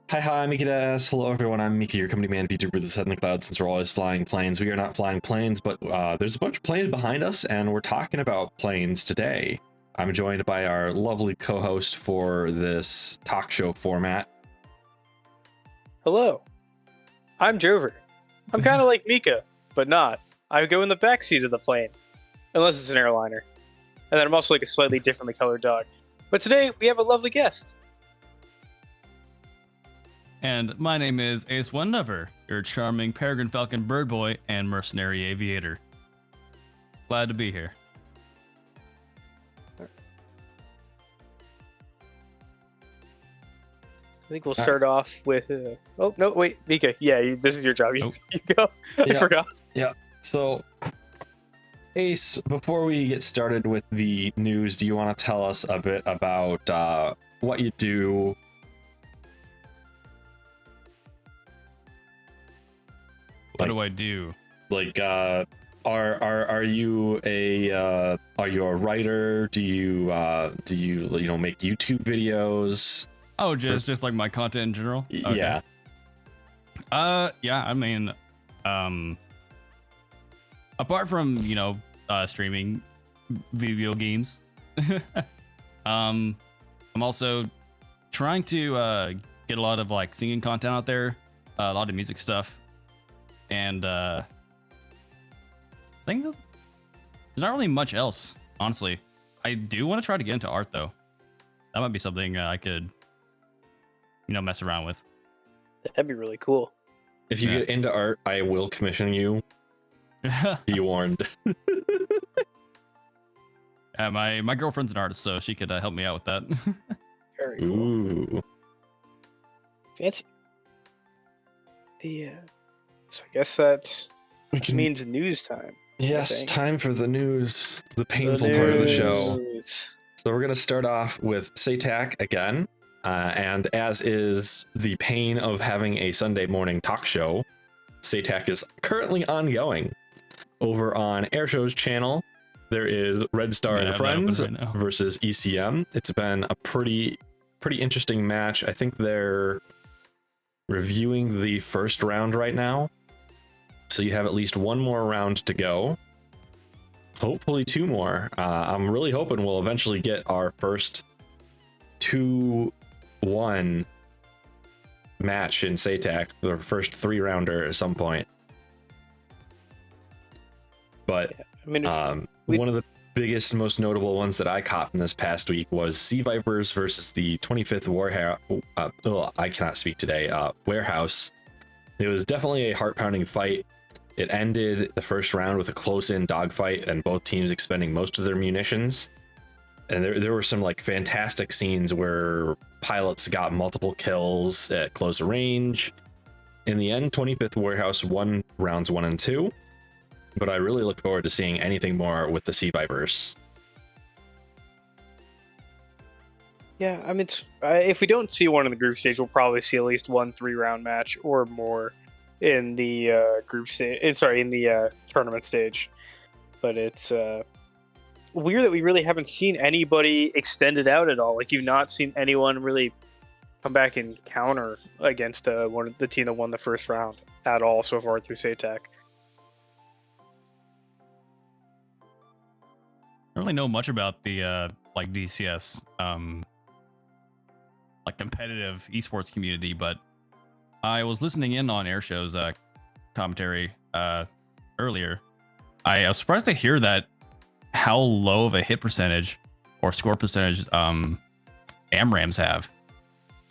Hi, Miki des. Hello, everyone. I'm Miki, your company man, VTuber that's head in the clouds since we're always flying planes. We are not flying planes, but there's a bunch of planes behind us, and we're talking about planes today. I'm joined by our lovely co-host for this talk show format. Hello, I'm Jover. I'm kind of like Mika, but not. I go in the backseat of the plane, unless it's an airliner. And then I'm also like a slightly differently colored dog. But today, we have a lovely guest. And my name is Ace Windhover, your charming peregrine falcon bird boy and mercenary aviator. Glad to be here. I think we'll start off with... oh, no, wait, Mika. Yeah, this is your job. You go. I forgot. Yeah. So, Ace, before we get started with the news, do you want to tell us a bit about what you do? What do I do? Like, are you a writer? Do you make YouTube videos? Oh, just like my content in general? Okay. Yeah. Yeah, I mean, apart from, streaming video games, I'm also trying to get a lot of like singing content out there, a lot of music stuff. And I think there's not really much else, honestly. I do want to try to get into art, though. That might be something I could, mess around with. That'd be really cool. If you get into art, I will commission you. Be warned. My girlfriend's an artist, so she could help me out with that. Very cool. Ooh. Fancy. So I guess that means news time. Yes, time for the news, the painful part of the show. So we're going to start off with SATAC again. And as is the pain of having a Sunday morning talk show, SATAC is currently ongoing. Over on Airshow's channel, there is Red Star and Friends versus ECM. It's been a pretty interesting match. I think they're reviewing the first round right now. So you have at least one more round to go. Hopefully two more. I'm really hoping we'll eventually get our first 2-1 match in SATAC, the first 3-rounder at some point. But one of the biggest, most notable ones that I caught from this past week was Sea Vipers versus the 25th I cannot speak today. Warehouse. It was definitely a heart-pounding fight. It ended the first round with a close-in dogfight and both teams expending most of their munitions. And there were some like fantastic scenes where pilots got multiple kills at close range. In the end, 25th Warehouse won rounds 1 and 2. But I really look forward to seeing anything more with the Sea Vipers. Yeah, I mean, if we don't see one in the group stage, we'll probably see at least one 3-round match or more in the group stage. In the tournament stage. But it's weird that we really haven't seen anybody extended out at all. Like, you've not seen anyone really come back and counter against the team that won the first round at all so far through SATAC. I don't really know much about the like DCS like competitive esports community, but I was listening in on Airshow's commentary earlier. I was surprised to hear that how low of a hit percentage or score percentage AMRAAMs have,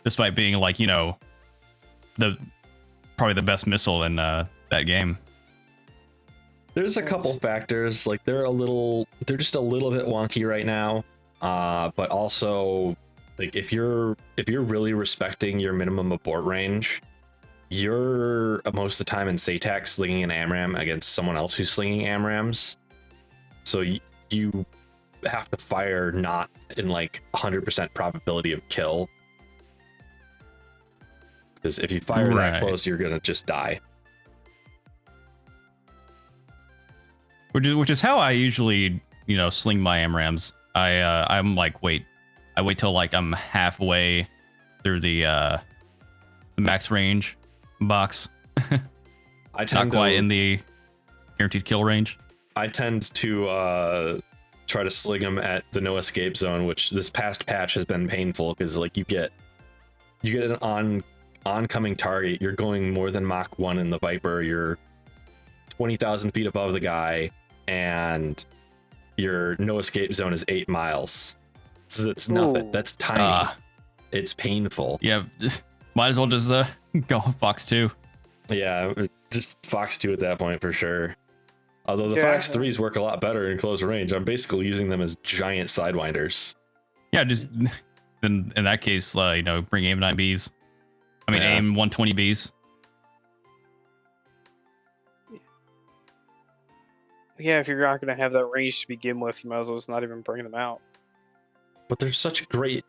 despite being like probably the best missile in that game. There's a couple factors, like they're just a little bit wonky right now, but also like if you're really respecting your minimum abort range, you're most of the time in SATAC slinging an AMRAAM against someone else who's slinging AMRAAMs, so you have to fire not in like 100% probability of kill, because if you fire that close, you're gonna just die. Which is how I usually, sling my AMRAAMs. I'm like, I wait till like I'm halfway through the max range box. I tend Not quite to, in the guaranteed kill range. I tend to try to sling them at the no escape zone, which this past patch has been painful because like you get an oncoming target. You're going more than Mach 1 in the Viper. You're 20,000 feet above the guy, and your no escape zone is 8 miles. So it's nothing. Ooh. That's tiny. It's painful. Yeah, might as well just go Fox 2. Yeah, just Fox 2 at that point for sure. Although the Yeah. Fox 3s work a lot better in close range. I'm basically using them as giant sidewinders. Yeah, just in that case, bring aim 9Bs. I mean, Yeah. aim 120Bs. Yeah, if you're not going to have that range to begin with, you might as well just not even bring them out. But they're such great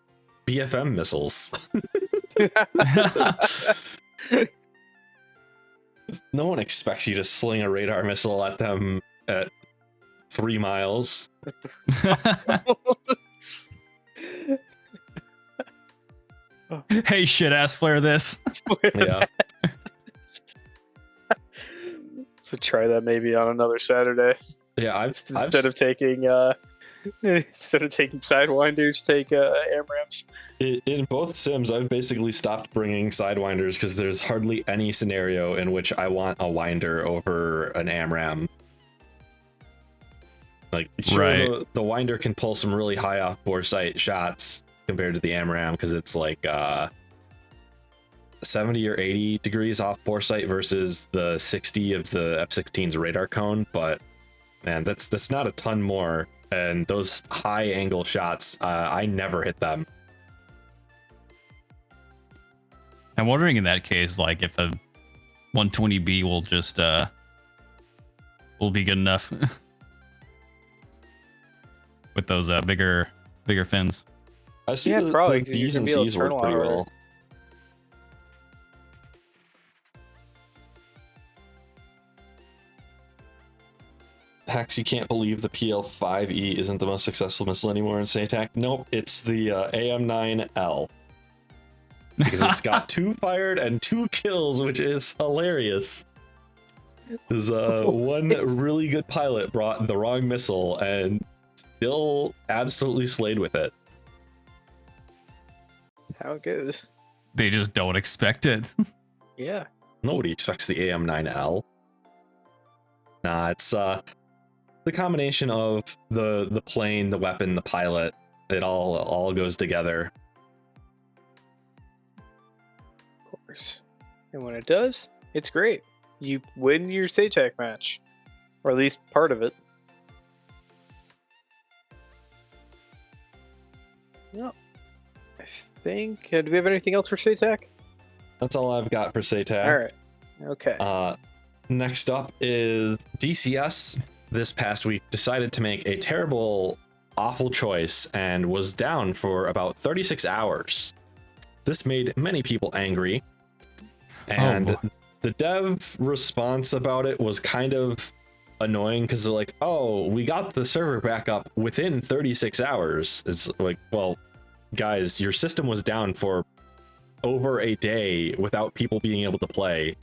BFM missiles. No one expects you to sling a radar missile at them at 3 miles. Hey, shit ass flare this. Yeah. So try that maybe on another Saturday. Yeah, I've Instead of taking sidewinders, take AMRAMs. in both sims, I've basically stopped bringing sidewinders because there's hardly any scenario in which I want a winder over an AMRAM. Like, sure, Right. the winder can pull some really high off bore sight shots compared to the AMRAM because it's like 70 or 80 degrees off bore sight versus the 60 of the F-16's radar cone. But man, that's not a ton more. And those high angle shots, I never hit them. I'm wondering in that case, like if a 120B will just will be good enough with those bigger fins. I see Yeah, probably, the 'cause you're B's gonna and be able to C's work turn a lot pretty harder. well. Hex, you can't believe the PL-5E isn't the most successful missile anymore in SATAC. Nope, it's the AM-9L. Because it's got 2 fired and 2 kills, which is hilarious. There's one really good pilot brought the wrong missile and still absolutely slayed with it. How it goes. They just don't expect it. Yeah. Nobody expects the AM-9L. Nah, it's the combination of the plane, the weapon, the pilot. It all goes together. Of course. And when it does, it's great. You win your SATAC match. Or at least part of it. Yep. I think... do we have anything else for SATAC? That's all I've got for SATAC. Alright. Okay. Next up is DCS. This past week decided to make a terrible, awful choice and was down for about 36 hours. This made many people angry, and the dev response about it was kind of annoying because they're like, oh, we got the server back up within 36 hours. It's like, well, guys, your system was down for over a day without people being able to play.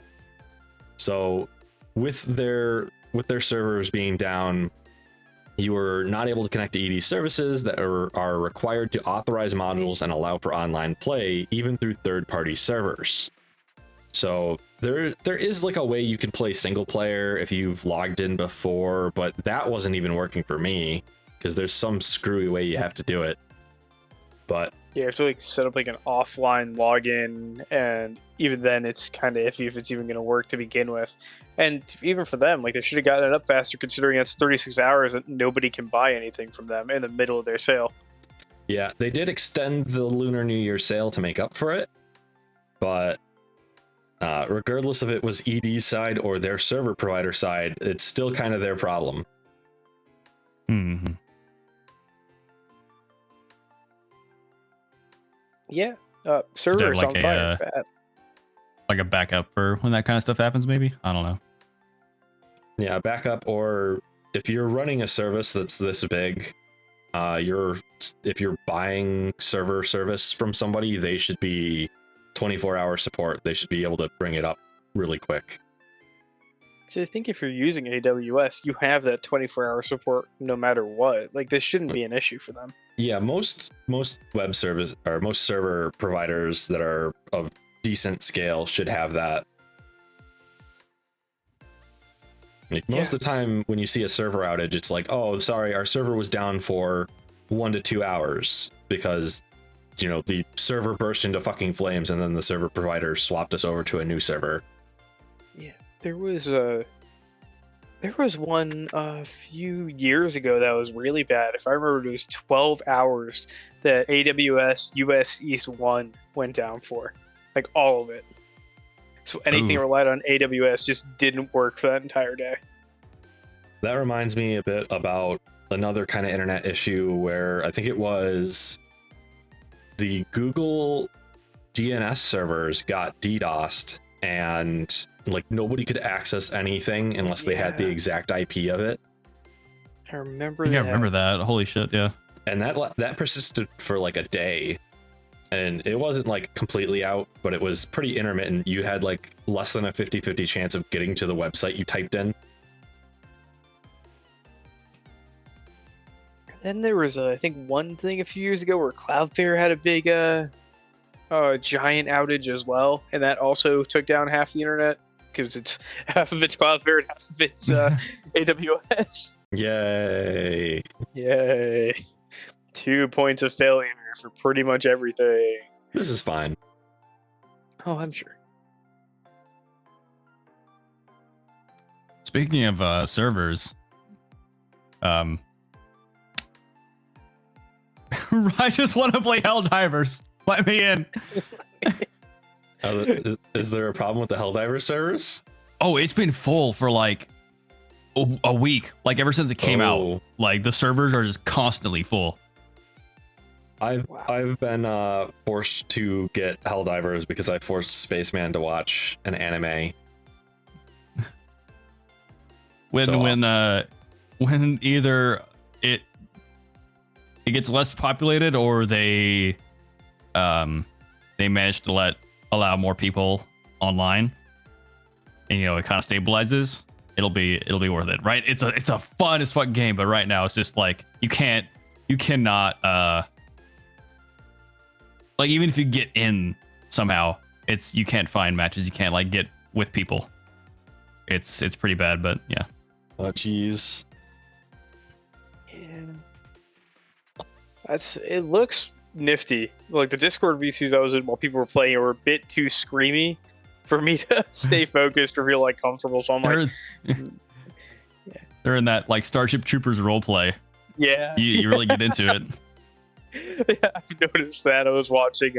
So with their servers being down, you were not able to connect to ED services that are required to authorize modules and allow for online play, even through third-party servers. So there is like a way you can play single player if you've logged in before, but that wasn't even working for me because there's some screwy way you have to do it. But Yeah, you have to like set up like an offline login, and even then it's kind of iffy if it's even going to work to begin with. And even for them, like they should have gotten it up faster considering it's 36 hours and nobody can buy anything from them in the middle of their sale. yeah, they did extend the Lunar New Year sale to make up for it, but regardless if it was ED's side or their server provider side, it's still kind of their problem. Mm-hmm. Yeah, servers like on a, fire. Bad. Like a backup for when that kind of stuff happens, maybe? I don't know. Yeah, backup, or if you're running a service that's this big, if you're buying server service from somebody, they should be 24-hour support. They should be able to bring it up really quick. So I think if you're using AWS, you have that 24-hour support no matter what. Like, this shouldn't be an issue for them. Yeah, most web service or most server providers that are of decent scale should have that. Like most of the time when you see a server outage, it's like, oh, sorry, our server was down for 1 to 2 hours because, you know, the server burst into fucking flames and then the server provider swapped us over to a new server. Yeah, there was one a few years ago that was really bad. If I remember, it was 12 hours that AWS US East 1 went down for. Like, all of it. So anything relied on AWS just didn't work for that entire day. That reminds me a bit about another kind of internet issue where I think it was the Google DNS servers got DDoSed and like nobody could access anything unless they had the exact IP of it. I remember that. I remember that. Holy shit, yeah. And that persisted for like a day. And it wasn't like completely out, but it was pretty intermittent. You had like less than a 50-50 chance of getting to the website you typed in. Then there was, I think, one thing a few years ago where Cloudflare had a big, giant outage as well, and that also took down half the internet because it's half of it's Cloudflare and half of it's AWS. Yay! Yay! 2 points of failure for pretty much everything. This is fine. Oh, I'm sure. Speaking of servers, I just want to play Helldivers. Let me in. Is there a problem with the Helldivers servers? Oh, it's been full for like a week. Like ever since it came out. Like the servers are just constantly full. I've been forced to get Helldivers because I forced Spaceman to watch an anime. When either it gets less populated or they manage to allow more people online, and you know it kind of stabilizes, it'll be worth it, right? It's a fun as fuck game, but right now it's just like you cannot like even if you get in somehow, you can't find matches, you can't like get with people. It's pretty bad, but yeah. Oh jeez. Yeah. It looks nifty. Like the Discord VCs I was in while people were playing were a bit too screamy for me to stay focused or feel like comfortable. So I'm they're in that like Starship Troopers roleplay. Yeah. You really get into it. Yeah, I've noticed that. I was watching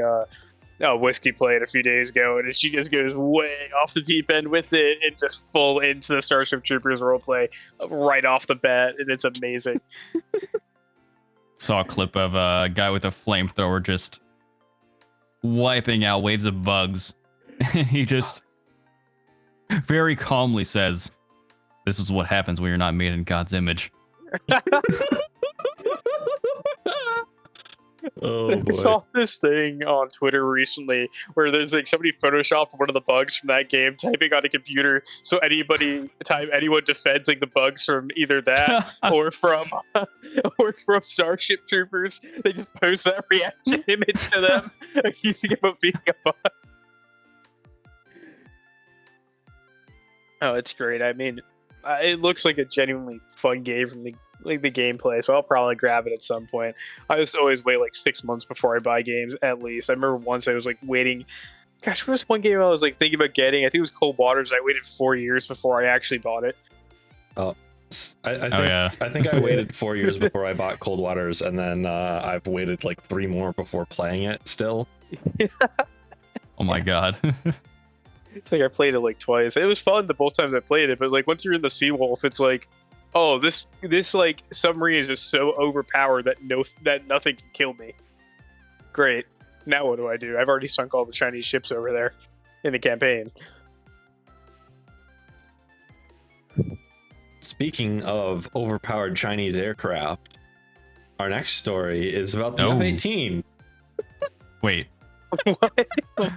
Whiskey play it a few days ago, and she just goes way off the deep end with it and just full into the Starship Troopers roleplay right off the bat, and it's amazing. Saw a clip of a guy with a flamethrower just wiping out waves of bugs. He just very calmly says, "This is what happens when you're not made in God's image." Oh boy. I saw this thing on Twitter recently where there's like somebody photoshopped one of the bugs from that game typing on a computer, so anyone defends like the bugs from either that or from Starship Troopers, they just post that reaction image to them accusing him of being a bug. Oh, it's great. I mean, it looks like a genuinely fun game from the gameplay, so I'll probably grab it at some point. I just always wait like 6 months before I buy games, at least. I remember once I was like waiting. Gosh, there was one game I was like thinking about getting. I think it was Cold Waters. I waited 4 years before I actually bought it. Oh, I think I waited 4 years before I bought Cold Waters, and then I've waited like 3 more before playing it still. Oh my god. It's like I played it like twice. It was fun the both times I played it, but like once you're in the Seawolf, it's like, oh, this like submarine is just so overpowered that nothing can kill me. Great. Now what do I do? I've already sunk all the Chinese ships over there in the campaign. Speaking of overpowered Chinese aircraft, our next story is about the F-18. Wait. What?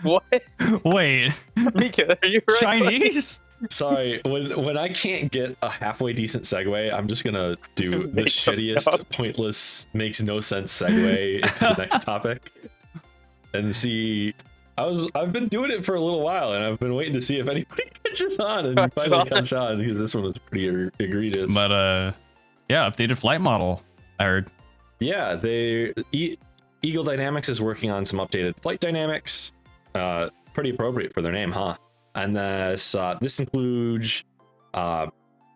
What? Wait, Mika, are you right? Chinese? Sorry, when I can't get a halfway decent segue, I'm just gonna do the Make something shittiest, up. pointless, makes no sense segue into the next topic, and see. I've been doing it for a little while, and I've been waiting to see if anybody catches on, and you finally catch on because this one was pretty egregious. But yeah, updated flight model. I heard. Yeah, Eagle Dynamics is working on some updated flight dynamics. Pretty appropriate for their name, huh? And this includes, oh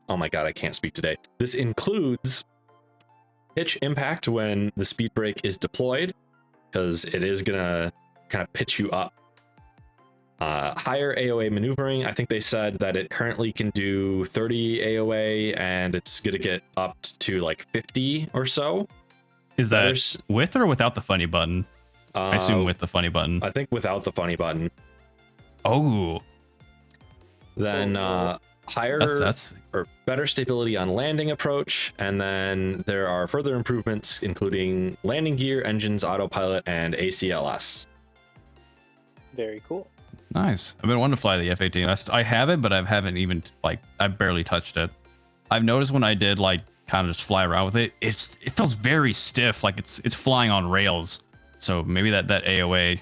my god, I can't speak today. This includes pitch impact when the speed brake is deployed, because it is gonna kind of pitch you up. Higher AOA maneuvering. I think they said that it currently can do 30 AOA, and it's gonna get up to like 50 or so. Is that with or without the funny button? I assume with the funny button. I think without the funny button. Oh. Then higher that's or better stability on landing approach, and then there are further improvements including landing gear, engines, autopilot, and ACLS. Very cool. Nice. I've been wanting to fly the F-18. I have it, but I haven't even I've barely touched it. I've noticed when I did kind of just fly around with it, it feels very stiff, like it's flying on rails. So maybe that AOA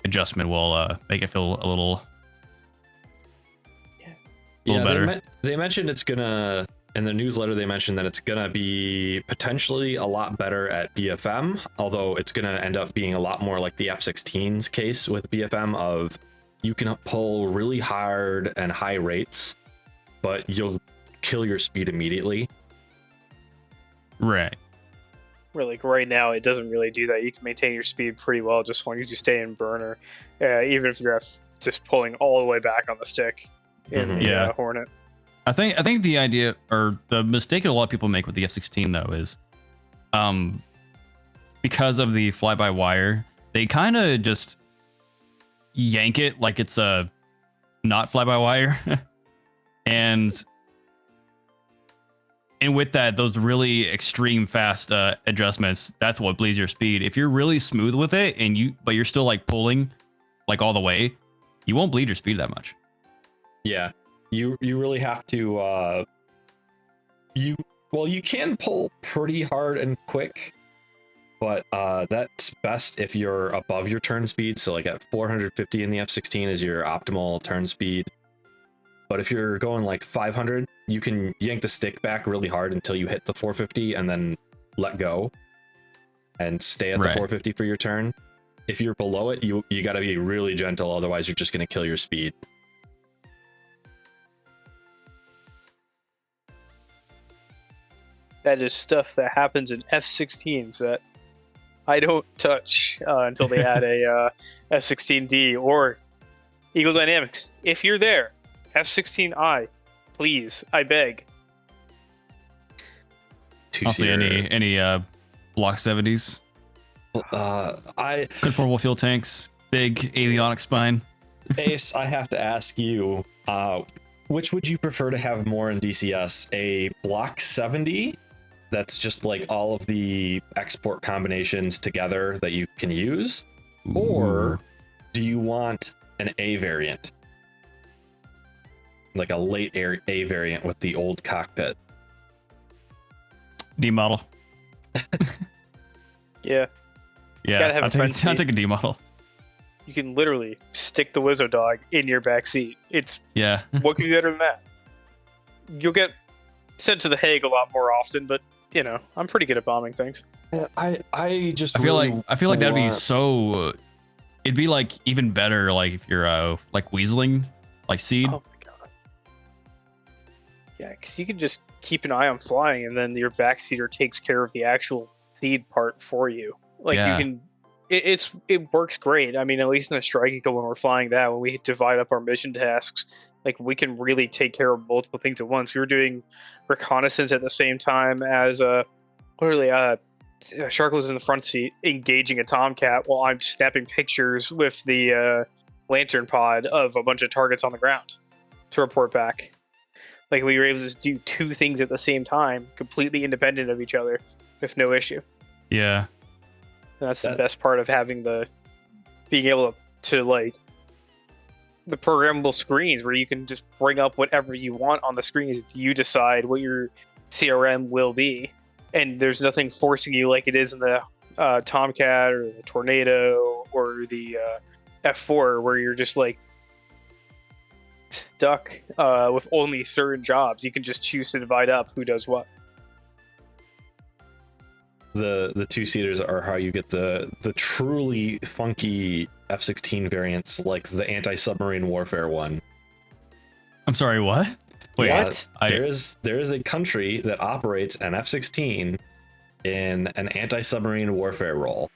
adjustment will make it feel a little better. They mentioned it's gonna, in the newsletter they mentioned that it's gonna be potentially a lot better at BFM, although it's gonna end up being a lot more like the F-16's case with BFM of you can pull really hard and high rates, but you'll kill your speed immediately. Right. Where like right now it doesn't really do that. You can maintain your speed pretty well just as long as you stay in burner, even if you're just pulling all the way back on the stick in the Hornet. I think the idea, or the mistake that a lot of people make with the F-16 though is, because of the fly-by-wire, they kind of just yank it like it's a not fly-by-wire, and with that, those really extreme fast adjustments, that's what bleeds your speed. If you're really smooth with it but you're still pulling all the way, you won't bleed your speed that much. Yeah, you really have to. You can pull pretty hard and quick, but that's best if you're above your turn speed. So at 450 in the F-16 is your optimal turn speed. But if you're going 500, you can yank the stick back really hard until you hit the 450 and then let go and stay at the 450 for your turn. If you're below it, you got to be really gentle, otherwise you're just going to kill your speed. That is stuff that happens in F-16s that I don't touch until they add a F-16D or Eagle Dynamics. If you're there, F-16I, please, I beg. I'll see any Block 70s. Conformable fuel tanks, big avionics spine. Ace, I have to ask you, which would you prefer to have more in DCS? A Block 70 that's just all of the export combinations together that you can use? Ooh. Or do you want an A variant? Like a late A variant with the old cockpit? D model. Yeah. Yeah, I'll take a D model. You can literally stick the Wizzo dog in your back seat. What could be better than that? You'll get sent to the Hague a lot more often, but I'm pretty good at bombing things. I feel like that'd be so. It'd be even better if you're weaseling seed. Oh my god. Yeah, because you can just keep an eye on flying, and then your backseater takes care of the actual seed part for you. You can. It works great. I mean, at least in the Strike Eagle, when we're flying that, when we divide up our mission tasks, we can really take care of multiple things at once. We were doing reconnaissance at the same time as Shark was in the front seat engaging a Tomcat while I'm snapping pictures with the lantern pod of a bunch of targets on the ground to report back. We were able to do two things at the same time, completely independent of each other, with no issue. Yeah. That's the best part of having being able to like the programmable screens where you can just bring up whatever you want on the screens. You decide what your CRM will be, and there's nothing forcing you like it is in the Tomcat or the Tornado or the F4, where you're just like stuck with only certain jobs. You can just choose to divide up who does what. The two-seaters are how you get the truly funky F-16 variants, like the anti-submarine warfare one. I'm sorry, what? Wait, what? There is a country that operates an F-16 in an anti-submarine warfare role.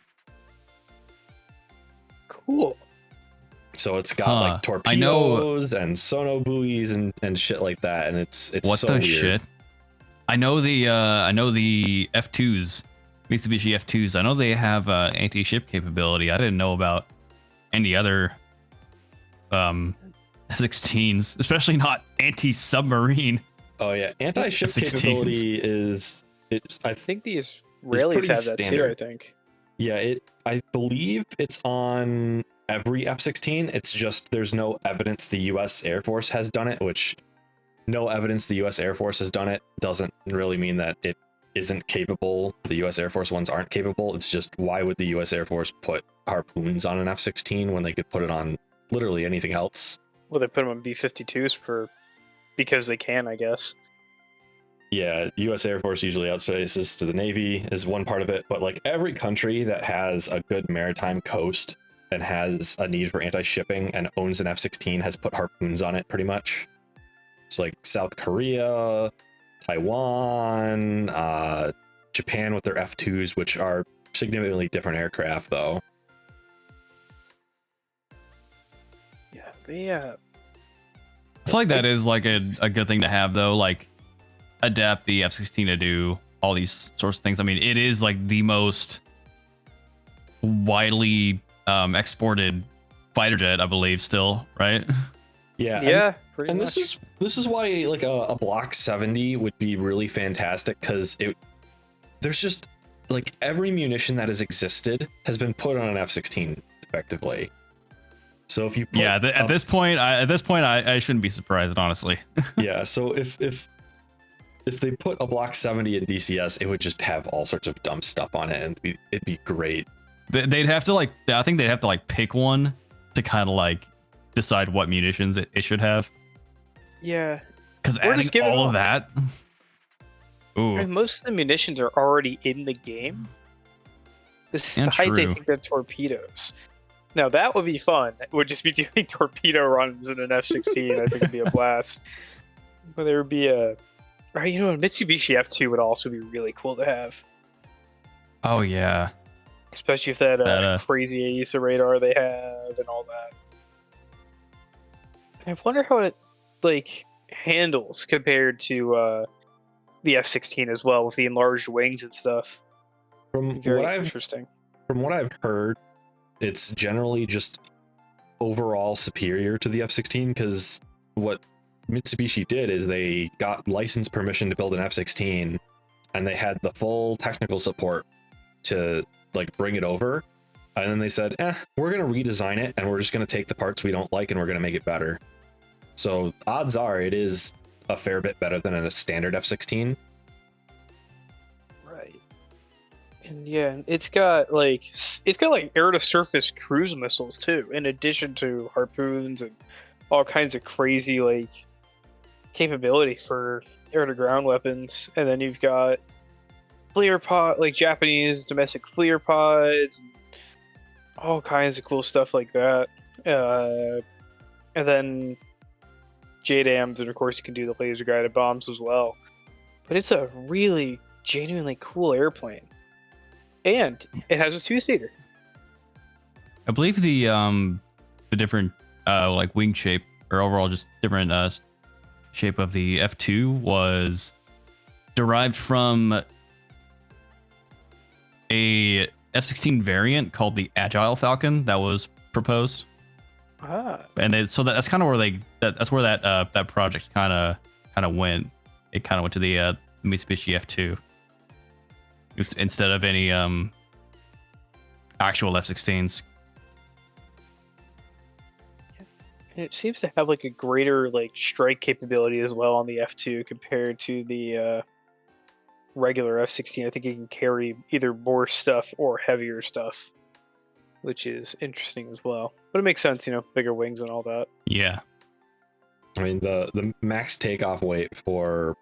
Cool. So it's got like torpedoes and sono buoys and shit like that, and it's what so the weird. Shit? I know the F2s, Mitsubishi F2s. I know they have anti-ship capability. I didn't know about any other F-16s, especially not anti-submarine. Oh yeah, anti-ship F-16s. capability is I think the Israelis have that standard. too. I think. Yeah, I believe it's on every F-16. It's just there's no evidence the U.S. Air Force has done it, which no evidence the U.S. Air Force has done it doesn't really mean that it isn't capable. The U.S. Air Force ones aren't capable. It's just, why would the U.S. Air Force put harpoons on an F-16 when they could put it on literally anything else? Well, they put them on B-52s because they can, I guess. Yeah, U.S. Air Force usually outsources to the Navy is one part of it, but like every country that has a good maritime coast and has a need for anti-shipping and owns an F-16 has put harpoons on it pretty much. So like South Korea, Taiwan, Japan with their F-2s, which are significantly different aircraft though. Yeah. I feel like that is like a good thing to have though, like adapt the F-16 to do all these sorts of things. I mean, it is like the most widely exported fighter jet, I believe, still, right? Yeah, pretty much. This is why like a Block 70 would be really fantastic, because there's just like every munition that has existed has been put on an F-16 effectively. So if you put at this point I shouldn't be surprised, honestly. Yeah, so if they put a Block 70 in DCS, it would just have all sorts of dumb stuff on it, and it'd be great. They'd have to I think they'd have to pick one to kind of like decide what munitions it should have. Yeah, because adding all of that. Ooh. And most of the munitions are already in the game. Besides, I think they're torpedoes. Now that would be fun. It would just be doing torpedo runs in an F-16. I think it'd be a blast. But there would be a Mitsubishi F2 would also be really cool to have. Oh yeah. Especially if that crazy AESA radar they have and all that. I wonder how it handles compared to the F-16 as well, with the enlarged wings and stuff. Interesting. From what I've heard, it's generally just overall superior to the F-16, because what Mitsubishi did is they got license permission to build an F-16, and they had the full technical support to bring it over, and then they said, we're gonna redesign it, and we're just gonna take the parts we don't like and we're gonna make it better. So odds are it is a fair bit better than a standard F-16. Right. And yeah, it's got air to surface cruise missiles too, in addition to harpoons and all kinds of crazy capability for air to ground weapons. And then you've got FLIR pod, Japanese domestic FLIR pods, and all kinds of cool stuff like that. And then JDAMs, and of course you can do the laser guided bombs as well. But it's a really genuinely cool airplane, and it has a two-seater. I believe the different wing shape, or overall just different shape of the F2 was derived from a F-16 variant called the Agile Falcon that was proposed. And that's kind of where that's where that project kind of went. It kind of went to the Mitsubishi F2 instead of any actual F-16s. And it seems to have like a greater like strike capability as well on the F2 compared to the regular F-16. I think it can carry either more stuff or heavier stuff, which is interesting as well. But it makes sense, bigger wings and all that. Yeah. I mean, the max takeoff weight for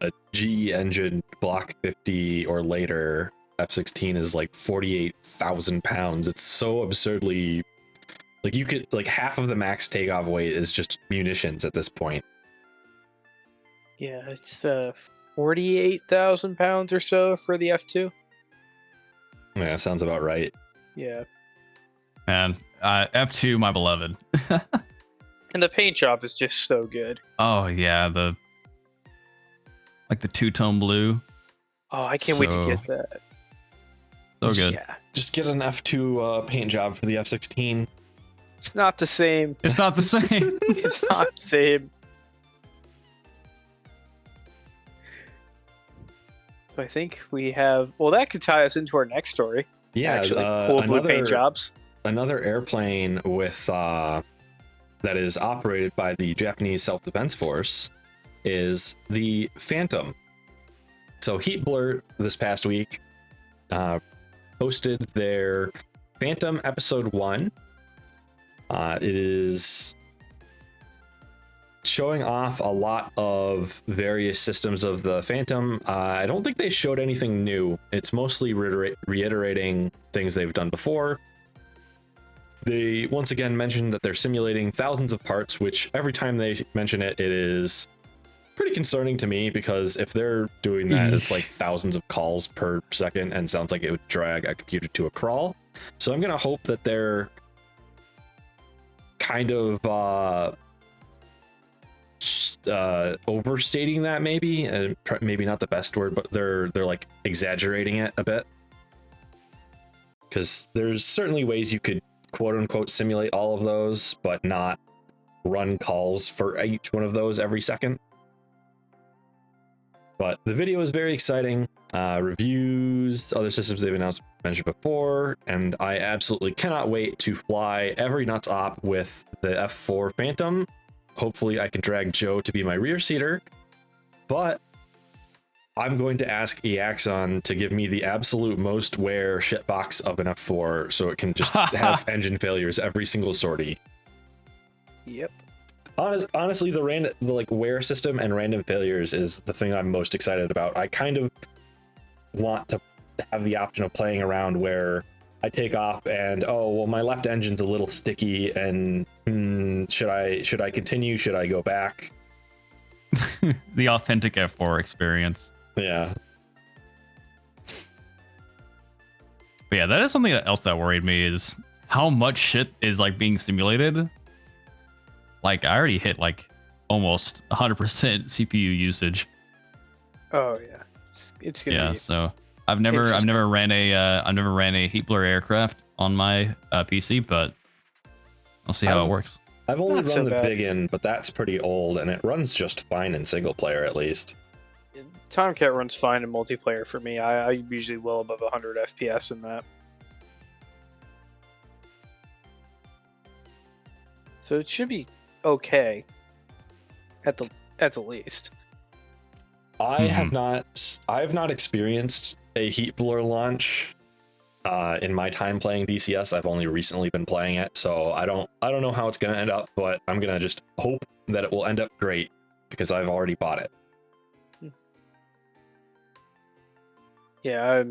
a GE engine Block 50 or later F-16 is like 48,000 pounds. It's so absurdly, like, you could, like, half of the max takeoff weight is just munitions at this point. Yeah, it's 48,000 pounds or so for the F2. Yeah, sounds about right. Yeah. Man, F2, my beloved. And the paint job is just so good. Oh yeah, the two-tone blue. Oh, I can't wait to get that. So good. Yeah. Just get an F2 paint job for the F-16. It's not the same. It's not the same. It's not the same. So I think we have. Well, that could tie us into our next story. Yeah, actually, cool blue paint jobs. Another airplane with that is operated by the Japanese Self-Defense Force is the Phantom. So Heat Blur this past week posted their Phantom Episode 1. It is showing off a lot of various systems of the Phantom. I don't think they showed anything new. It's mostly reiterating things they've done before. They once again mentioned that they're simulating thousands of parts, which every time they mention it, it is pretty concerning to me, because if they're doing that, it's like thousands of calls per second and sounds like it would drag a computer to a crawl. So I'm going to hope that they're kind of overstating that, maybe maybe not the best word, but they're like exaggerating it a bit, because there's certainly ways you could quote unquote simulate all of those but not run calls for each one of those every second. But the video is very exciting. Reviews, other systems they've mentioned before, and I absolutely cannot wait to fly every nuts op with the F4 Phantom. Hopefully I can drag Joe to be my rear seater, but I'm going to ask Eaxon to give me the absolute most wear shitbox of an F4 so it can just have engine failures every single sortie. Yep. Honestly, the like wear system and random failures is the thing I'm most excited about. I kind of want to have the option of playing around where I take off and, oh, well, my left engine's a little sticky, and should I continue? Should I go back? The authentic F4 experience. Yeah. But yeah, that is something else that worried me, is how much shit is like being simulated. Like, I already hit like almost 100% CPU usage. Oh yeah, it's gonna be. So I've never ran a heat blur aircraft on my PC, but I'll see how it works. I've only Not run so the bad. Big N, but that's pretty old, and it runs just fine in single player at least. Tomcat runs fine in multiplayer for me. I usually well above 100 FPS in that. So it should be okay at the least. I have not experienced a heat blur launch in my time playing DCS. I've only recently been playing it, so I don't know how it's gonna end up, but I'm gonna just hope that it will end up great because I've already bought it. Yeah,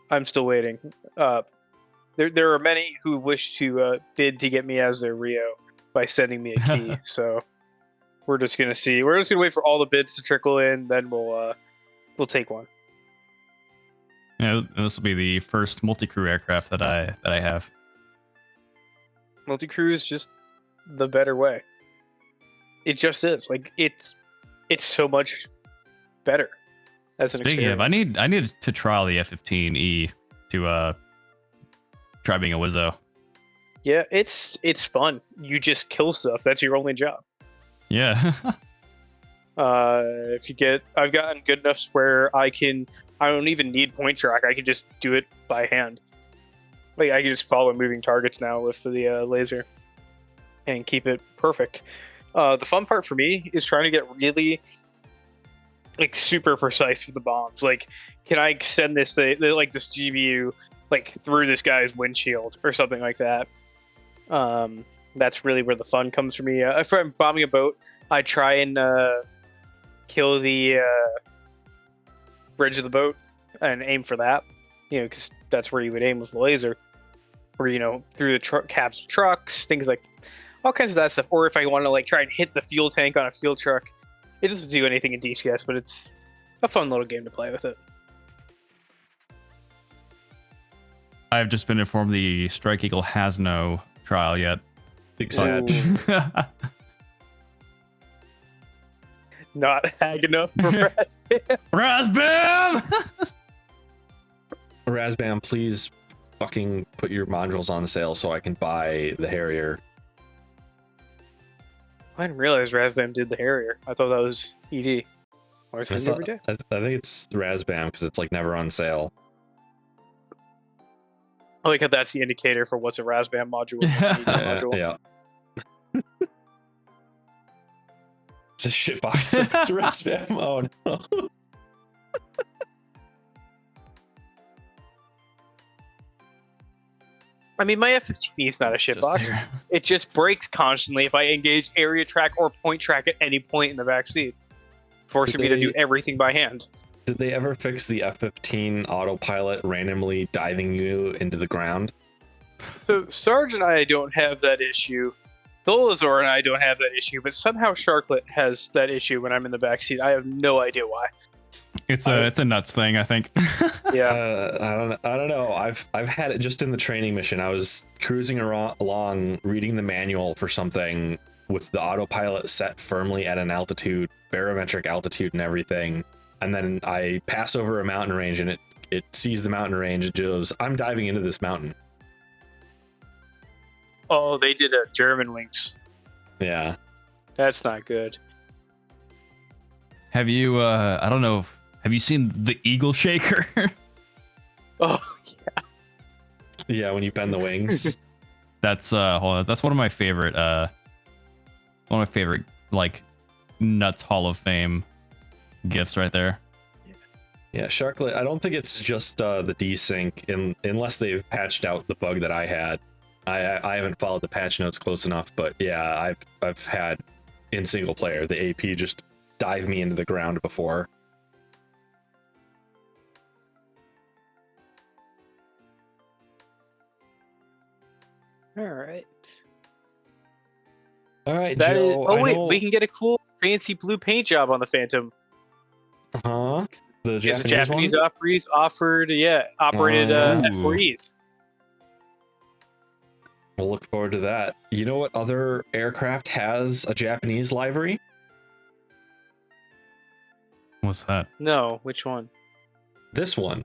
I'm still waiting. There are many who wish to bid to get me as their Rio by sending me a key. So we're just gonna see. We're just gonna wait for all the bids to trickle in, then we'll take one. Yeah, this will be the first multi-crew aircraft that I have. Multi-crew is just the better way. It just is. Like it's so much better as an Speaking experience. of, I need to trial the F-15E to try being a Wizzo. Yeah, it's fun. You just kill stuff. That's your only job. Yeah. I've gotten good enough where I don't even need point track. I can just do it by hand. Like I can just follow moving targets now with the laser, and keep it perfect. The fun part for me is trying to get really like super precise with the bombs. Like, can I send this like this GBU like through this guy's windshield or something like that? That's really where the fun comes for me. If I'm bombing a boat, I try and kill the bridge of the boat and aim for that. Because that's where you would aim with the laser, or through the cabs of trucks, things like all kinds of that stuff. Or if I want to like try and hit the fuel tank on a fuel truck, it doesn't do anything in DCS, but it's a fun little game to play with it. I've just been informed the Strike Eagle has no trial yet. Exactly. Not hag enough for Razbam. Razbam! Razbam, please fucking put your modules on sale so I can buy the Harrier. I didn't realize Razbam did the Harrier. I thought that was ED. Or is it every day? I think it's Razbam because it's like never on sale. I like how that's the indicator for what's a Razbam module. And what's an ED module. Yeah. It's a shitbox. It's a Razbam. Oh no. I mean, my F-15E is not a shitbox. there. It just breaks constantly if I engage area track or point track at any point in the backseat, forcing me to do everything by hand. Did they ever fix the F-15 autopilot randomly diving you into the ground? So Sarge and I don't have that issue. Tholazor and I don't have that issue, but somehow Sharklet has that issue when I'm in the backseat. I have no idea why. It's a nuts thing, I think. Yeah. I don't know. I've had it just in the training mission. I was cruising along, reading the manual for something with the autopilot set firmly at an altitude, barometric altitude, and everything. And then I pass over a mountain range, and it sees the mountain range. It goes, "I'm diving into this mountain." Oh, they did a German wings. Yeah. That's not good. Have you? I don't know. Have you seen the Eagle Shaker? Oh, Yeah, when you bend the wings. That's hold on, that's one of my favorite like nuts Hall of Fame gifts right there. Yeah, Sharklet, I don't think it's just the desync, unless they've patched out the bug that I had. I haven't followed the patch notes close enough, but yeah, I've had in single player the AP just dive me into the ground before. all right. All right, That is, Joe. oh I wait, know, we can get a cool fancy blue paint job on the Phantom. huh? The Because the Japanese Japanese one? operators operated Ooh. F4Es. We'll look forward to that. You know what other aircraft has a Japanese livery? What's that? No, which one? This one.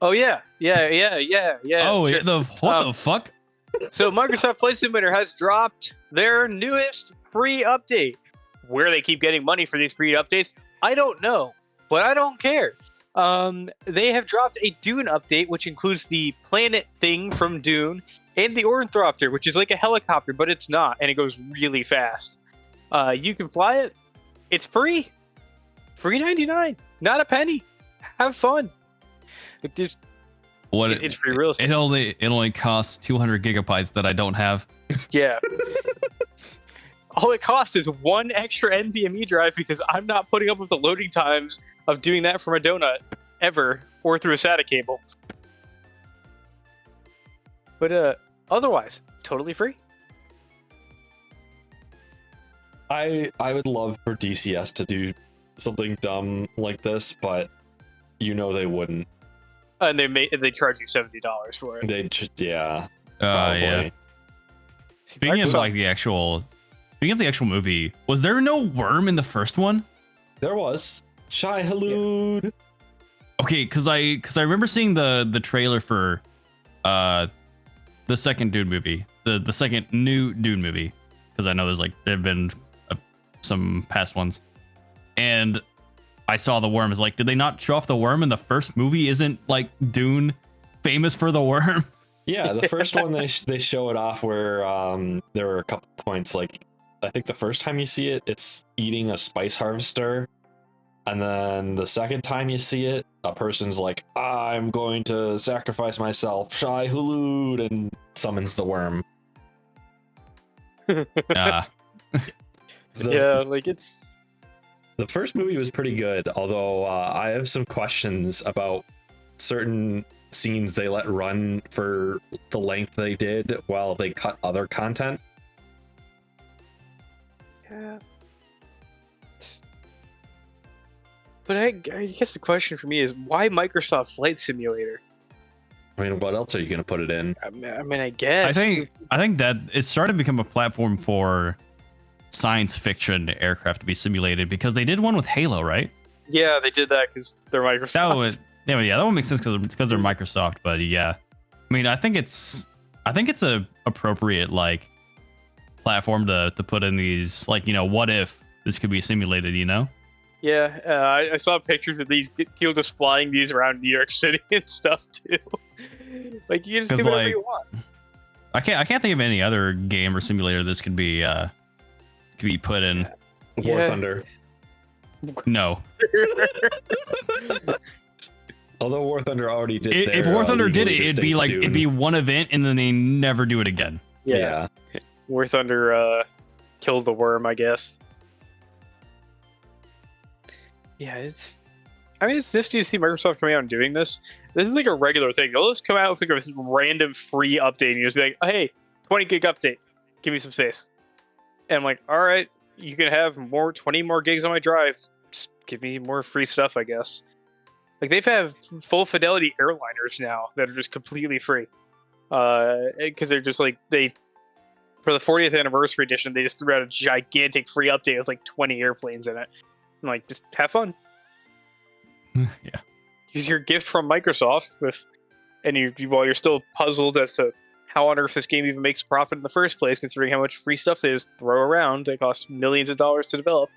Oh yeah. Oh, sure. what the fuck? So Microsoft Flight Simulator has dropped their newest free update. Where they keep getting money for these free updates, I don't know, but I don't care. They have dropped a Dune update, which includes the planet thing from Dune and the Ornithopter, which is like a helicopter, but it's not, and it goes really fast. You can fly it. It's free. Free 99. Not a penny. Have fun. It's free real estate. It only costs 200 gigabytes that I don't have. Yeah. All it costs is one extra NVMe drive because I'm not putting up with the loading times of doing that from a donut ever or through a SATA cable. But otherwise, totally free. I would love for DCS to do something dumb like this, but they wouldn't. And they charge you $70 for it. They just, yeah. Yeah. Speaking of the actual movie, was there no worm in the first one? There was Shai Halud. Okay, because I remember seeing the trailer for the second Dune movie, the second new Dune movie, because I know there have been some past ones, and I saw the worm. Is like, did they not show off the worm in the first movie? Isn't like Dune famous for the worm? Yeah, the first one they show it off where there were a couple points. Like, I think the first time you see it, it's eating a spice harvester, and then the second time you see it, a person's like, "I'm going to sacrifice myself, Shai Hulud," and summons the worm. Ah. Yeah, like it's. The first movie was pretty good, although I have some questions about certain scenes they let run for the length they did while they cut other content. Yeah. But I guess the question for me is, why Microsoft Flight Simulator? I mean, what else are you going to put it in? I mean, I guess. I think that it's starting to become a platform for science fiction aircraft to be simulated, because they did one with Halo, right? Yeah, they did that because they're Microsoft. That one makes sense because they're Microsoft. But yeah, I mean, I think it's a appropriate like platform to put in these, like, you know, what if this could be simulated, you know? Yeah, I saw pictures of these people just flying these around New York City and stuff too. Like, you can just do whatever you want. I can't think of any other game or simulator this could be put in. War Thunder. No. Although War Thunder already did. If War Thunder did it, it'd be one event and then they never do it again. Yeah. War Thunder killed the worm, I guess. Yeah, it's nifty to see Microsoft coming out and doing this. This is like a regular thing. They'll just come out with like a random free update and you just be like, oh, hey, 20 gig update. Give me some space. And I'm like, all right, you can have 20 more gigs on my drive. Just give me more free stuff, I guess. Like, they've had full fidelity airliners now that are just completely free. Because they're just like, for the 40th anniversary edition, they just threw out a gigantic free update with like 20 airplanes in it. I'm like, just have fun. Yeah. Use your gift from Microsoft while you're still puzzled as to how on earth this game even makes a profit in the first place, considering how much free stuff they just throw around. They cost millions of dollars to develop.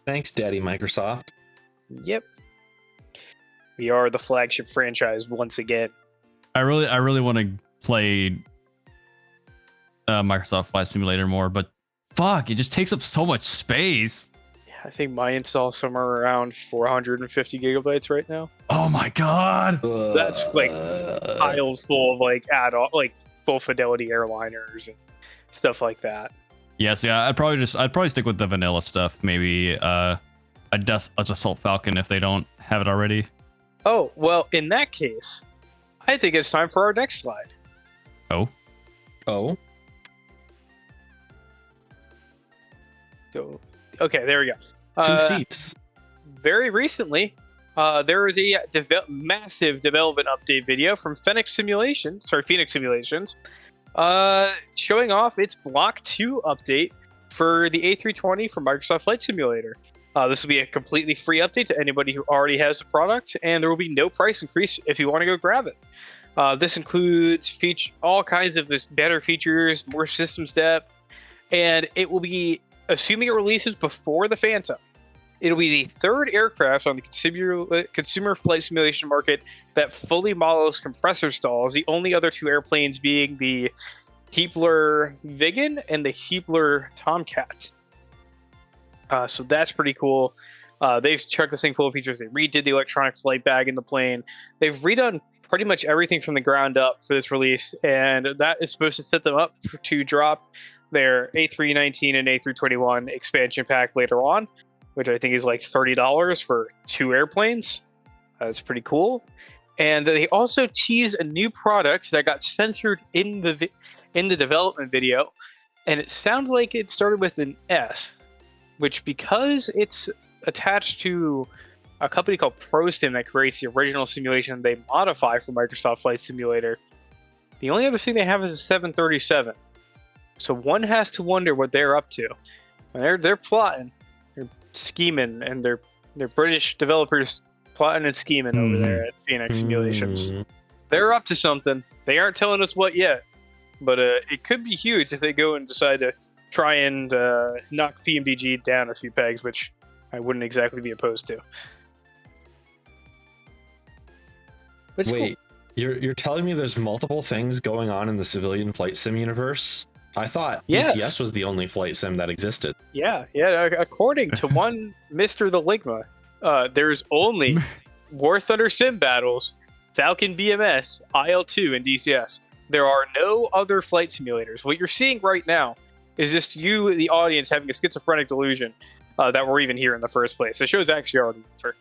Thanks, Daddy Microsoft. Yep. We are the flagship franchise once again. I really want to play Microsoft Flight Simulator more, but fuck, it just takes up so much space. I think my install is somewhere around 450 gigabytes right now. Oh my god! That's like piles full of like add-on, like full fidelity airliners and stuff like that. Yes, yeah. I'd probably stick with the vanilla stuff. Maybe a Dassault Falcon if they don't have it already. Oh well, in that case, I think it's time for our next slide. Oh. So, okay, there we go. Two seats. Very recently, there was a massive development update video from Phoenix Simulations, showing off its Block 2 update for the A320 for Microsoft Flight Simulator. This will be a completely free update to anybody who already has the product, and there will be no price increase if you want to go grab it. This includes all kinds of better features, more systems depth, and it will be, assuming it releases before the Phantom, it'll be the third aircraft on the consumer flight simulation market that fully models compressor stalls, the only other two airplanes being the Heapler Viggen and the Heapler Tomcat. So that's pretty cool. They've chucked this thing full of features. They redid the electronic flight bag in the plane. They've redone pretty much everything from the ground up for this release, and that is supposed to set them up to drop their A319 and A321 expansion pack later on, which I think is like $30 for two airplanes. That's pretty cool. And they also teased a new product that got censored in the development video, and it sounds like it started with an S, which, because it's attached to a company called ProSim that creates the original simulation they modify for Microsoft Flight Simulator, the only other thing they have is a 737. So one has to wonder what they're up to. They're plotting, they're scheming, and they're British developers plotting and scheming over there at Phoenix Simulations. They're up to something. They aren't telling us what yet, but it could be huge if they go and decide to try and knock PMDG down a few pegs, which I wouldn't exactly be opposed to. But Wait, cool. you're telling me there's multiple things going on in the civilian flight sim universe? I thought Yes. DCS was the only flight sim that existed. Yeah. According to one Mr. The Ligma, there's only War Thunder Sim Battles, Falcon BMS, IL-2, and DCS. There are no other flight simulators. What you're seeing right now is just you, the audience, having a schizophrenic delusion that we're even here in the first place. The show's actually already over.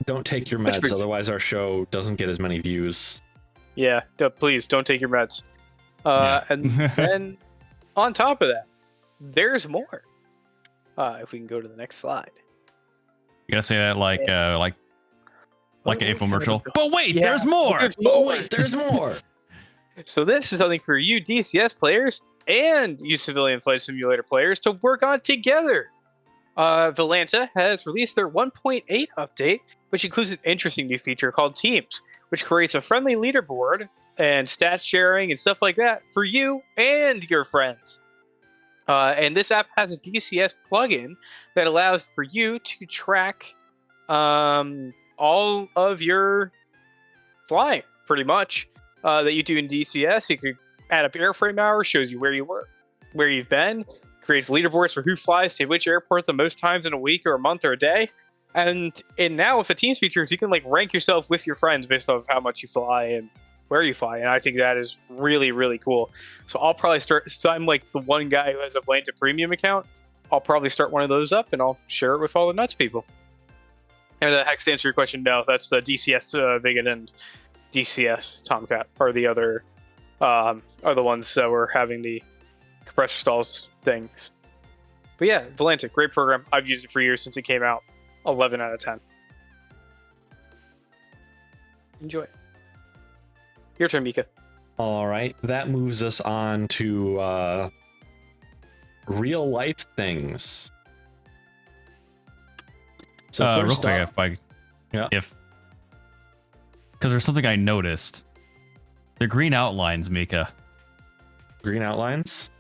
Don't take your meds, otherwise our show doesn't get as many views. Yeah, please don't take your meds. And then on top of that, there's more. If we can go to the next slide. You gotta say that like an infomercial. But wait, Yeah, there's more. Oh wait, there's more. So this is something for you DCS players and you civilian flight simulator players to work on together. Volanta has released their 1.8 update, which includes an interesting new feature called Teams, which creates a friendly leaderboard and stat sharing and stuff like that for you and your friends. And this app has a DCS plugin that allows for you to track all of your flying, pretty much, that you do in DCS. You could add up airframe hours, shows you where you were, where you've been, creates leaderboards for who flies to which airport the most times in a week or a month or a day. And now with the Teams features, you can like rank yourself with your friends based off how much you fly and where you fly. And I think that is really, really cool. So I'll probably start, so I'm like the one guy who has a Volanta premium account. I'll probably start one of those up and I'll share it with all the nuts people. And Hex, to answer your question, no, that's the DCS Vegan and DCS Tomcat are the other, are the ones that were having the compressor stalls things. But yeah, Volanta, great program. I've used it for years since it came out. 11 out of 10. Enjoy. Your turn, Mika. All right, that moves us on to real life things. So real first quick, off, because there's something I noticed. The green outlines, Mika, green outlines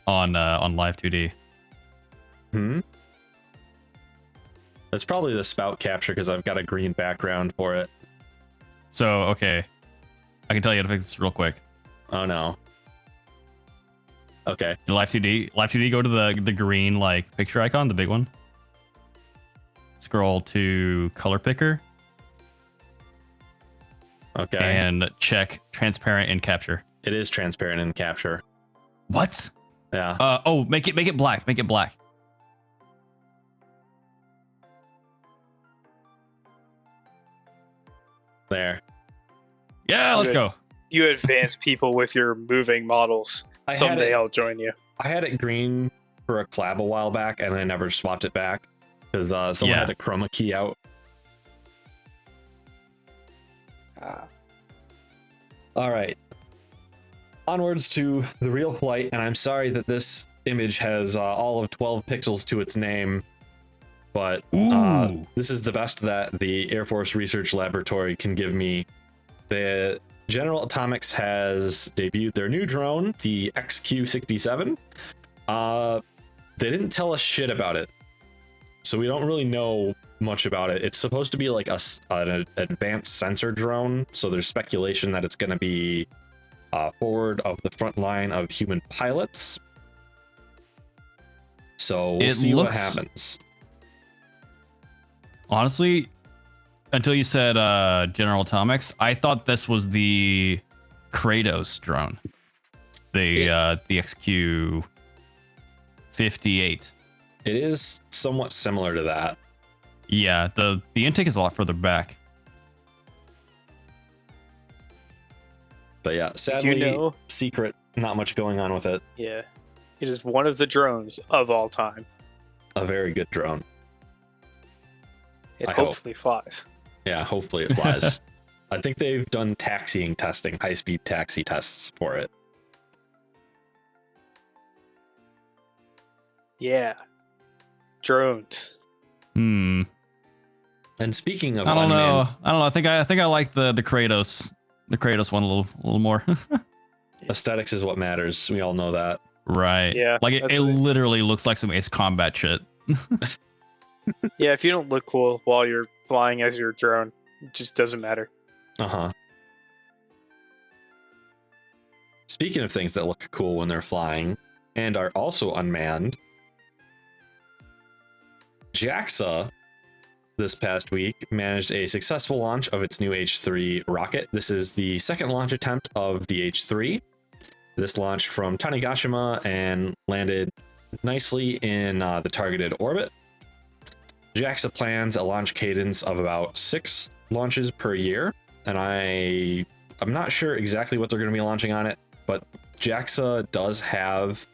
on Live 2D. That's probably the spout capture because I've got a green background for it. So okay, I can tell you how to fix this real quick. Oh no. Okay. In Live 2D, go to the green like picture icon, the big one. Scroll to color picker. Okay. And check transparent in capture. It is transparent in capture. What? Yeah. Oh, make it black. Make it black. There. Yeah, let's go. You advance people with your moving models. Someday I'll join you. I had it green for a collab a while back, and I never swapped it back because someone had a chroma key out. All right. Onwards to the real flight, and I'm sorry that this image has all of 12 pixels to its name, but this is the best that the Air Force Research Laboratory can give me. The General Atomics has debuted their new drone, the XQ-67. They didn't tell us shit about it, so we don't really know much about it. It's supposed to be like an advanced sensor drone, so there's speculation that it's going to be forward of the front line of human pilots. So we'll see what happens. Honestly, until you said General Atomics, I thought this was the Kratos drone, the XQ-58. It is somewhat similar to that. Yeah, the intake is a lot further back. But yeah, sadly, secret, not much going on with it. Yeah, it is one of the drones of all time. A very good drone. It hopefully flies. Yeah, hopefully it flies. I think they've done taxiing testing, high-speed taxi tests for it. Yeah. Drones. And speaking of I don't know. I think I like the Kratos one a little more. Aesthetics is what matters. We all know that. Right. Yeah, Like it that's literally looks like some Ace Combat shit. Yeah, if you don't look cool while you're flying as your drone, it just doesn't matter. Uh-huh. Speaking of things that look cool when they're flying and are also unmanned, JAXA this past week managed a successful launch of its new H-3 rocket. This is the second launch attempt of the H-3. This launched from Tanegashima and landed nicely in the targeted orbit. JAXA plans a launch cadence of about 6 launches per year, and I'm not sure exactly what they're going to be launching on it, but JAXA does have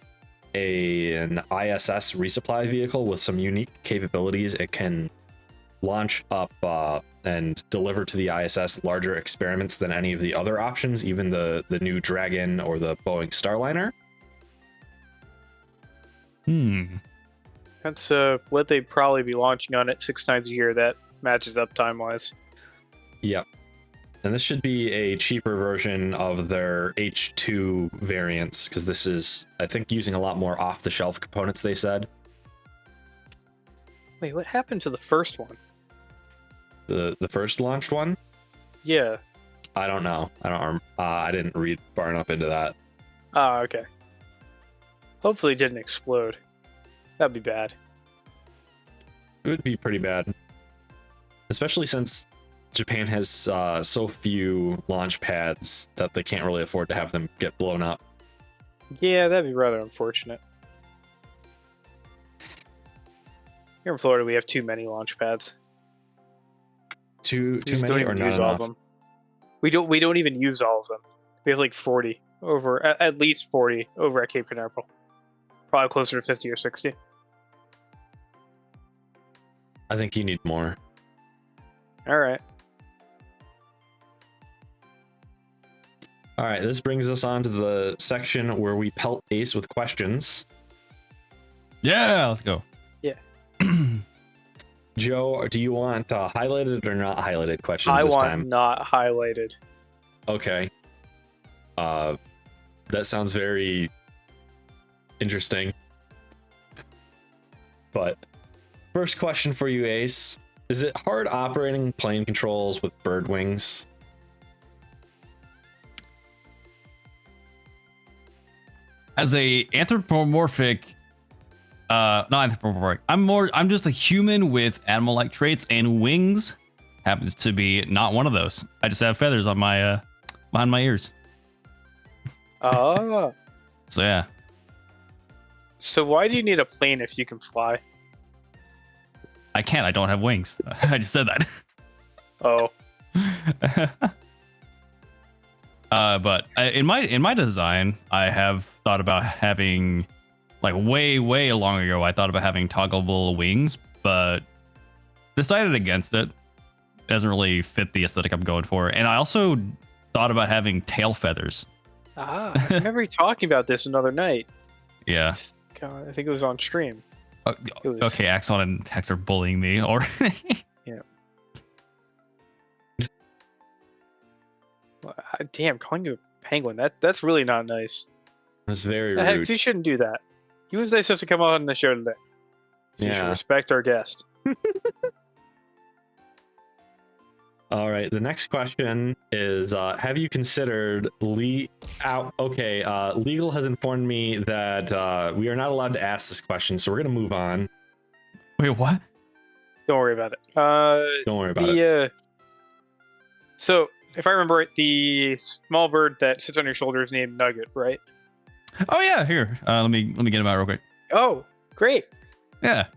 an ISS resupply vehicle with some unique capabilities. It can launch up and deliver to the ISS larger experiments than any of the other options, even the new Dragon or the Boeing Starliner. That's what they'd probably be launching on it 6 times a year. That matches up time-wise. Yep. And this should be a cheaper version of their H2 variants, because this is, I think, using a lot more off-the-shelf components, they said. Wait, what happened to the first one? The first launched one? Yeah. I don't know. I didn't read far enough into that. Ah, okay. Hopefully it didn't explode. That'd be bad. It would be pretty bad. Especially since Japan has so few launch pads that they can't really afford to have them get blown up. Yeah, that'd be rather unfortunate. Here in Florida, we have too many launch pads. Too We many or not use all of enough? them. We don't even use all of them. We have like 40 over, at least 40 over at Cape Canaveral. Probably closer to 50 or 60. I think you need more. All right. All right, this brings us on to the section where we pelt Ace with questions. Yeah, let's go. Yeah. Joe, do you want highlighted or not highlighted questions I this want time? not highlighted. Okay. That sounds very interesting. But first question for you, Ace. Is it hard operating plane controls with bird wings? As a anthropomorphic, not anthropomorphic. I'm just a human with animal-like traits, and wings happens to be not one of those. I just have feathers on my behind my ears. Oh. So yeah. So why do you need a plane if you can fly? I can't. I don't have wings. I just said that. Oh. But in my design, I have thought about having, like way long ago, I thought about having toggleable wings, but decided against it. Doesn't really fit the aesthetic I'm going for. And I also thought about having tail feathers. Ah, I remember you talking about this another night. Yeah. God, I think it was on stream. It was- Okay, Axon and Hex are bullying me. Or Damn, calling you a penguin. That's really not nice. That's very Heck, rude. you shouldn't do that. He was nice enough to come on the show today. So you should Yeah. respect our guest. All right. The next question is: have you considered legal has informed me that we are not allowed to ask this question, so we're gonna move on. wait, what? Don't worry about it. Don't worry about it. So if I remember right, the small bird that sits on your shoulder is named Nugget, right? Oh yeah, here. Let me get him out real quick. Oh, great. Yeah.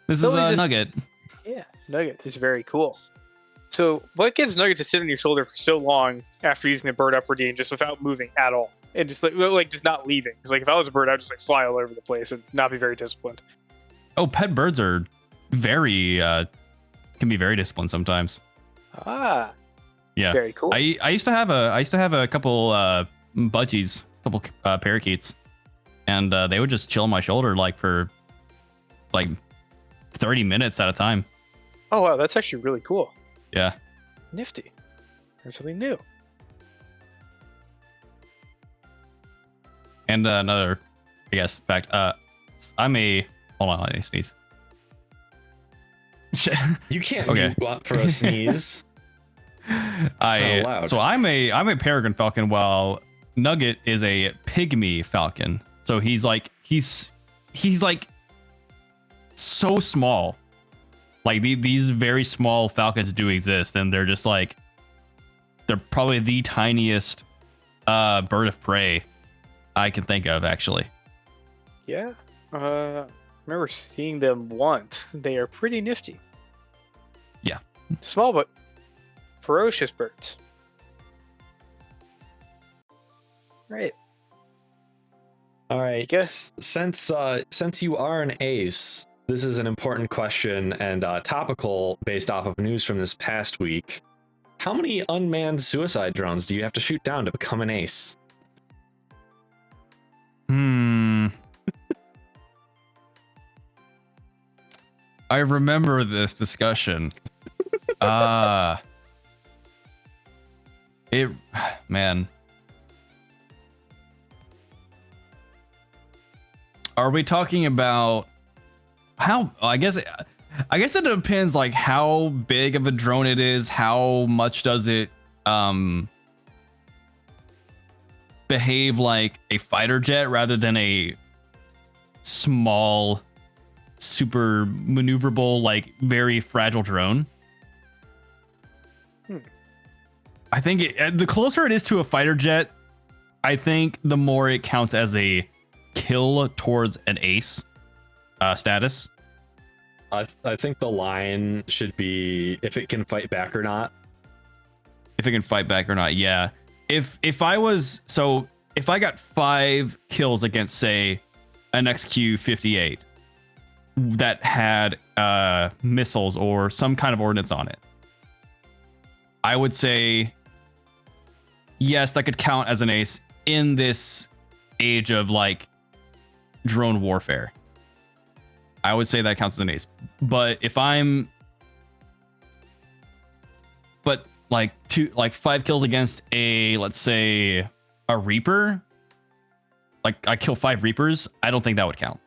This So is is this- Nugget. Yeah, Nugget is very cool. So what gets Nugget to sit on your shoulder for so long after using the bird upward D and just without moving at all? And just like just not leaving. Because like if I was a bird, I'd just like fly all over the place and not be very disciplined. Oh, pet birds are very can be very disciplined sometimes. Ah. Yeah. Very cool. I used to have a couple budgies, couple parakeets, and they would just chill on my shoulder like for like 30 minutes at a time. Oh wow, that's actually really cool. Yeah. Nifty. There's something new. And another, I guess, fact. I'm a. Hold on, I sneeze. You can't Okay. mute for a sneeze. It's not allowed. So I'm a peregrine falcon, while Nugget is a pygmy falcon. So he's like so small. Like these very small falcons do exist, and they're just like they're probably the tiniest bird of prey I can think of, actually. Yeah. Remember seeing them once. They are pretty nifty. Yeah. Small but ferocious birds. Right. All right. Guess. Since you are an ace, this is an important question and topical based off of news from this past week. How many unmanned suicide drones do you have to shoot down to become an ace? I remember this discussion. Man. Are we talking about how? I guess it depends, like how big of a drone it is. How much does it behave like a fighter jet rather than a small, super maneuverable, like very fragile drone? I think the closer it is to a fighter jet, I think the more it counts as a kill towards an ace status. I think the line should be if it can fight back or not. If it can fight back or not, yeah. If I got 5 kills against, say, an XQ-58 that had missiles or some kind of ordnance on it, I would say yes, that could count as an ace in this age of like drone warfare. I would say that counts as an ace. But if I'm like 5 kills against a, let's say, a Reaper, like I kill 5 Reapers, I don't think that would count.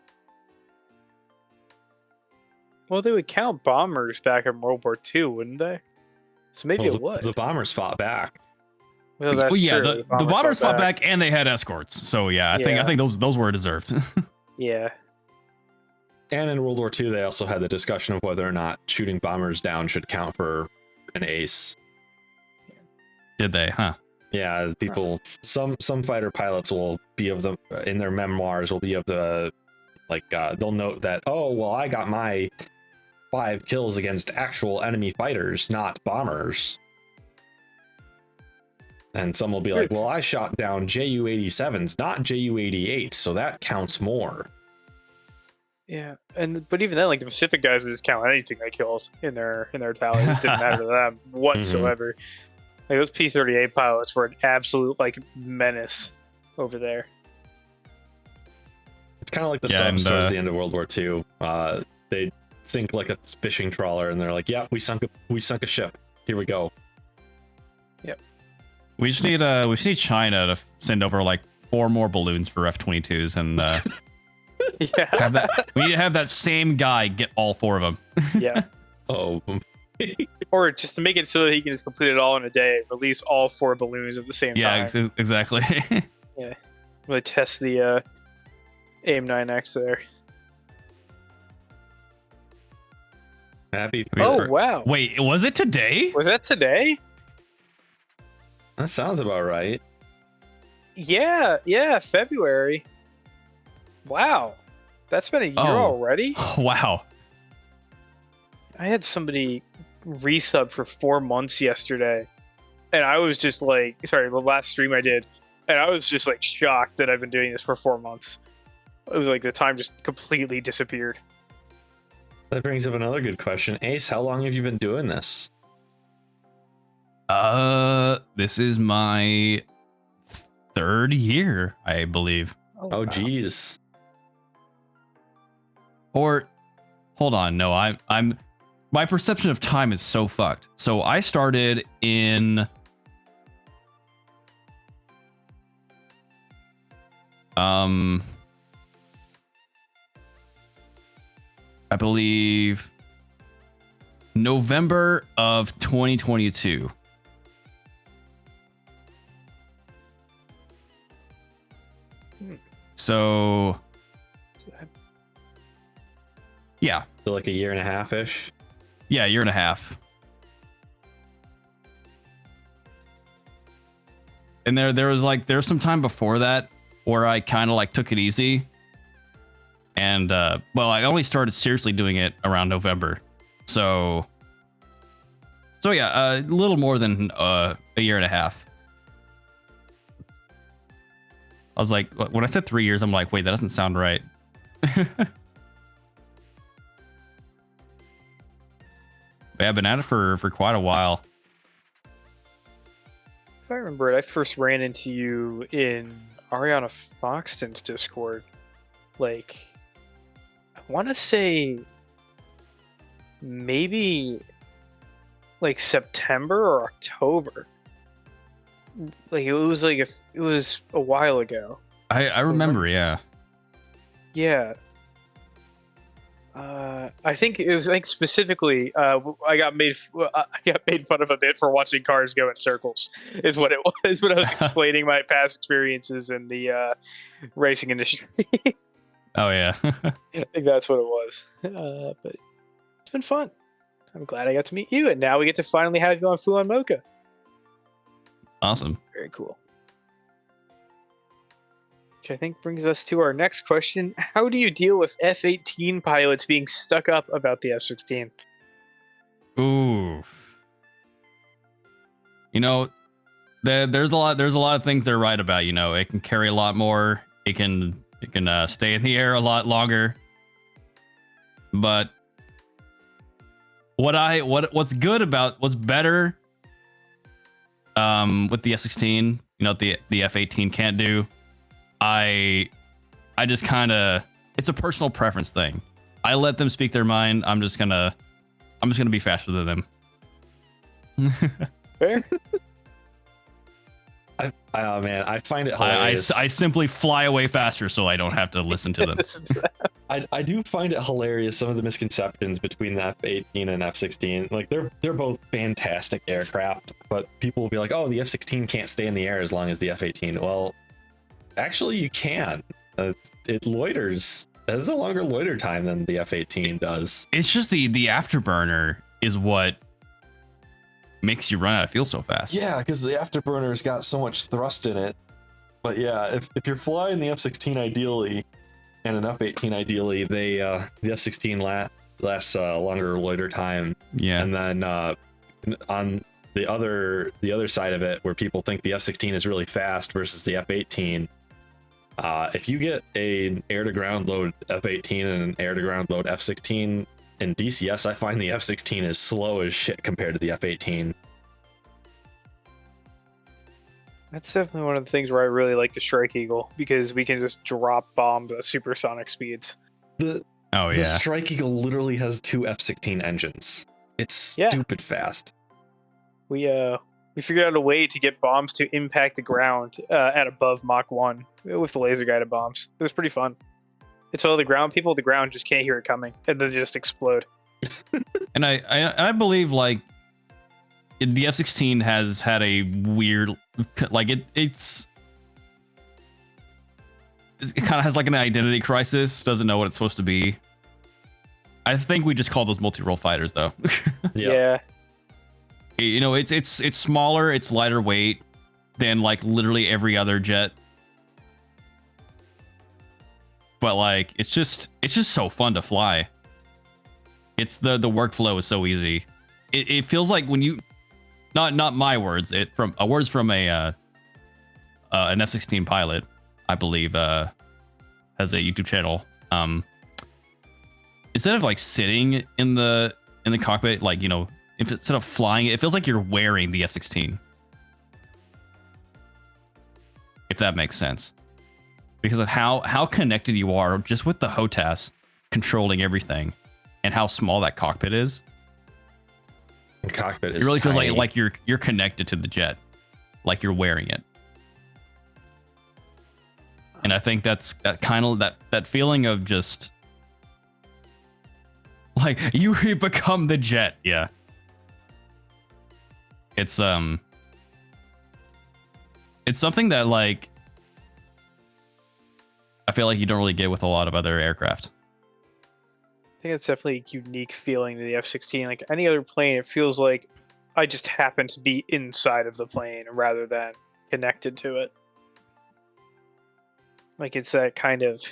Well, they would count bombers back in World War II, wouldn't they? So maybe it would. The bombers fought back. Well, that's yeah, true. the bombers fought back and they had escorts. So yeah, I think those were deserved. Yeah. And in World War II, they also had the discussion of whether or not shooting bombers down should count for an ace. Did they? Huh? Yeah, people. Some fighter pilots will be of the in their memoirs will be of the they'll note that, oh well, I got my 5 kills against actual enemy fighters, not bombers. And some will be like, well, I shot down Ju-87s, not Ju-88, so that counts more. Yeah, but even then, like the Pacific guys would just count anything they killed in their tally. It didn't matter to them whatsoever. Like those P-38 pilots were an absolute like menace over there. It's kind of like the subs towards the end of World War II. They sink like a fishing trawler, and they're like, "Yeah, we sunk a ship. Here we go." Yep. We just need China to send over like 4 more balloons for F-22s, and yeah, we need to have that same guy get all 4 of them. Yeah. Oh. Or just to make it so that he can just complete it all in a day, release all 4 balloons at the same time. Yeah, exactly. Yeah. Really test the AIM-9X there. Happy. Oh, wow. Wait, was it today? Was that today? That sounds about right. Yeah, February. Wow. That's been a year already? Wow. I had somebody resub for 4 months yesterday. And I was just like, sorry, the last stream I did. And I was just like shocked that I've been doing this for 4 months. It was like the time just completely disappeared. That brings up another good question. Ace, how long have you been doing this? This is my 3rd year, I believe. Oh, geez. Or, hold on, no, I'm my perception of time is so fucked. So I started in I believe November of 2022. So, yeah. So like a year and a half ish. Yeah, a year and a half. And there was some time before that where I kind of like took it easy. And well, I only started seriously doing it around November. So yeah, a little more than a year and a half. I was like, when I said 3 years, I'm like, wait, that doesn't sound right. Yeah, I've been at it for quite a while. If I remember it, I first ran into you in Ariana Foxton's Discord. Like, I want to say maybe like September or October. Like it was a while ago. I remember, yeah. Yeah. I think it was like specifically I got made fun of a bit for watching cars go in circles. Is what it was when I was explaining my past experiences in the racing industry. Oh yeah. I think that's what it was. But it's been fun. I'm glad I got to meet you, and now we get to finally have you on Full on Mocha. Awesome. Very cool. Which I think brings us to our next question. How do you deal with F-18 pilots being stuck up about the F-16? Ooh. You know, there's a lot of things they're right about. You know, it can carry a lot more. It can stay in the air a lot longer. But what's better with the F-16, you know, the F-18 can't do. I just kind of, it's a personal preference thing. I let them speak their mind. I'm just gonna be faster than them. Fair. Oh man, I find it hilarious. I simply fly away faster so I don't have to listen to them. I do find it hilarious, some of the misconceptions between the F-18 and F-16. Like they're both fantastic aircraft, but people will be like, oh, the F-16 can't stay in the air as long as the F-18. Well, actually you can. It loiters. It has a longer loiter time than the F-18 does. It's just the afterburner is what makes you run out of fuel so fast. Yeah, because the afterburner's got so much thrust in it. But yeah, if you're flying the F-16 ideally and an F-18 ideally, the F-16 lasts longer loiter time. Yeah. And then on the other side of it, where people think the F-16 is really fast versus the F-18, if you get an air-to-ground load F-18 and an air-to-ground load F-16 in DCS, I find the F-16 is slow as shit compared to the F-18. That's definitely one of the things where I really like the Strike Eagle, because we can just drop bombs at supersonic speeds. The Strike Eagle literally has 2 F-16 engines. It's stupid fast. We figured out a way to get bombs to impact the ground at above Mach 1 with the laser guided bombs. It was pretty fun. It's all people at the ground just can't hear it coming, and then just explode. And I believe like the F-16 has had a weird, like it kind of has like an identity crisis. Doesn't know what it's supposed to be. I think we just call those multi-role fighters though. Yeah. You know, it's smaller, it's lighter weight than like literally every other jet. But like it's just so fun to fly. It's the workflow is so easy. It feels like when you not my words, words from an F-16 pilot, I believe, has a YouTube channel. Instead of like sitting in the cockpit, like, you know, if instead of flying it feels like you're wearing the F-16. If that makes sense. Because of how connected you are just with the HOTAS controlling everything and how small that cockpit is. The cockpit is it really tiny. feels like you're connected to the jet, like you're wearing it. And I think that's that kind of that feeling of just like you become the jet. Yeah. It's something that like I feel like you don't really get with a lot of other aircraft. I think it's definitely a unique feeling to the F-16. Like any other plane, it feels like I just happen to be inside of the plane rather than connected to it. Like it's that kind of.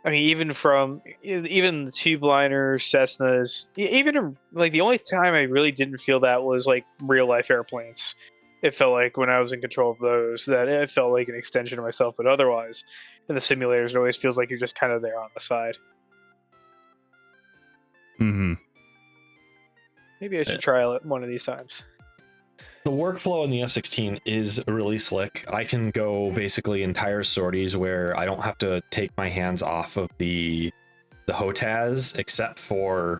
I mean, even the tube liners, Cessnas, even like the only time I really didn't feel that was like real life airplanes. It felt like when I was in control of those, that it felt like an extension of myself. But otherwise, in the simulators, it always feels like you're just kind of there on the side. Mm-hmm. Maybe I should try it one of these times. The workflow in the F-16 is really slick. I can go basically entire sorties where I don't have to take my hands off of the HOTAS except for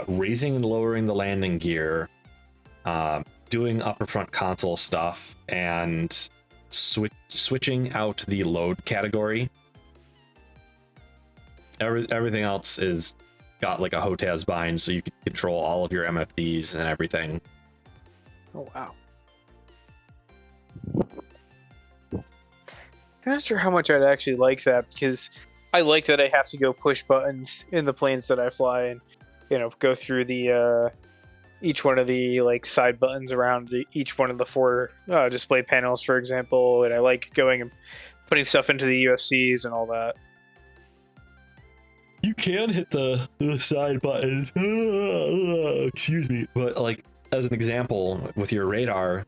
raising and lowering the landing gear, doing upper front console stuff, and switching out the load category. Everything else is got like a HOTAS bind, so you can control all of your MFDs and everything. Oh, wow. I'm not sure how much I'd actually like that, because I like that I have to go push buttons in the planes that I fly and, go through the each one of the like side buttons around each one of the 4 display panels, for example. And I like going and putting stuff into the UFCs and all that. You can hit the side buttons. Excuse me. But like as an example, with your radar,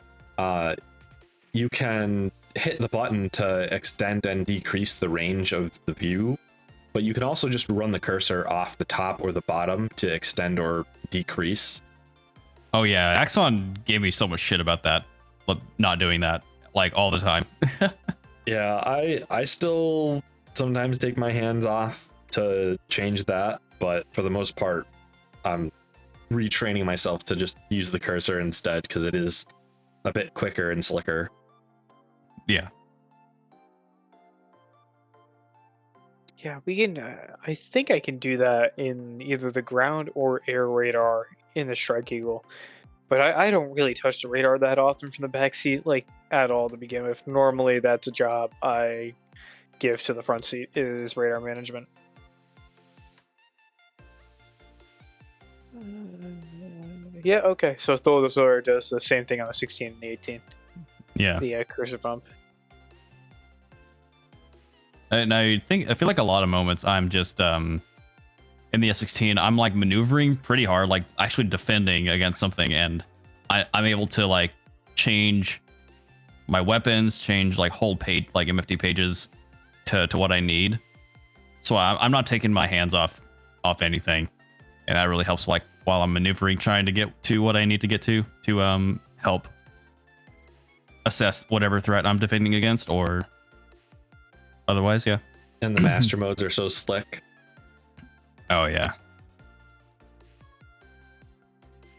you can hit the button to extend and decrease the range of the view, but you can also just run the cursor off the top or the bottom to extend or decrease. Oh yeah, Axon gave me so much shit about that, but not doing that like all the time. Yeah, I still sometimes take my hands off to change that, but for the most part, I'm retraining myself to just use the cursor instead because it is a bit quicker and slicker. Yeah. Yeah, we can. I think I can do that in either the ground or air radar in the Strike Eagle, but I don't really touch the radar that often from the backseat, like at all to begin with. Normally, that's a job I give to the front seat, is radar management. Yeah, okay. So Thor does the same thing on the 16 and the 18. Yeah. The cursor bump. And I feel like a lot of moments I'm just in the F-16, I'm like maneuvering pretty hard, like actually defending against something, and I'm able to like change my weapons, change like whole page, like MFD pages to what I need. So I'm not taking my hands off anything, and that really helps. Like while I'm maneuvering, trying to get to what I need to get to help assess whatever threat I'm defending against, or otherwise, yeah. And the master modes are so slick. Oh yeah.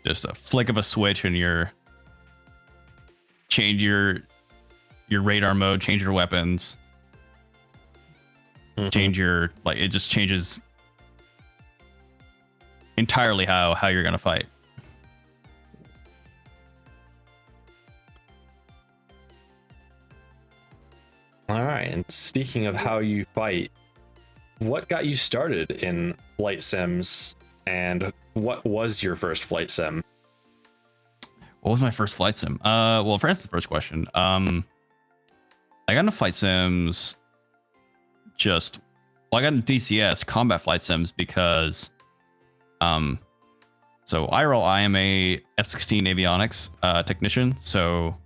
Just a flick of a switch and change your radar mode, change your weapons, change your it just changes entirely how you're gonna fight. All right, and speaking of how you fight, what got you started in flight sims, and what was your first flight sim? What was my first flight sim? Well, for answer the first question, I got into flight sims I got into DCS combat flight sims because so I am a F-16 avionics technician, so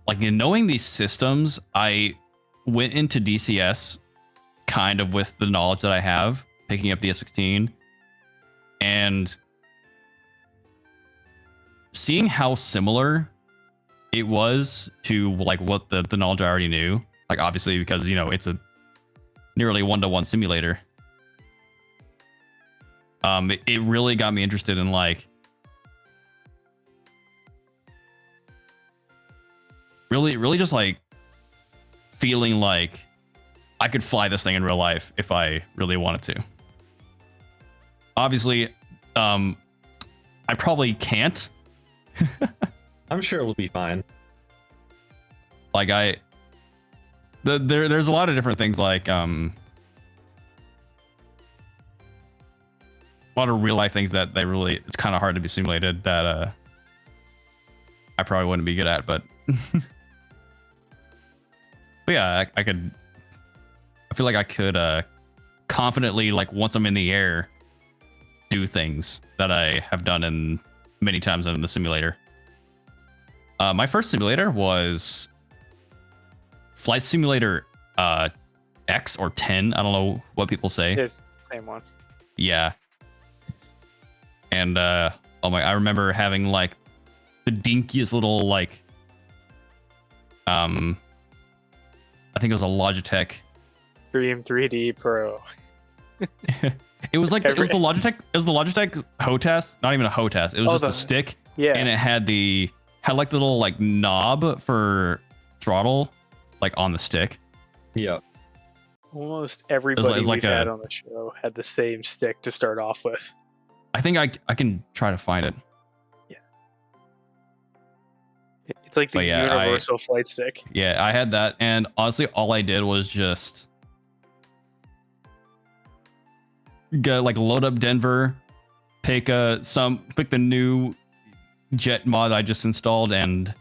like in knowing these systems, I went into DCS kind of with the knowledge that I have, picking up the F-16, and seeing how similar it was to like what the knowledge I already knew. Like obviously because it's a nearly 1-to-1 simulator. It really got me interested in like really just like feeling like I could fly this thing in real life if I really wanted to. Obviously, I probably can't. I'm sure it will be fine. Like there's a lot of different things like a lot of real life things that it's kind of hard to be simulated that I probably wouldn't be good at, but but yeah, I feel like I could confidently, like once I'm in the air, do things that I have done in many times in the simulator. My first simulator was Flight Simulator X or 10. I don't know what people say. It's the same one. Yeah. And I remember having like the dinkiest little like I think it was a Logitech Dream 3D Pro. It was like it was the Logitech HOTAS, not even a HOTAS. It was just a stick. Yeah. And it had like the little like knob for throttle like on the stick. Yep. Almost everybody like we've had on the show had the same stick to start off with. I think I can try to find it. Yeah. It's like the universal flight stick. Yeah, I had that, and honestly, all I did was just load up Denver, pick the new jet mod I just installed, and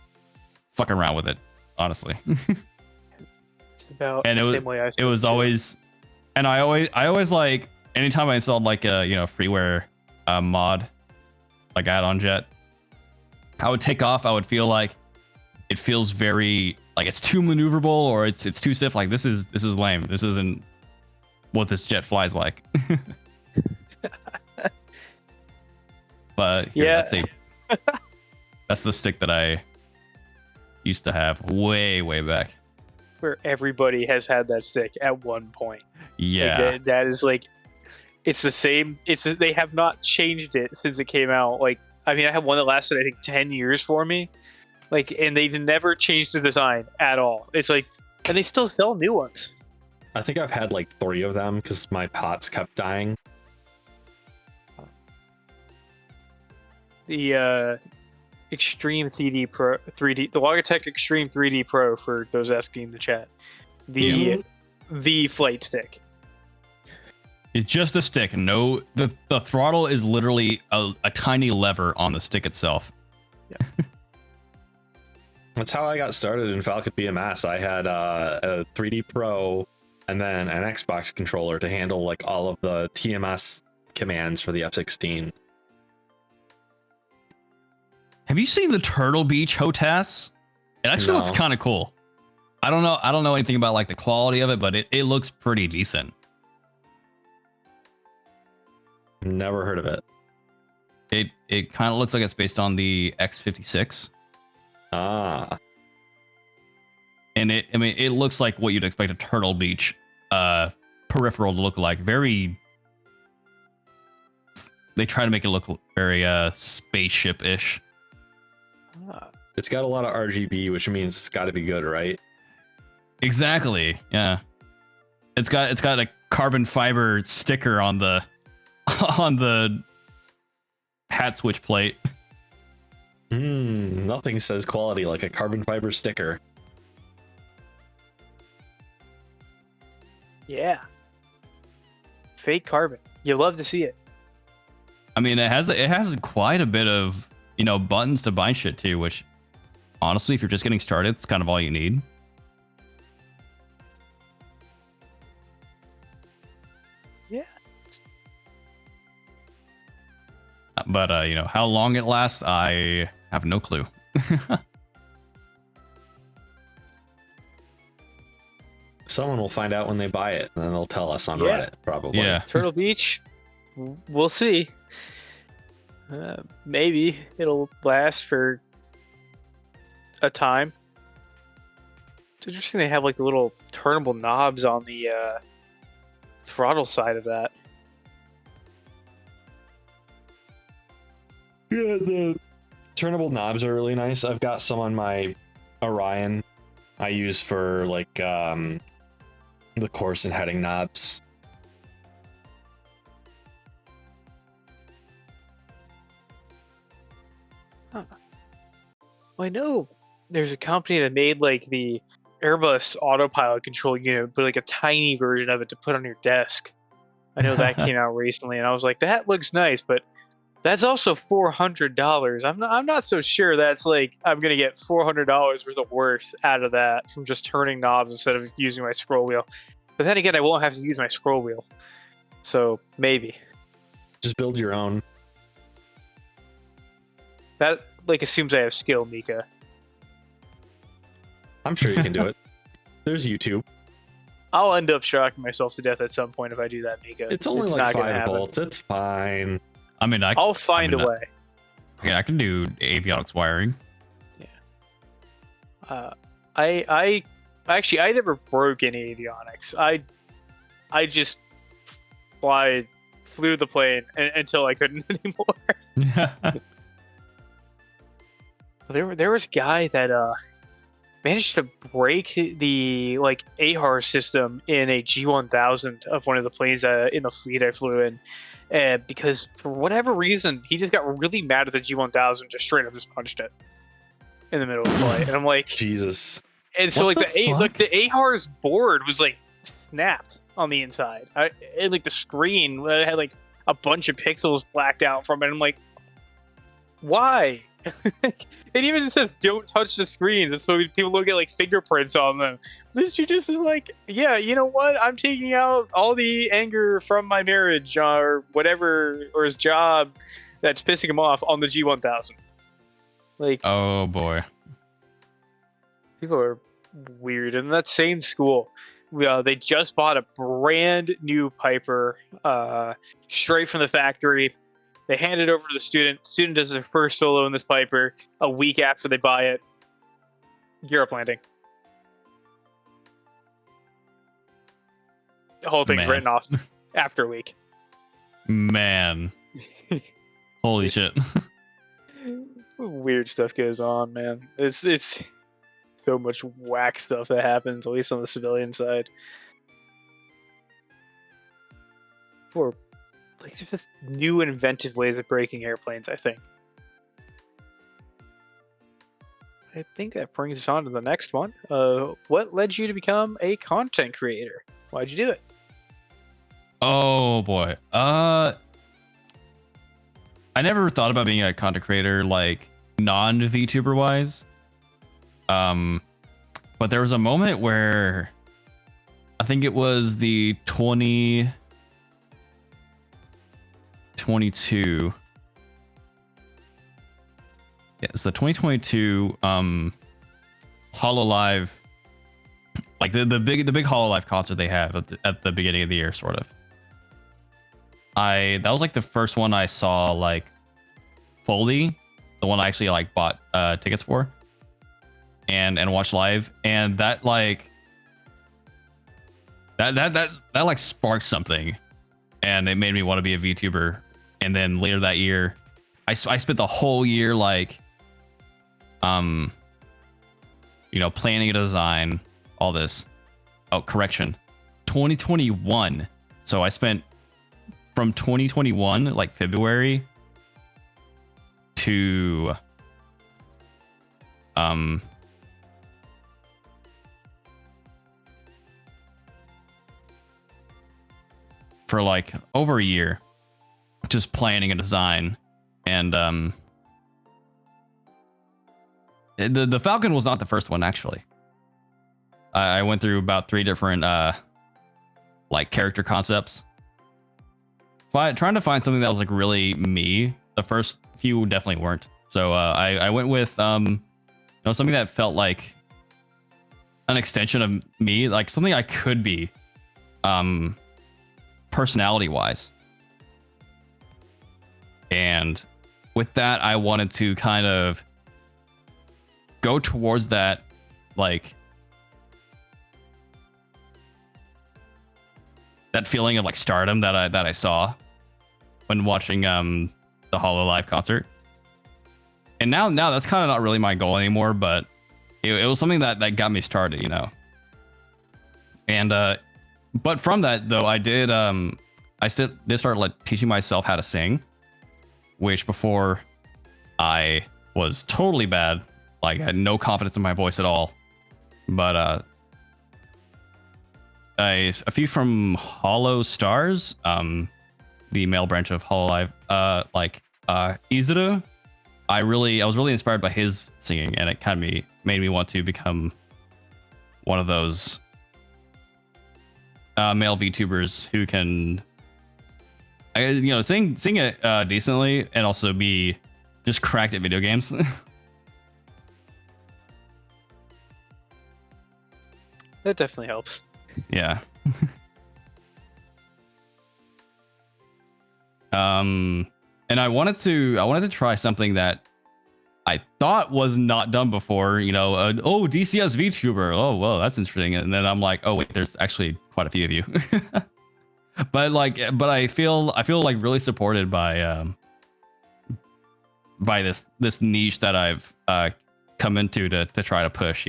fuck around with it. Honestly, it's about and the same way I it was always, and I always like anytime I installed like a freeware mod, like add-on jet, I would take off. I would feel like it feels very like it's too maneuverable or it's too stiff. Like this is lame. This isn't what this jet flies like. But here, yeah, that's the stick that I used to have way back. Where everybody has had that stick at one point. Yeah, like that is like it's the same. They have not changed it since it came out. Like I mean, I have one that lasted I think 10 years for me. Like, and they never changed the design at all. It's like, and they still sell new ones. I think I've had like 3 of them because my pots kept dying. The Extreme 3D Pro 3D, the Logitech Extreme 3D Pro for those asking in the chat. The flight stick. It's just a stick. No, the throttle is literally a tiny lever on the stick itself. Yeah. That's how I got started in Falcon BMS. I had a 3D Pro and then an Xbox controller to handle like all of the TMS commands for the F-16. Have you seen the Turtle Beach HOTAS? It actually looks kind of cool. I don't know anything about like the quality of it, but it looks pretty decent. Never heard of it. It kind of looks like it's based on the X56. Ah. And it looks like what you'd expect a Turtle Beach peripheral to look like. They try to make it look very spaceship-ish. It's got a lot of RGB, which means it's got to be good, right? Exactly. Yeah. It's got a carbon fiber sticker on the hat switch plate. Nothing says quality like a carbon fiber sticker. Yeah. Fake carbon. You love to see it. I mean, it has quite a bit of, buttons to bind shit to, which honestly, if you're just getting started, it's kind of all you need. Yeah. But how long it lasts, I have no clue. Someone will find out when they buy it, and then they'll tell us on Reddit, probably. Yeah. Turtle Beach. We'll see. Maybe it'll last for a time. It's interesting they have like the little turnable knobs on the throttle side of that. Yeah, the turnable knobs are really nice. I've got some on my Orion I use for like the course and heading knobs. Huh. Well, I know there's a company that made like the Airbus autopilot control unit, but like a tiny version of it to put on your desk. I know that came out recently, and I was like, that looks nice, but that's also $400. I'm not so sure that's like I'm gonna get $400 worth of worth out of that from just turning knobs instead of using my scroll wheel. But then again, I won't have to use my scroll wheel, so maybe Just build your own. that like assumes I have skill, Mika. I'm sure you can do it. There's YouTube. I'll end up shocking myself to death at some point if I do that, Mika. It's only like not gonna 5 happen. bolts. It's fine. I mean, I'll find a way. I can do avionics wiring. I actually I never broke any avionics. I just flew the plane until I couldn't anymore. There was a guy that managed to break the like AHAR system in a G1000 of one of the planes in the fleet I flew in. Because for whatever reason, he just got really mad at the G1000, just straight up just punched it in the middle of the flight. And I'm like, Jesus. and so What like the AHAR's board was like snapped on the inside. And like the screen had like a bunch of pixels blacked out from it. I'm like, why? It even says don't touch the screens, and so people don't get like fingerprints on them. This just is like, yeah, you know what? I'm taking out all the anger from my marriage or whatever, or his job that's pissing him off on the G1000. Like, Oh boy. people are weird. And that same school, they just bought a brand new Piper, straight from the factory. They hand it over to the student. Student does their first solo in this Piper a week after they buy it. Gear up landing. The whole thing's Man. written off after a week. Man. Holy shit. Weird stuff goes on, man. It's so much whack stuff that happens, at least on the civilian side. For like, there's just new inventive ways of breaking airplanes, I think. I think that brings us on to the next one. What led you to become a content creator? Why'd you do it? Oh boy. I never thought about being a content creator like non-VTuber wise. But there was a moment where I think it was the 2022. Yeah, it's the 2022 Hololive, like the big Hololive concert they have at the beginning of the year, sort of. That was like the first one I saw like fully, the one I actually like bought tickets for and watched live, and that like that like sparked something, and it made me want to be a VTuber. And then later that year, I spent the whole year like planning a design, all this. Oh, correction, 2021. So I spent from 2021, like February, to for like over a year, just planning a design. And the Falcon was not the first one, actually. I went through about 3 different like character concepts, trying to find something that was like really me. The first few definitely weren't. So I went with something that felt like an extension of me, like something I could be personality wise. And with that, I wanted to kind of go towards that, like that feeling of like stardom that I saw when watching the Hololive concert. And now that's kind of not really my goal anymore, but it was something that got me started, you know. And but from that though, I did start like teaching myself how to sing, which before I was totally bad. Like I had no confidence in my voice at all. But a few from Hollow Stars, the male branch of Hololive, Izuru, I was really inspired by his singing, and it kind of made me want to become one of those male VTubers who can, sing it decently and also be just cracked at video games. That definitely helps. Yeah. And I wanted to try something that I thought was not done before, DCS VTuber. Oh, well, that's interesting. And then I'm like, oh wait, there's actually quite a few of you. but I feel like really supported by this niche that I've come into to try to push,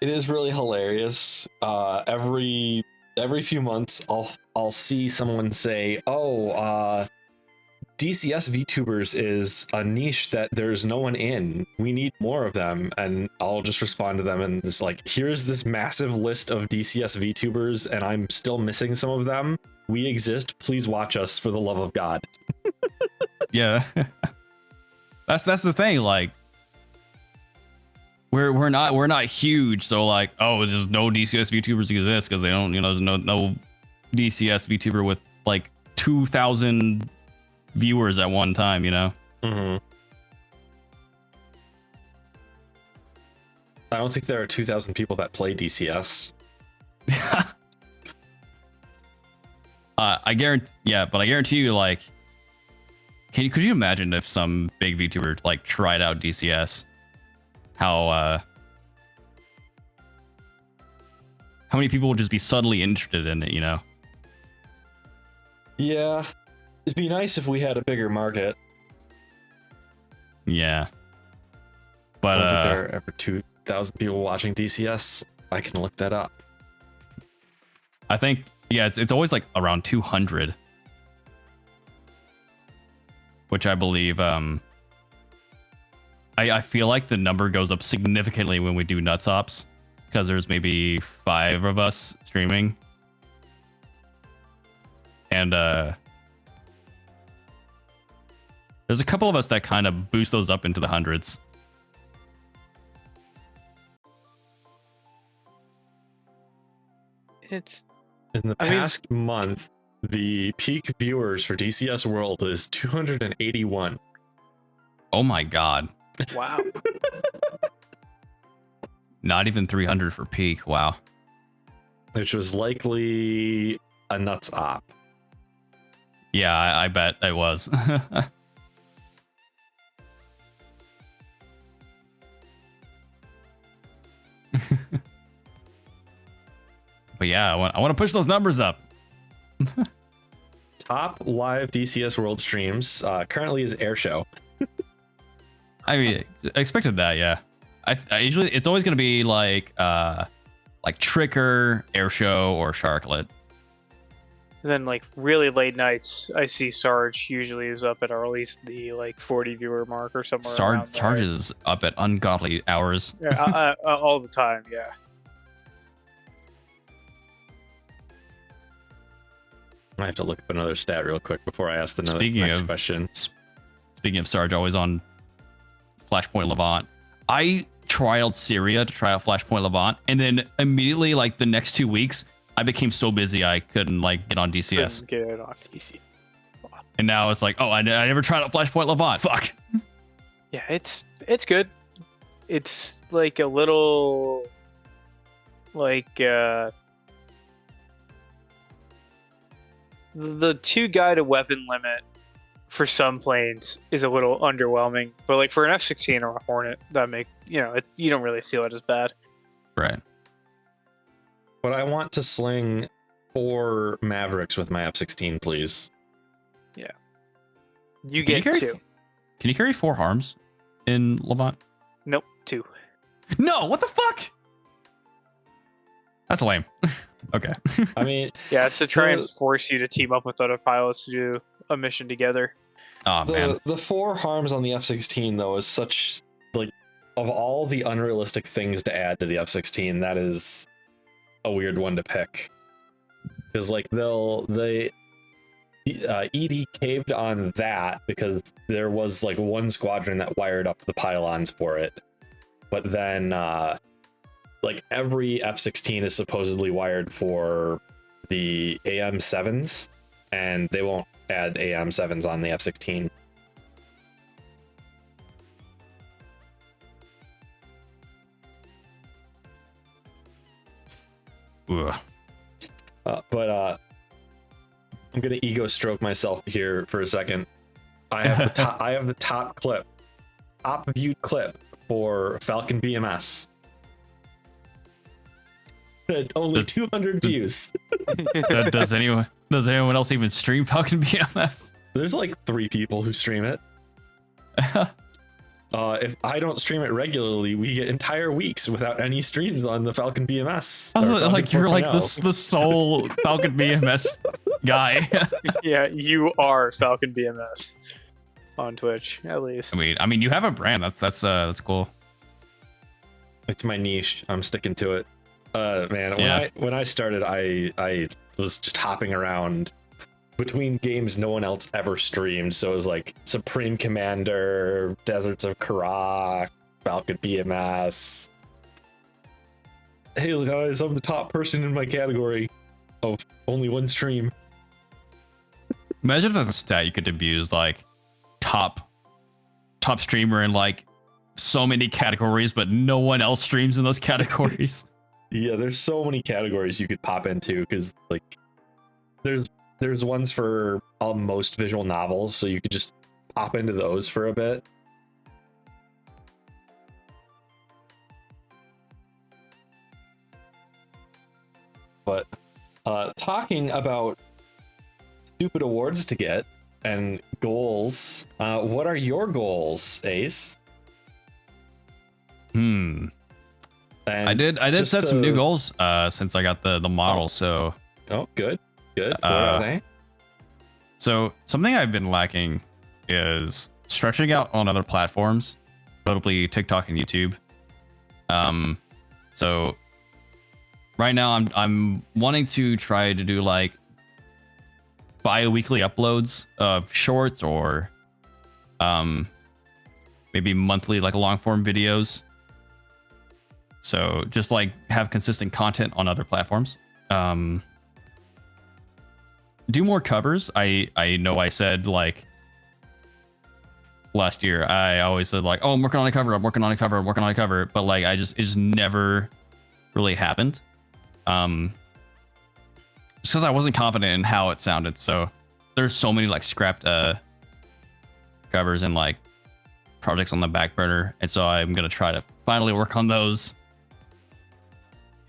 It is really hilarious. Every few months I'll see someone say, "Oh, DCS VTubers is a niche that there's no one in. We need more of them." And I'll just respond to them and just like, "Here's this massive list of DCS VTubers, and I'm still missing some of them. We exist. Please watch us for the love of God." Yeah. That's the thing. Like, we're not huge, so like, oh, there's no DCS VTubers exist because they don't, there's no DCS VTuber with like 2,000 viewers at one time, Mm-hmm. I don't think there are 2,000 people that play DCS. I guarantee you, like, could you imagine if some big VTuber like tried out DCS? How many people would just be suddenly interested in it, Yeah, it'd be nice if we had a bigger market. Yeah, but I don't think there are ever 2,000 people watching DCS. I can look that up. I think, yeah, it's always like around 200, which I believe I feel like the number goes up significantly when we do Nuts Ops, because there's maybe 5 of us streaming. And there's a couple of us that kind of boost those up into the hundreds. It's In the past month, the peak viewers for DCS World is 281. Oh my god. wow. Not even 300 for peak. Wow. Which was likely a Nuts Op. Yeah, I bet it was. But yeah, I want to push those numbers up. Top live DCS World streams currently is Airshow. I mean, I expected that, yeah. I usually, it's always going to be like Tricker, Airshow, or Sharklet. And then like really late nights, I see Sarge usually is up at least the like 40 viewer mark or somewhere. Sarge is up at ungodly hours. Yeah, all the time. Yeah. I have to look up another stat real quick before I ask the next question. Speaking of Sarge, always on Flashpoint Levant. I trialed Syria to try out Flashpoint Levant, and then immediately, like the next 2 weeks, I became so busy I couldn't like get on DCS. Get on DCS. And now it's like, oh, I never tried out Flashpoint Levant. Fuck. Yeah, it's good. It's like a little like the 2-guy weapon limit for some planes is a little underwhelming, but like for an F-16 or a Hornet, that you don't really feel it as bad. Right. But I want to sling 4 Mavericks with my F-16, please. Yeah. You get 2. Can you carry 4 harms in Levant? Nope, 2. No, what the fuck? That's lame. Okay. I mean, Yeah, it's to try and The- force you to team up with other pilots to do a mission together. Oh man. the 4 harms on the F-16 though is such, like, of all the unrealistic things to add to the F-16, that is a weird one to pick. Because like ED caved on that because there was like one squadron that wired up the pylons for it, but then like every F-16 is supposedly wired for the AM7s, and they won't add AM7s on the F-16. Ugh. But I'm gonna ego stroke myself here for a second. I have the top viewed clip for Falcon BMS. Only 200 views. Does anyone else even stream Falcon BMS? There's like 3 people who stream it. If I don't stream it regularly, we get entire weeks without any streams on the Falcon BMS. Like you're like the sole Falcon BMS guy. Yeah, you are Falcon BMS on Twitch, at least. I mean, you have a brand. That's cool. It's my niche. I'm sticking to it. Man, Yeah. when I started, I was just hopping around between games no one else ever streamed. So it was like Supreme Commander, Deserts of Karak, Falcon BMS. Hey guys, I'm the top person in my category of only one stream. Imagine if that's a stat you could abuse, like top streamer in like so many categories, but no one else streams in those categories. Yeah, there's so many categories you could pop into because like there's ones for most visual novels, so you could just pop into those for a bit. But talking about stupid awards to get and goals, what are your goals, Ace? And I did just set some new goals since I got the model. So good. What are they? So something I've been lacking is stretching out on other platforms, notably TikTok and YouTube. So right now I'm wanting to try to do like bi-weekly uploads of shorts or maybe monthly like long form videos. So just like have consistent content on other platforms. Do more covers. I know I said like last year, I always said like, oh, I'm working on a cover, but like it just never really happened. Just because I wasn't confident in how it sounded. So there's so many like scrapped covers and like projects on the back burner, and so I'm gonna try to finally work on those.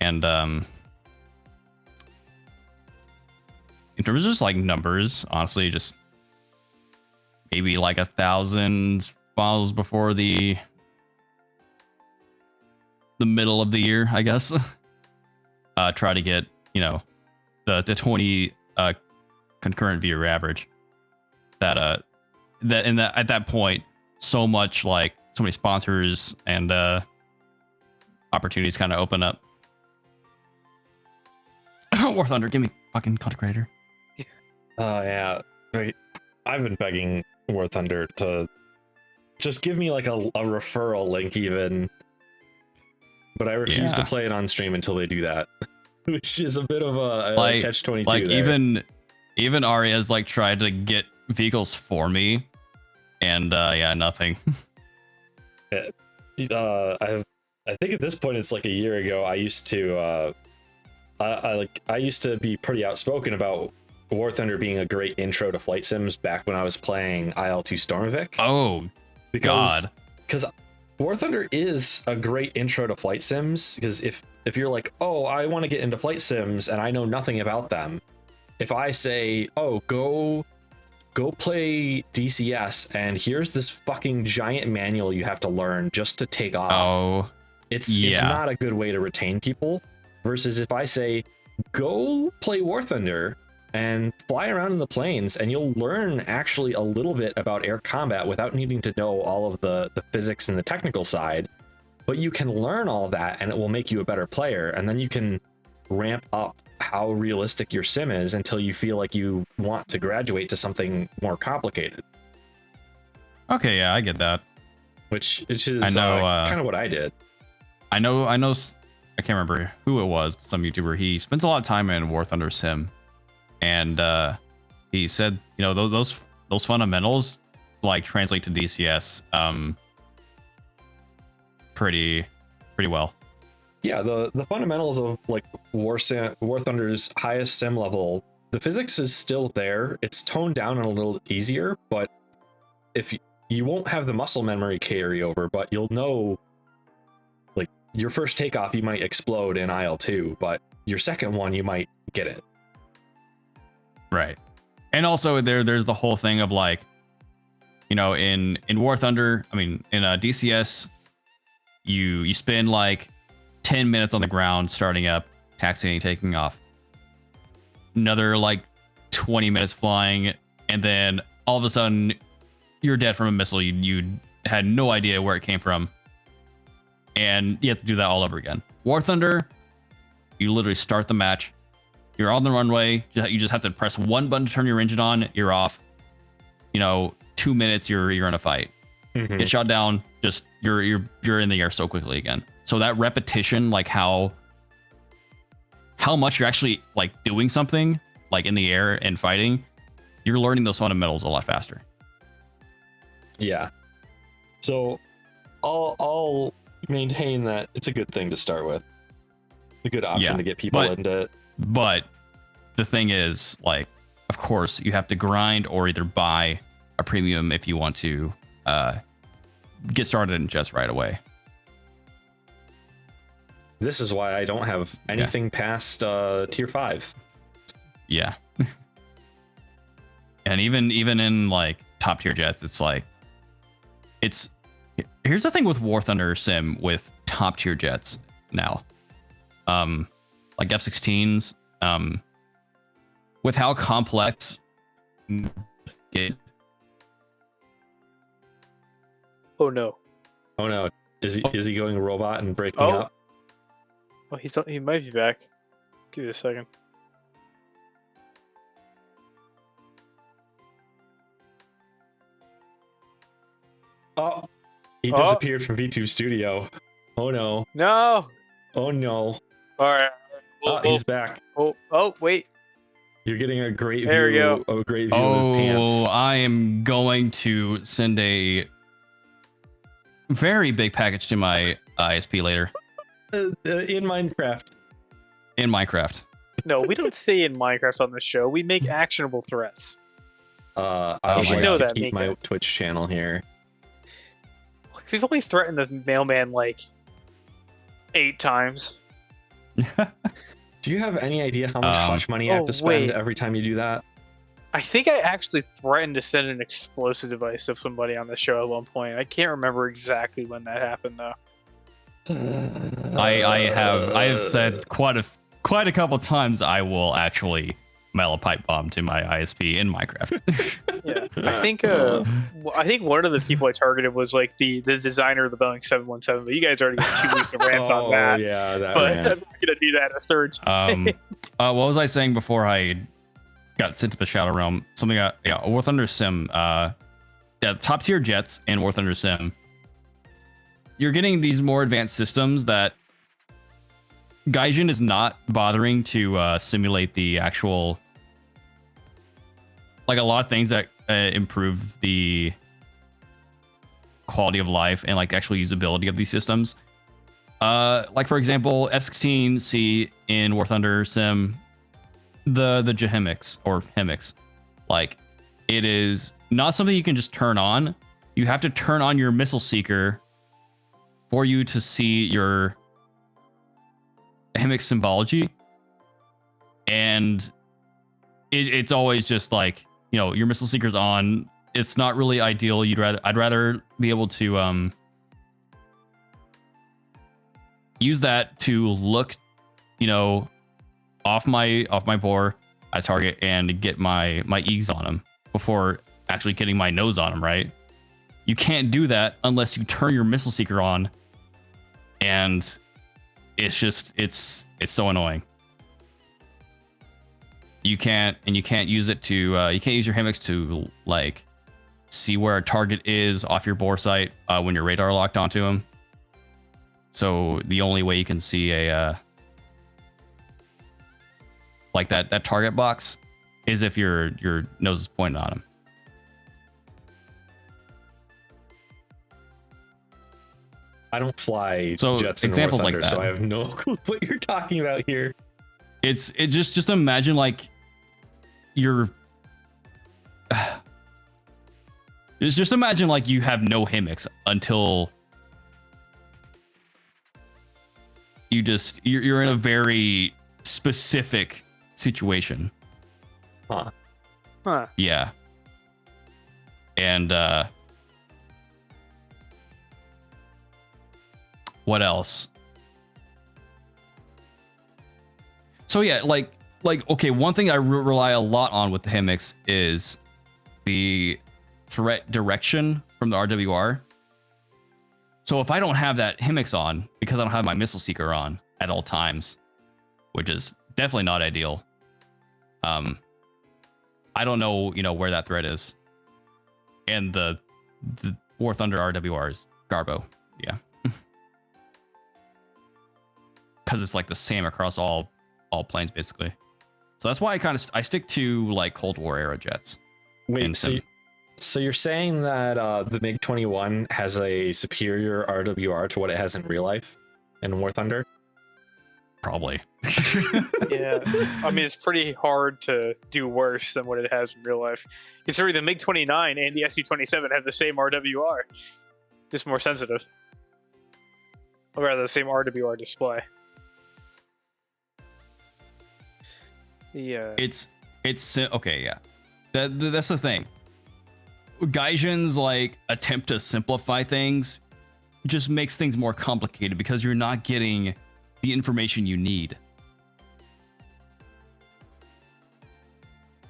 And in terms of just like numbers, honestly, just maybe like 1,000 files before the middle of the year, I guess. Try to get, you know, the 20 concurrent viewer average. At that point, so many sponsors and opportunities kind of open up. War Thunder, give me fucking content creator. Oh yeah, I've been begging War Thunder to just give me like a referral link even, but I refuse to play it on stream until they do that, which is a bit of a like, catch-22. Like there. even Ari has like tried to get vehicles for me, and nothing. I think at this point it's like a year ago. I used to I used to be pretty outspoken about War Thunder being a great intro to flight sims back when I was playing IL-2 Stormvic. Oh, because War Thunder is a great intro to flight sims, because if you're like, oh, I want to get into flight sims and I know nothing about them, if I say, oh, go play DCS and here's this fucking giant manual you have to learn just to take off. Oh, It's not a good way to retain people. Versus if I say, go play War Thunder and fly around in the planes, and you'll learn actually a little bit about air combat without needing to know all of the physics and the technical side. But you can learn all that, and it will make you a better player. And then you can ramp up how realistic your sim is until you feel like you want to graduate to something more complicated. Okay, yeah, I get that. Which is kind of what I did. I know. I can't remember who it was. Some YouTuber. He spends a lot of time in War Thunder Sim, and he said, those fundamentals like translate to DCS pretty well. Yeah, the fundamentals of like War Thunder's highest sim level, the physics is still there. It's toned down and a little easier, but if you won't have the muscle memory carry over, but you'll know, like, your first takeoff you might explode in IL-2, but your second one you might get it. Right. And also there's the whole thing of like, in War Thunder, in DCS, you spend like 10 minutes on the ground starting up, taxiing, taking off. Another like 20 minutes flying, and then all of a sudden you're dead from a missile you had no idea where it came from. And you have to do that all over again. War Thunder, you literally start the match. You're on the runway. You just have to press one button to turn your engine on. You're off. 2 minutes, you're in a fight. Mm-hmm. Get shot down. Just you're in the air so quickly again. So that repetition, like how much you're actually like doing something like in the air and fighting, you're learning those fundamentals a lot faster. Yeah. So I'll maintain that it's a good thing to start with. It's a good option to get people into it. But the thing is, like, of course, you have to grind or either buy a premium if you want to get started in just right away. This is why I don't have anything past tier 5. Yeah. And even in like top tier jets, it's like here's the thing with War Thunder Sim with top tier jets now. Like F-16s, with how complex it. Oh no. Is he going robot and breaking up? Oh, he might be back. Give it a second. Oh, he disappeared from V2 Studio. Oh no. No. Oh no. All right. He's back. Oh, wait. You're getting a great There view. A great view of his pants. Oh, I am going to send a very big package to my ISP later. In Minecraft. In Minecraft. No, we don't say in Minecraft on this show. We make actionable threats. I should would know like to that, keep Mika. my Twitch channel here. We've only threatened the mailman like 8 times. Do you have any idea how much hush money I have to spend every time you do that? I think I actually threatened to send an explosive device to somebody on the show at one point. I can't remember exactly when that happened though. I have said quite a couple times I will actually mail a pipe bomb to my ISP in Minecraft. Yeah, I think one of the people I targeted was like the designer of the Boeing 717. But you guys already got 2 weeks of rant on that. Yeah, that but rant. I'm not gonna do that a third time. What was I saying before I got sent to the Shadow Realm? Something War Thunder Sim. Top tier jets in War Thunder Sim. You're getting these more advanced systems that Gaijin is not bothering to simulate the actual, like a lot of things that improve the quality of life and like the actual usability of these systems. Like for example, F-16C in War Thunder Sim, the Jahemics or Hemics, like it is not something you can just turn on. You have to turn on your missile seeker for you to see your Hemic symbology, and it's always just like, your missile seeker's on. It's not really ideal. I'd rather be able to use that to look, off my bore at target and get my E's on him before actually getting my nose on him, right? You can't do that unless you turn your Missile Seeker on, and it's so annoying. You can't use it to you can't use your Hemix to like see where a target is off your bore sight when your radar locked onto him. So the only way you can see a like that target box is if your nose is pointed on him. I don't fly So jets in War examples like Thunder, that. so I have no clue what you're talking about here. It's just imagine like you're just imagine like you have no Hemix until you're in a very specific situation. Huh. Yeah. And what else? So yeah, like okay, one thing I rely a lot on with the Hemix is the threat direction from the RWR. So if I don't have that Hemix on because I don't have my Missile Seeker on at all times, which is definitely not ideal, I don't know, where that threat is. And the War Thunder RWR is Garbo, yeah, because it's like the same across all planes basically. So that's why I stick to like Cold War era jets. Wait, so you're saying that the MiG-21 has a superior RWR to what it has in real life in War Thunder? Probably. Yeah, I mean, it's pretty hard to do worse than what it has in real life. Considering the MiG-29 and the Su-27 have the same RWR, just more sensitive. Or rather, the same RWR display. Yeah. It's okay, yeah. That's the thing. Gaijin's like attempt to simplify things just makes things more complicated because you're not getting the information you need.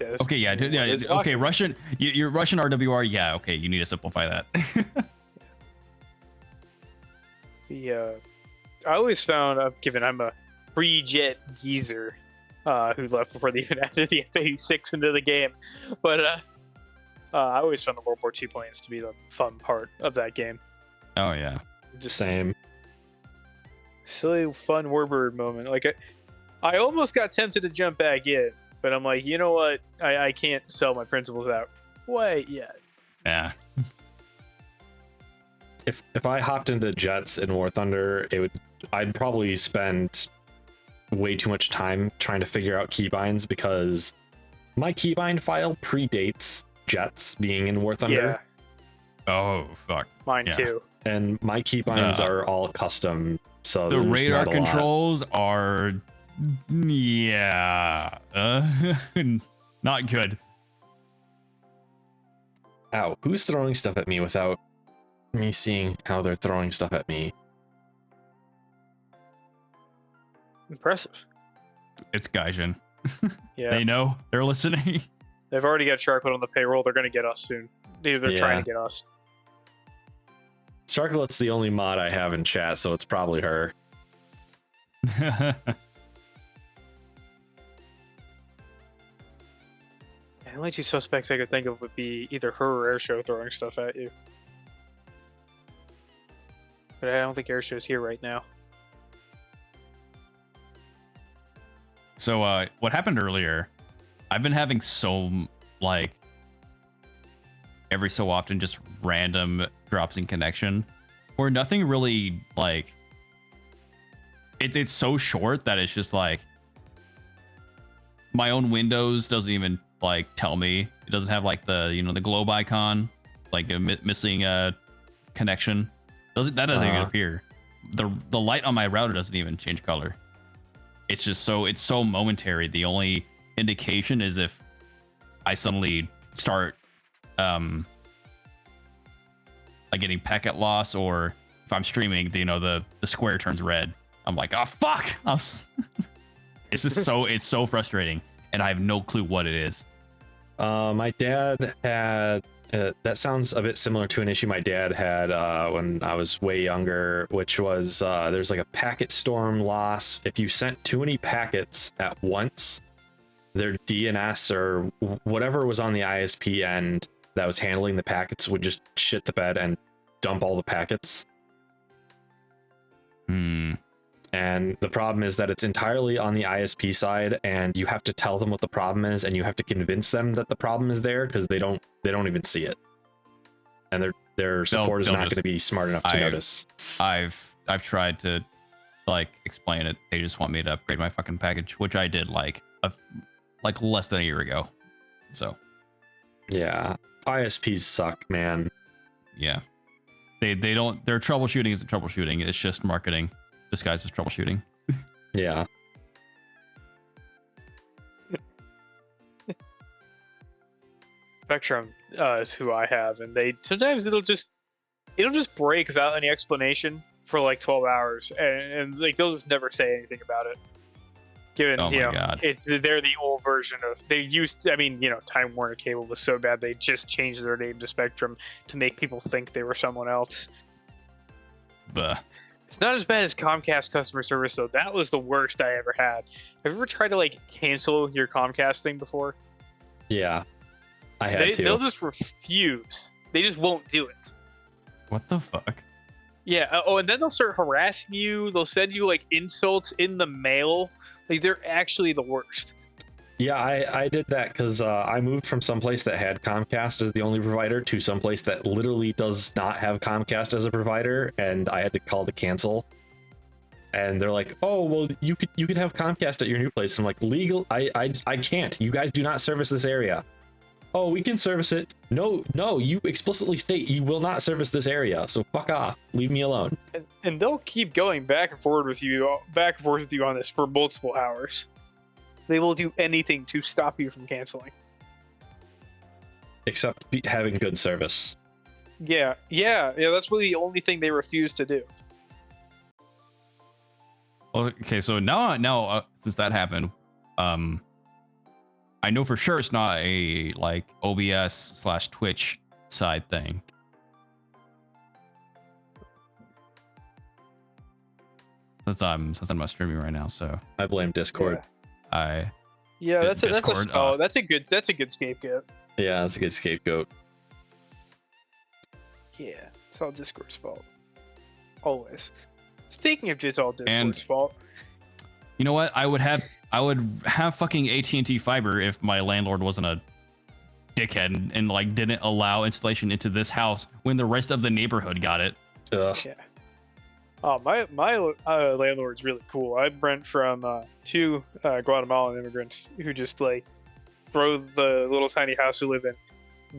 Yeah, okay, yeah, okay. Russian, your Russian RWR, yeah, okay. You need to simplify that. I always found, given I'm a pre-jet geezer who left before they even added the FA-6 into the game, but I always found the World War II planes to be the fun part of that game. Oh yeah, Just same. Silly, fun Warbird moment. Like, I almost got tempted to jump back in, but I'm like, you know what? I can't sell my principles out quite yet. yeah. If I hopped into jets in War Thunder, I'd probably spend way too much time trying to figure out keybinds because my keybind file predates jets being in War Thunder. Yeah. Oh fuck. Mine Yeah. too. And my keybinds are all custom, so The there's radar not a lot. controls are, yeah, not good. Ow, who's throwing stuff at me without me seeing how they're throwing stuff at me? Impressive. It's Gaijin. Yeah. They know. They're listening. They've already got Sharklet on the payroll. They're going to get us soon. They're trying to get us. Sharklet's the only mod I have in chat, so it's probably her. The only two suspects I could think of would be either her or Airshow throwing stuff at you. But I don't think Airshow's here right now. So what happened earlier, I've been having like every so often just random drops in connection where nothing really like it's so short that it's just like my own Windows doesn't even like tell me. It doesn't have like the the globe icon, like a missing connection. That doesn't even appear. The light on my router doesn't even change color. It's just it's so momentary. The only indication is if I suddenly start like getting packet loss, or if I'm streaming, the square turns red I'm like, oh fuck. It's just it's so frustrating, and I have no clue what it is. My dad had that sounds a bit similar to an issue my dad had when I was way younger, which was there's like a packet storm loss. If you sent too many packets at once, their DNS or whatever was on the ISP end that was handling the packets would just shit the bed and dump all the packets. And the problem is that it's entirely on the ISP side, and you have to tell them what the problem is, and you have to convince them that the problem is there, because they don't even see it, and their support is not going to be smart enough to notice. I've tried to like explain it. They just want me to upgrade my fucking package, which I did like less than a year ago. So yeah, ISPs suck, man. Yeah, they don't. Their troubleshooting isn't troubleshooting. It's just marketing disguised as troubleshooting. Yeah. Spectrum is who I have, and they sometimes it'll just break without any explanation for like 12 hours, and like they'll just never say anything about it. Given God. They're the old version of Time Warner Cable was so bad they just changed their name to Spectrum to make people think they were someone else. Buh. It's not as bad as Comcast customer service, though. That was the worst I ever had. Have you ever tried to like cancel your Comcast thing before? Yeah, I had to. They'll just refuse. They just won't do it. What the fuck? Yeah. And then they'll start harassing you. They'll send you like insults in the mail. Like they're actually the worst. Yeah, I did that because I moved from someplace that had Comcast as the only provider to someplace that literally does not have Comcast as a provider, and I had to call to cancel. And they're like, "Oh, well, you could have Comcast at your new place." I'm like, "Legal? I can't. You guys do not service this area." "Oh, we can service it." No, you explicitly state you will not service this area, so fuck off. Leave me alone. And they'll keep going back and forth with you on this for multiple hours. They will do anything to stop you from canceling. Except having good service. Yeah. That's really the only thing they refuse to do. Okay, so now since that happened, I know for sure it's not a like OBS/Twitch side thing. Since I'm not streaming right now, so I blame Discord. Yeah. That's a good scapegoat. Yeah, that's a good scapegoat. Yeah, it's all Discord's fault. Always. Speaking of just all Discord's fault. You know what? I would have fucking AT&T fiber if my landlord wasn't a dickhead and like didn't allow installation into this house when the rest of the neighborhood got it. Ugh. Yeah. Oh, my landlord's really cool. I rent from two Guatemalan immigrants who just like throw the little tiny house we live in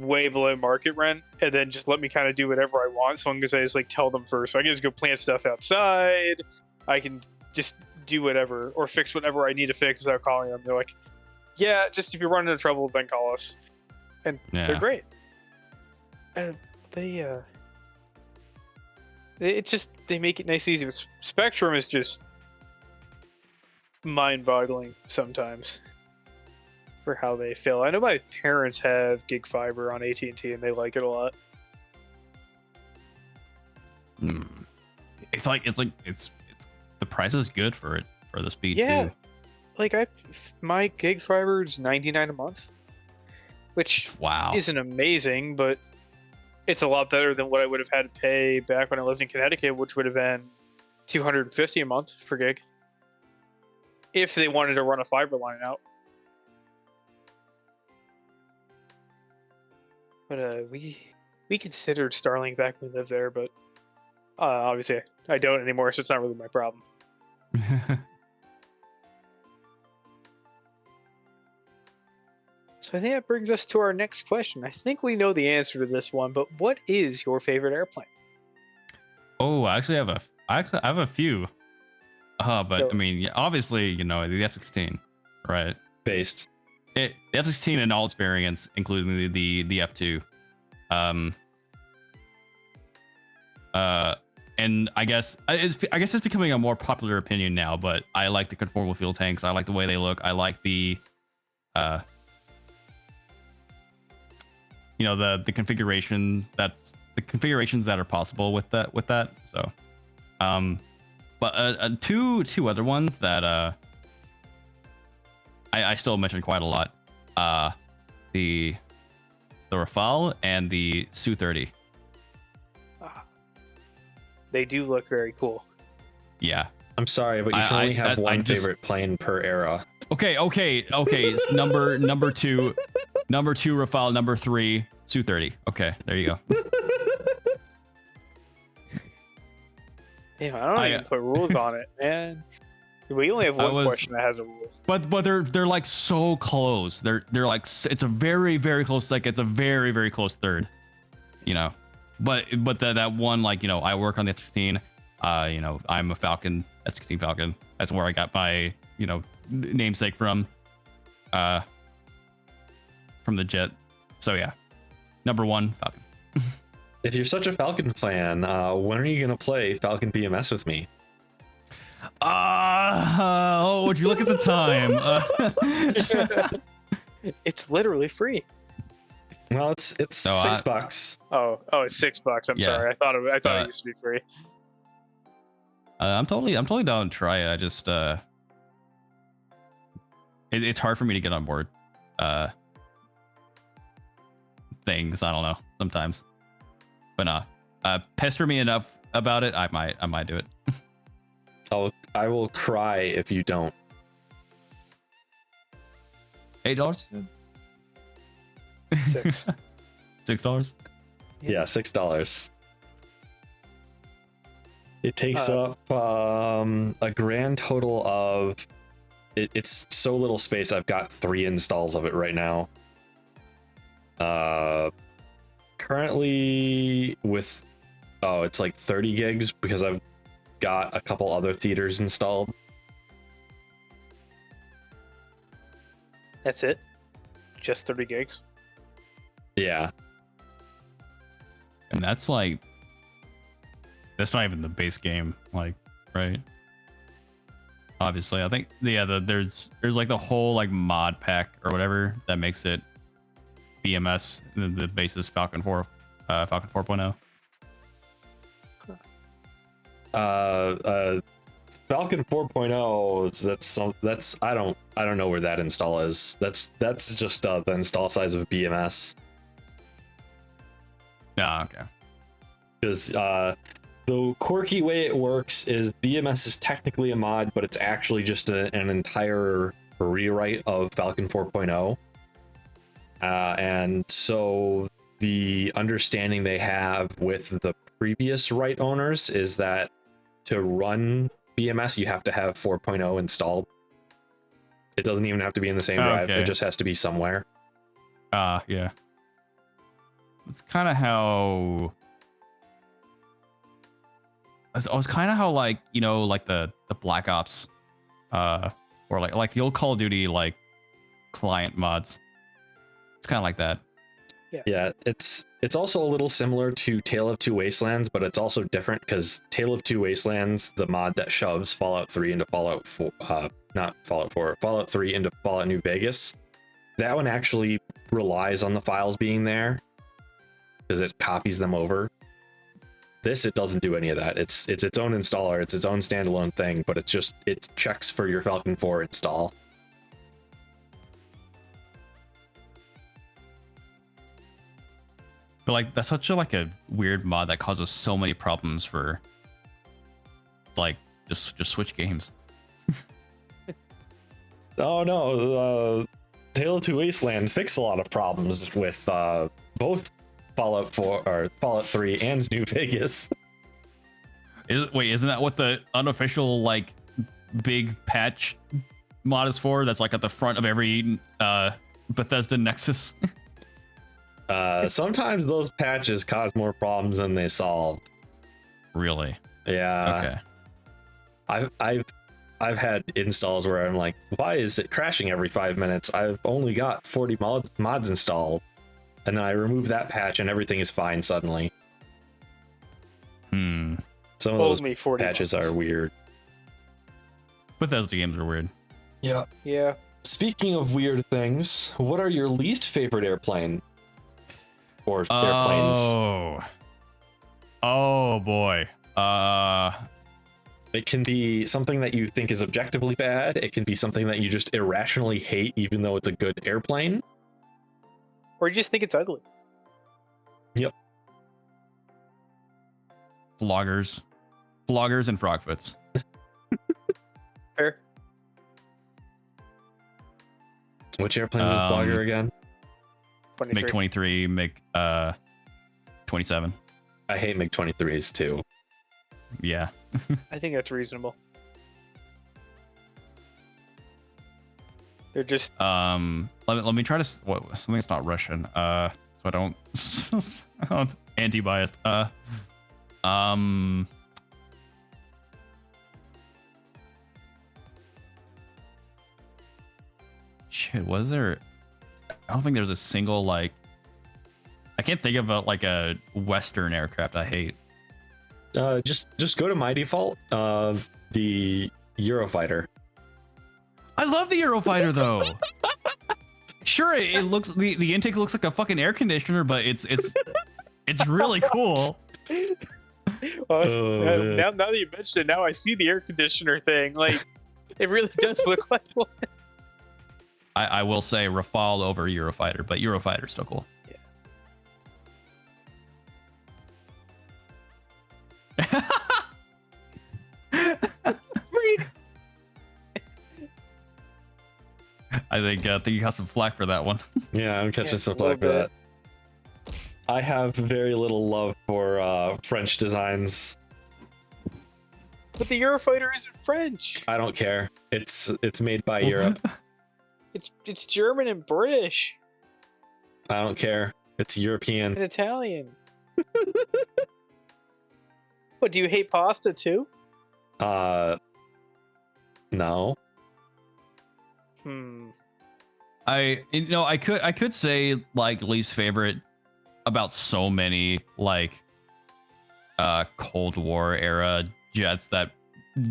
way below market rent, and then just let me kind of do whatever I want, as long as I just like tell them first. So I can just go plant stuff outside. I can just do whatever or fix whatever I need to fix without calling them. They're like, "Yeah, just if you're running into trouble, then call us." And they're great. And they make it nice and easy. Spectrum is just mind-boggling sometimes for how they feel. I know my parents have gig fiber on AT&T and they like it a lot. It's the price is good for it, for the speed too. Like my gig fiber is $99 a month, which isn't amazing, but it's a lot better than what I would have had to pay back when I lived in Connecticut, which would have been $250 a month for gig if they wanted to run a fiber line out. But we considered Starlink back when we lived there, but obviously I don't anymore, so it's not really my problem. So I think that brings us to our next question. I think we know the answer to this one, but what is your favorite airplane? Oh, I actually have a few. But I mean, obviously, the F-16, right? Based. The F-16 in all its variants, including the F-2. and I guess it's becoming a more popular opinion now. But I like the conformal fuel tanks. I like the way they look. I like the the configuration the configurations that are possible with that. So, but two other ones that I still mention quite a lot. The Rafale and the Su-30. They do look very cool. Yeah. I'm sorry, but you can only have one favorite plane per era. Okay. It's number two Rafale, number 3 Su-30. Okay, there you go. Damn, I don't even put rules on it, man. We only have one question that has a rule. But they're like so close. They're like it's a very very close. Like it's a very very close third. But that one, like, I work on the F-16. I'm a Falcon, F-16 Falcon. That's where I got my namesake from the jet. So yeah, number 1 Falcon. If you're such a Falcon fan, when are you gonna play Falcon BMS with me? Would you look at the time? It's literally free. Well, it's $6. Oh, it's $6. I'm sorry. I thought it used to be free. I'm totally down to try it. I just it's hard for me to get on board things. I don't know sometimes, but pester me enough about it. I might do it. I will cry if you don't. $8? $6. $6? Yeah, $6. It takes up a grand total of it's so little space. I've got 3 installs of it right now. Currently with it's like 30 gigs because I've got a couple other theaters installed. That's it? Just 30 gigs? Yeah. And that's not even the base game, like, right? Obviously, I think there's like the whole like mod pack or whatever that makes it BMS, the basis Falcon 4, Falcon 4.0. Falcon 4.0. That's I don't know where that install is. That's just the install size of BMS. Okay. Because the quirky way it works is BMS is technically a mod, but it's actually just an entire rewrite of Falcon 4.0. And so the understanding they have with the previous right owners is that to run BMS, you have to have 4.0 installed. It doesn't even have to be in the same drive. Okay. It just has to be somewhere. Yeah. It's kind of how... It was kind of how, like, like the Black Ops, or like the old Call of Duty, like, client mods. It's kind of like that. Yeah, it's also a little similar to Tale of Two Wastelands, but it's also different because Tale of Two Wastelands, the mod that shoves Fallout 3 into Fallout 4, not Fallout 4, Fallout 3 into Fallout New Vegas, that one actually relies on the files being there because it copies them over. This, it doesn't do any of that. It's its own installer, it's its own standalone thing, but it checks for your Falcon 4 install. But like that's such a weird mod that causes so many problems for like just switch games. Oh no, Tale of Two Wasteland fixed a lot of problems with both Fallout 4 or Fallout 3 and New Vegas. Isn't that what the unofficial like big patch mod is for? That's like at the front of every Bethesda Nexus. Sometimes those patches cause more problems than they solve. Really? Yeah. Okay. I've had installs where I'm like, why is it crashing every 5 minutes? I've only got 40 mods installed, and then I remove that patch and everything is fine suddenly. Some of those Only 40 patches bucks. are weird. Bethesda games are weird. Yeah. Yeah. Speaking of weird things, what are your least favorite airplane or airplanes? Oh boy. It can be something that you think is objectively bad. It can be something that you just irrationally hate, even though it's a good airplane. Or you just think it's ugly. Yep. Floggers and frogfoots. Fair. Which airplane is this blogger again? 23. MiG-23, MiG-27. I hate MiG-23s too. Yeah. I think that's reasonable. They're just Let me try to something that's not Russian. So I don't anti-biased. Shit, was there? I don't think there's a single like. I can't think of a Western aircraft I hate. Just go to my default. The Eurofighter. I love the Eurofighter though. Sure, it looks the intake looks like a fucking air conditioner, but it's really cool. Now that you mentioned it, now I see the air conditioner thing. Like, it really does look like one. I will say Rafale over Eurofighter, but Eurofighter's still cool. Yeah. I think you got some flack for that one. Yeah, I'm catching some a flack for little that. I have very little love for French designs. But the Eurofighter isn't French. I don't care. It's made by Europe. It's German and British I don't care. It's European. and Italian. What, do you hate pasta too? No. I could say like least favorite about so many like Cold War era jets that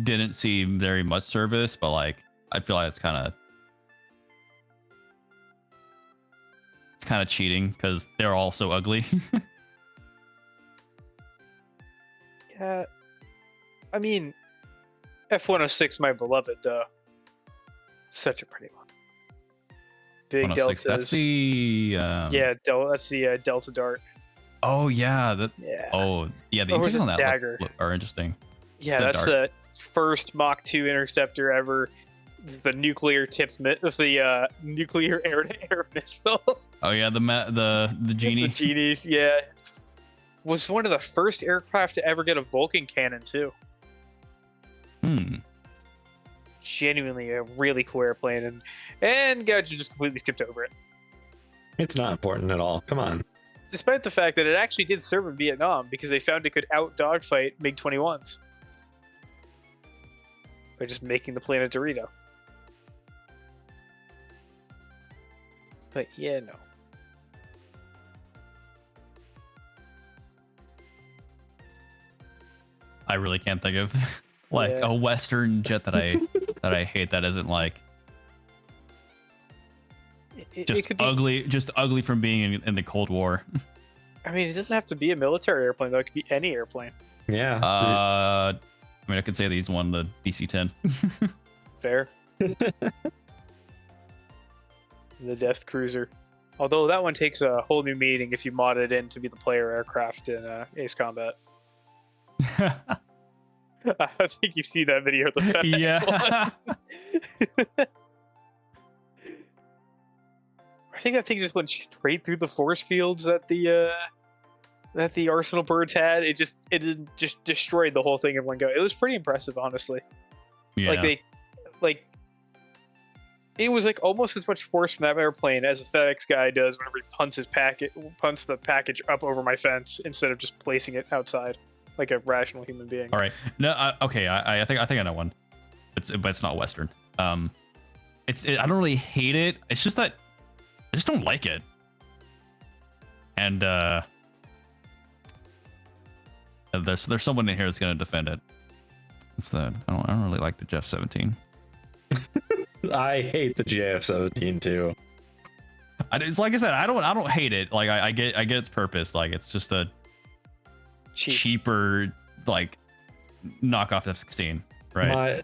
didn't see very much service, but like I feel like it's kind of cheating because they're all so ugly. Yeah. I mean, F-106, my beloved, though. Such a pretty one. Big 106, deltas. that's the that's the Delta Dart. oh yeah, Yeah. oh yeah, the Or was intakes it on that Dagger? are interesting. Yeah, the that's Dart. the first Mach 2 interceptor ever. The nuclear tipped nuclear air-to-air missile. Oh yeah, the genie. The genies, yeah. Was one of the first aircraft to ever get a Vulcan cannon too. Genuinely a really cool airplane, and Gadget just completely skipped over it. It's not important at all. Come on. Despite the fact that it actually did serve in Vietnam because they found it could out dogfight MiG-21s by just making the plane a Dorito. But yeah, no. I really can't think of like Yeah. a Western jet that I hate that isn't like It just could be, ugly, just ugly from being in the Cold War. I mean, it doesn't have to be a military airplane, though. It could be any airplane. Yeah. I mean, I could say these one, the DC-10. Fair. The Death Cruiser. Although that one takes a whole new meaning if you mod it in to be the player aircraft in Ace Combat. I think you've seen that video of the FedEx Yeah. one. I think that thing just went straight through the force fields that the Arsenal birds had. It just destroyed the whole thing in one go. It was pretty impressive, honestly. Yeah. It was like almost as much force from that airplane as a FedEx guy does whenever he punts the package up over my fence instead of just placing it outside like a rational human being. All right. No. Okay. I think I know one. But it's not Western. I don't really hate it. It's just that I just don't like it. And There's someone in here that's gonna defend it. What's that? I don't really like the Jeff 17. I hate the JF-17 too. It's like I said, I don't hate it. Like I get its purpose. Like it's just a cheaper like knockoff F-16, right?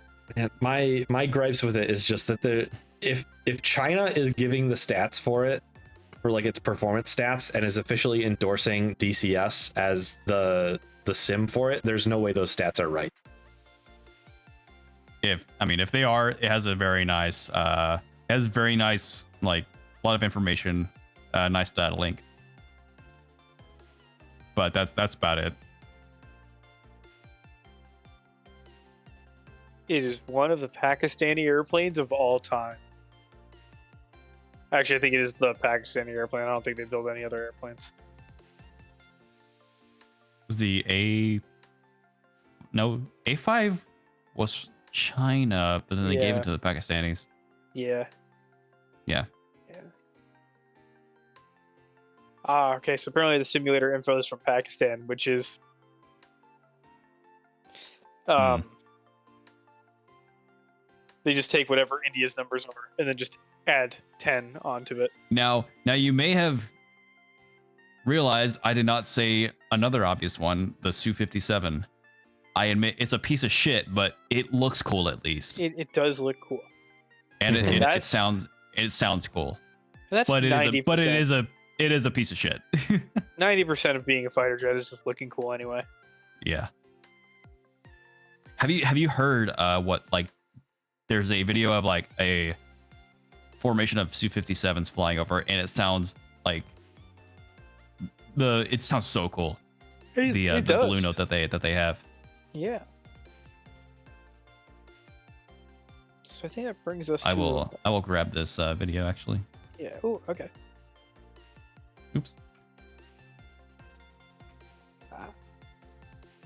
My gripes with it is just that if China is giving the stats for it, for like its performance stats, and is officially endorsing DCS as the sim for it, there's no way those stats are right. If they are, it has a very nice like a lot of information, nice data link. But that's about it. It is one of the Pakistani airplanes of all time. Actually, I think it is the Pakistani airplane. I don't think they build any other airplanes. Was the A5 was China, but then they gave it to the Pakistanis. Yeah. Yeah. Okay. So apparently the simulator info is from Pakistan, which is they just take whatever India's numbers are and then just add 10 onto it. Now you may have realized I did not say another obvious one, the Su-57. I admit it's a piece of shit, but it looks cool at least. It does look cool, and it sounds cool. That's but 90%. it is a piece of shit. 90% of being a fighter jet is just looking cool anyway. Yeah. Have you heard what, like, there's a video of like a formation of Su-57s flying over, and it sounds like it sounds so cool. The blue note that they have. Yeah. So I think that brings us I will grab this video actually. Yeah. Oh, okay. Oops.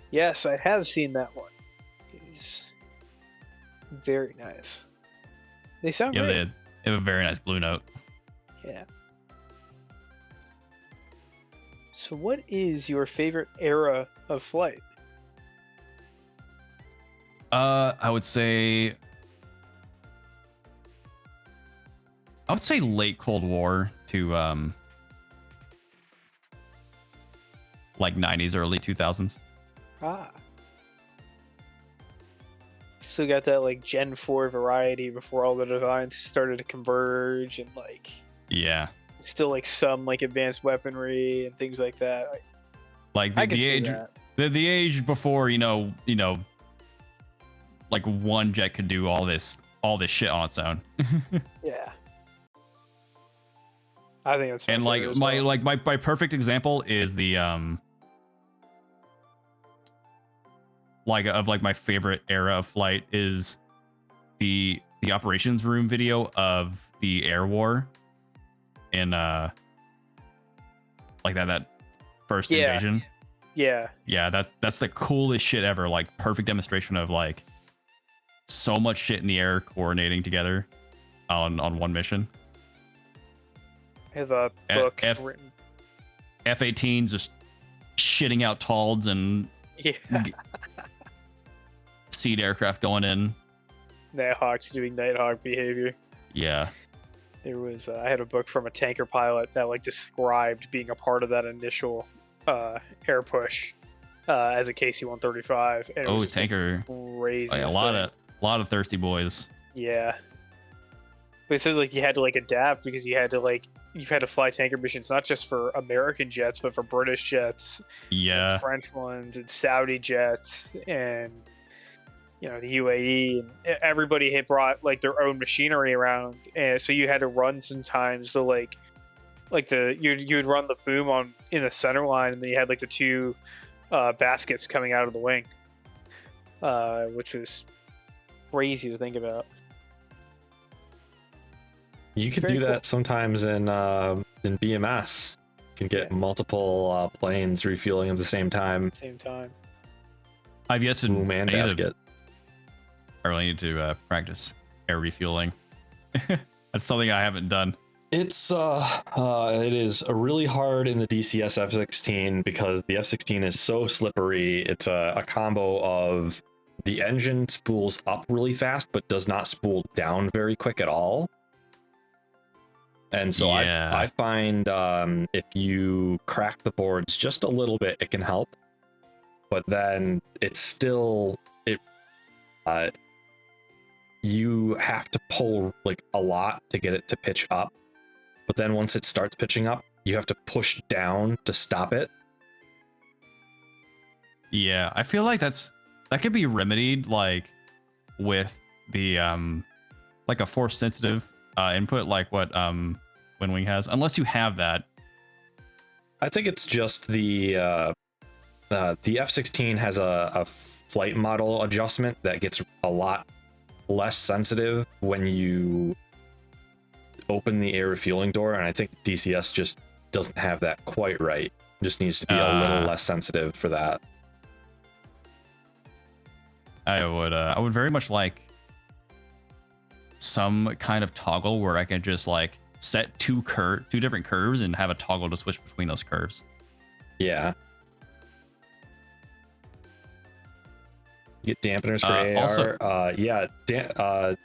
Yes, I have seen that one. It's very nice. They sound great. They have a very nice blue note. Yeah. So what is your favorite era of flight? I would say late Cold War to like 90s, early 2000s. Still got that like Gen 4 variety before all the designs started to converge, and like still like some like advanced weaponry and things like that. Like the age before like one jet could do all this shit on its own. Yeah. I think that's and like my perfect example is the my favorite era of flight is the operations room video of the air war in like that first invasion. Yeah, that's the coolest shit ever. Like perfect demonstration of like so much shit in the air coordinating together on one mission. I have a book written. F-18s just shitting out TALDs and seed aircraft going in. Nighthawks doing Nighthawk behavior. Yeah. There was I had a book from a tanker pilot that like described being a part of that initial air push as a KC-135. And it was tanker! Crazy. Like, a lot of thirsty boys. Yeah. But it says like you had to like adapt because you had to fly tanker missions not just for American jets but for British jets, and French ones, and Saudi jets, and the UAE, and everybody had brought like their own machinery around, and so you had to run sometimes the you'd run the boom in the center line, and then you had like the two baskets coming out of the wing, which was crazy to think about. You could do that sometimes in BMS. You can get multiple planes refueling at the same time. I've yet to boom and basket. I really need to practice air refueling. That's something I haven't done. It is really hard in the DCS F16 because the F16 is so slippery. It's a combo of the engine spools up really fast but does not spool down very quick at all. And so I find if you crack the boards just a little bit, it can help. But then it's still you have to pull like a lot to get it to pitch up. But then once it starts pitching up, you have to push down to stop it. Yeah, I feel like that could be remedied like with the like a force sensitive input like what Windwing has, unless you have that. I think it's just the F16 has a flight model adjustment that gets a lot less sensitive when you open the air refueling door, and I think DCS just doesn't have that quite right. It just needs to be a little less sensitive for that. I would very much like some kind of toggle where I can just like set two different curves and have a toggle to switch between those curves. Yeah. You get dampeners for AAR. Also,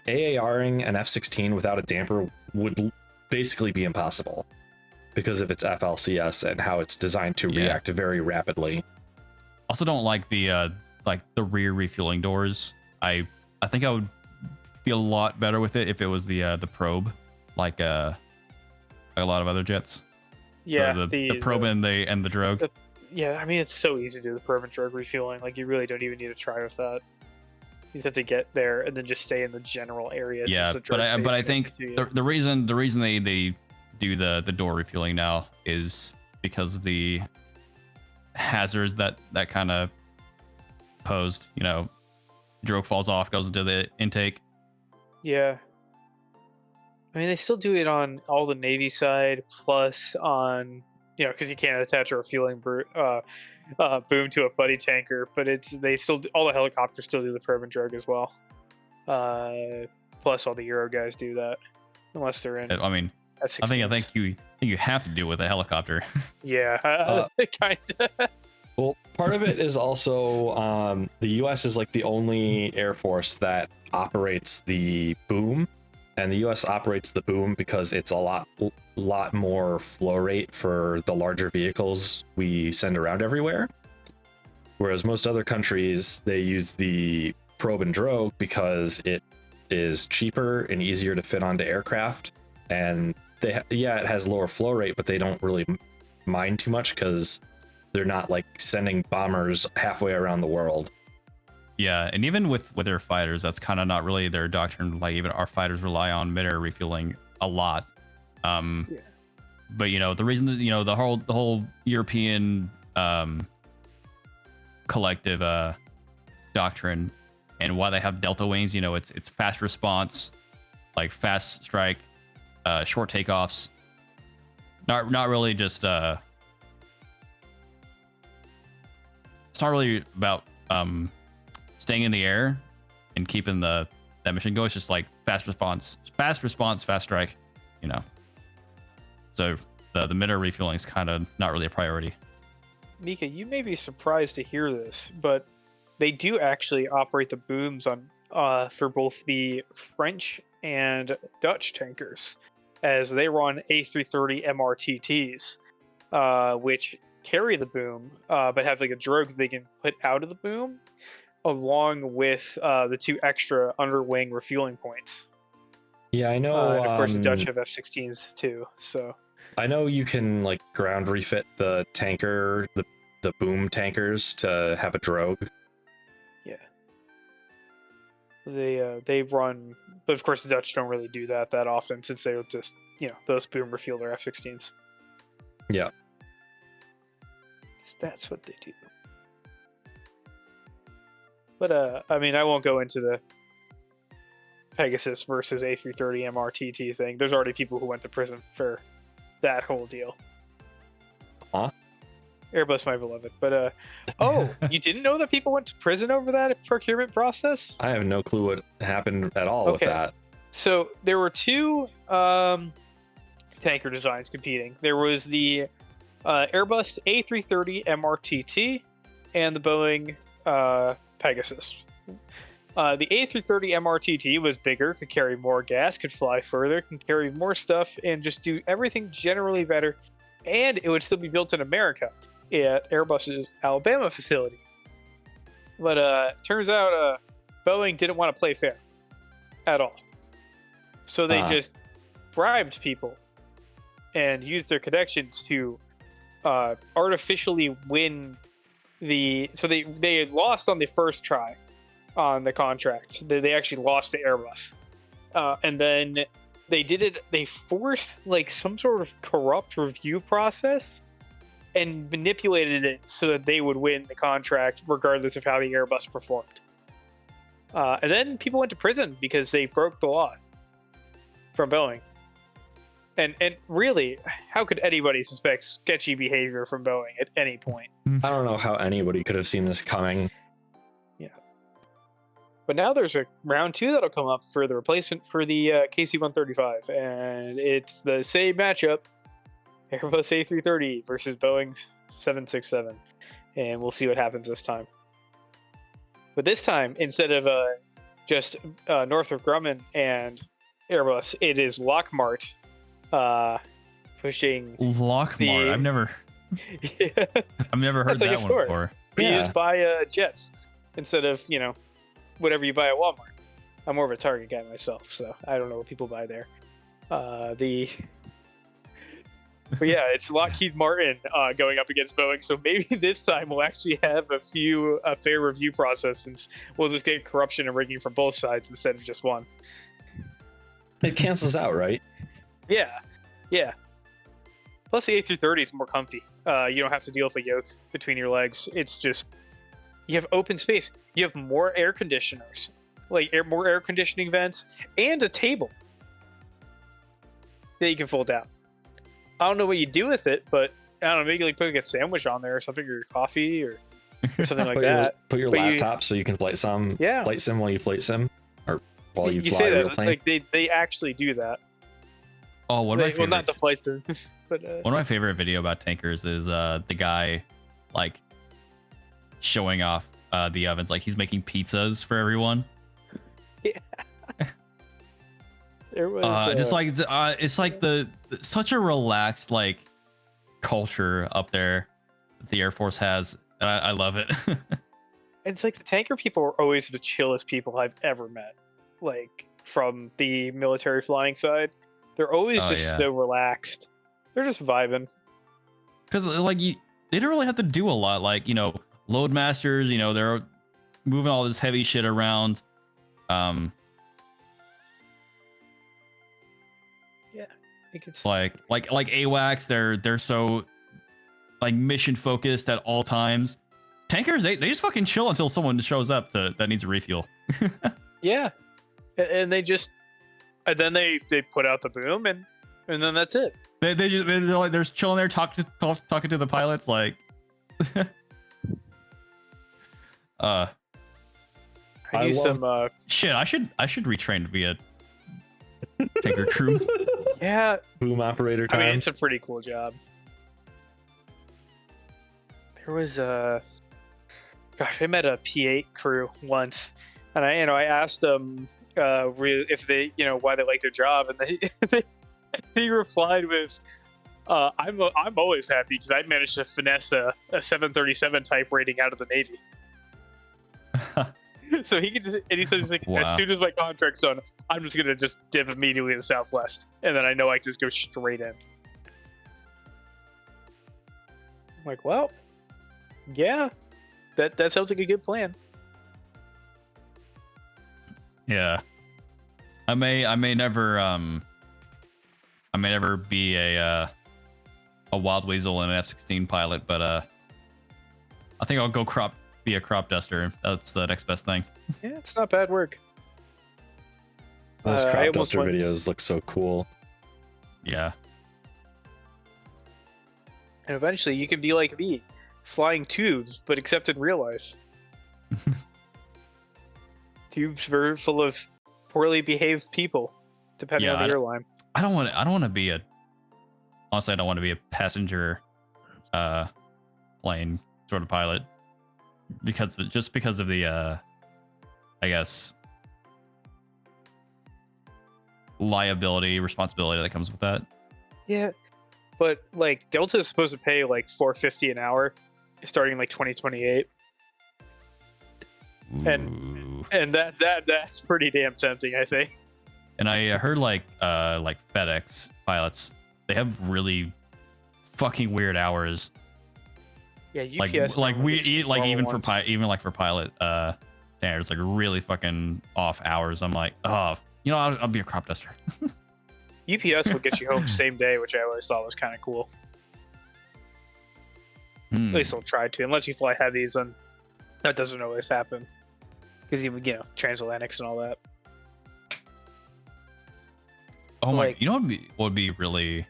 AARing an F16 without a damper would basically be impossible because of its FLCS and how it's designed to react very rapidly. Also, don't like the rear refueling doors. I think I would be a lot better with it if it was the probe, like a lot of other jets. Yeah, so the probe and the drogue. Yeah, I mean, it's so easy to do the probe and drogue refueling. Like, you really don't even need to try with that. You just have to get there and then just stay in the general area. Yeah, but I think the reason they do the door refueling now is because of the hazards that kind of posed. You know, drogue falls off, goes into the intake. Yeah. I mean, they still do it on all the Navy side, plus on, because you can't attach a refueling boom to a buddy tanker, but all the helicopters still do the probe and drogue as well. Plus all the Euro guys do that, unless they're in. I mean, F-16s. I think you have to do it with a helicopter. Yeah, kind of. Well, part of it is also the U.S. is like the only air force that operates the boom, and the U.S. operates the boom because it's a lot more flow rate for the larger vehicles we send around everywhere. Whereas most other countries, they use the probe and drogue because it is cheaper and easier to fit onto aircraft, and it has lower flow rate, but they don't really mind too much because they're not like sending bombers halfway around the world. Yeah, and even with their fighters, that's kind of not really their doctrine. Like, even our fighters rely on mid-air refueling a lot. But the reason that the whole European collective doctrine and why they have delta wings, it's fast response, like fast strike, short takeoffs. Not really just it's not really about staying in the air and keeping that mission going. It's just like fast response, fast strike, So the mid-air refueling is kind of not really a priority. Mika, you may be surprised to hear this, but they do actually operate the booms on for both the French and Dutch tankers, as they run A330 MRTTs, which carry the boom, but have like a drogue that they can put out of the boom, along with the two extra underwing refueling points. Yeah, I know. And of course, the Dutch have F-16s too. So I know you can like ground refit the tanker, the boom tankers to have a drogue. Yeah, they run, but of course the Dutch don't really do that often, since they would just those boom refuel their F-16s. Yeah, that's what they do. But I mean, I won't go into the Pegasus versus A330 MRTT thing. There's already people who went to prison for that whole deal. Huh? Airbus, my beloved. But you didn't know that people went to prison over that procurement process? I have no clue what happened at all with that. So there were two tanker designs competing. There was the Airbus A330 MRTT and the Boeing Pegasus. The A330 MRTT was bigger, could carry more gas, could fly further, can carry more stuff, and just do everything generally better. And it would still be built in America at Airbus's Alabama facility. But turns out Boeing didn't want to play fair at all. So they just bribed people and used their connections to artificially win the... So they had lost on the first try on the contract. They actually lost to Airbus. And then they forced like some sort of corrupt review process and manipulated it so that they would win the contract regardless of how the Airbus performed. And then people went to prison because they broke the law from Boeing. And really, how could anybody suspect sketchy behavior from Boeing at any point? I don't know how anybody could have seen this coming. Yeah. But now there's a round 2 that'll come up for the replacement for the KC-135. And it's the same matchup. Airbus A330 versus Boeing 767. And we'll see what happens this time. But this time, instead of just Northrop Grumman and Airbus, it is Lockmart pushing Lockmart. I've never heard That's like that a one store. before. We Yeah. just buy jets instead of whatever you buy at Walmart. I'm more of a Target guy myself, so I don't know what people buy there. But yeah, it's Lockheed Martin going up against Boeing. So maybe this time we'll actually have a fair review process, and we'll just get corruption and rigging from both sides instead of just one. It cancels out, right? Yeah. Plus the A330 is more comfy. You don't have to deal with the yoke between your legs. It's just you have open space. You have more air conditioners, more air conditioning vents, and a table that you can fold down. I don't know what you do with it, but I don't know, maybe like put a sandwich on there or something, or your coffee or something like that. Put your laptop so you can flight sim while you flight sim, or while you fly say a real that, plane. like they actually do that. Oh, one of my Well, favorite. not the flight sim, but One of my favorite video about tankers is the guy like showing off the ovens, like he's making pizzas for everyone. there was Just like it's like such a relaxed like culture up there that the Air Force has. And I love it. it's like the tanker people are always the chillest people I've ever met. Like from the military flying side, they're always so relaxed. They're just vibing. Because like they don't really have to do a lot. Like load masters. They're moving all this heavy shit around. I think it's like AWACS, they're so like mission focused at all times. Tankers, they just fucking chill until someone shows up that needs a refuel. yeah, and they just then they put out the boom and then that's it. They're just chilling there talking to the pilots like. I do some shit. I should retrain to be a tanker crew. Yeah, boom operator time. I mean, it's a pretty cool job. There was I met a P8 crew once, and I asked them if they why they like their job, and he replied with, "I'm always happy because I managed to finesse a 737 type rating out of the Navy." So he said like, wow. As soon as my contract's done, I'm just gonna just dip immediately to Southwest, and then I know I can just go straight in. I'm like, well, yeah, that sounds like a good plan. Yeah, I may never be a wild weasel and an F-16 pilot, but I think I'll go be a crop duster. That's the next best thing. Yeah, it's not bad work. Those I crop almost duster went- videos look so cool. Yeah. And eventually you can be like me, flying tubes, but except in real life. Tubes very full of poorly behaved people, depending on the airline. I don't want to be a honestly, I don't want to be a passenger plane sort of pilot because of the I guess liability, responsibility that comes with that. Yeah, but like Delta is supposed to pay like $450 an hour, starting like 2028, and that's pretty damn tempting, I think. And I heard like FedEx pilots, they have really fucking weird hours. Yeah, UPS like we eat like even ones. for pilot standards, like really fucking off hours. I'm like, oh, I'll be a crop duster. UPS will get you home same day, which I always thought was kind of cool. At least they'll try to, unless you fly heavies, and that doesn't always happen because you transatlantics and all that. Oh my! What would be really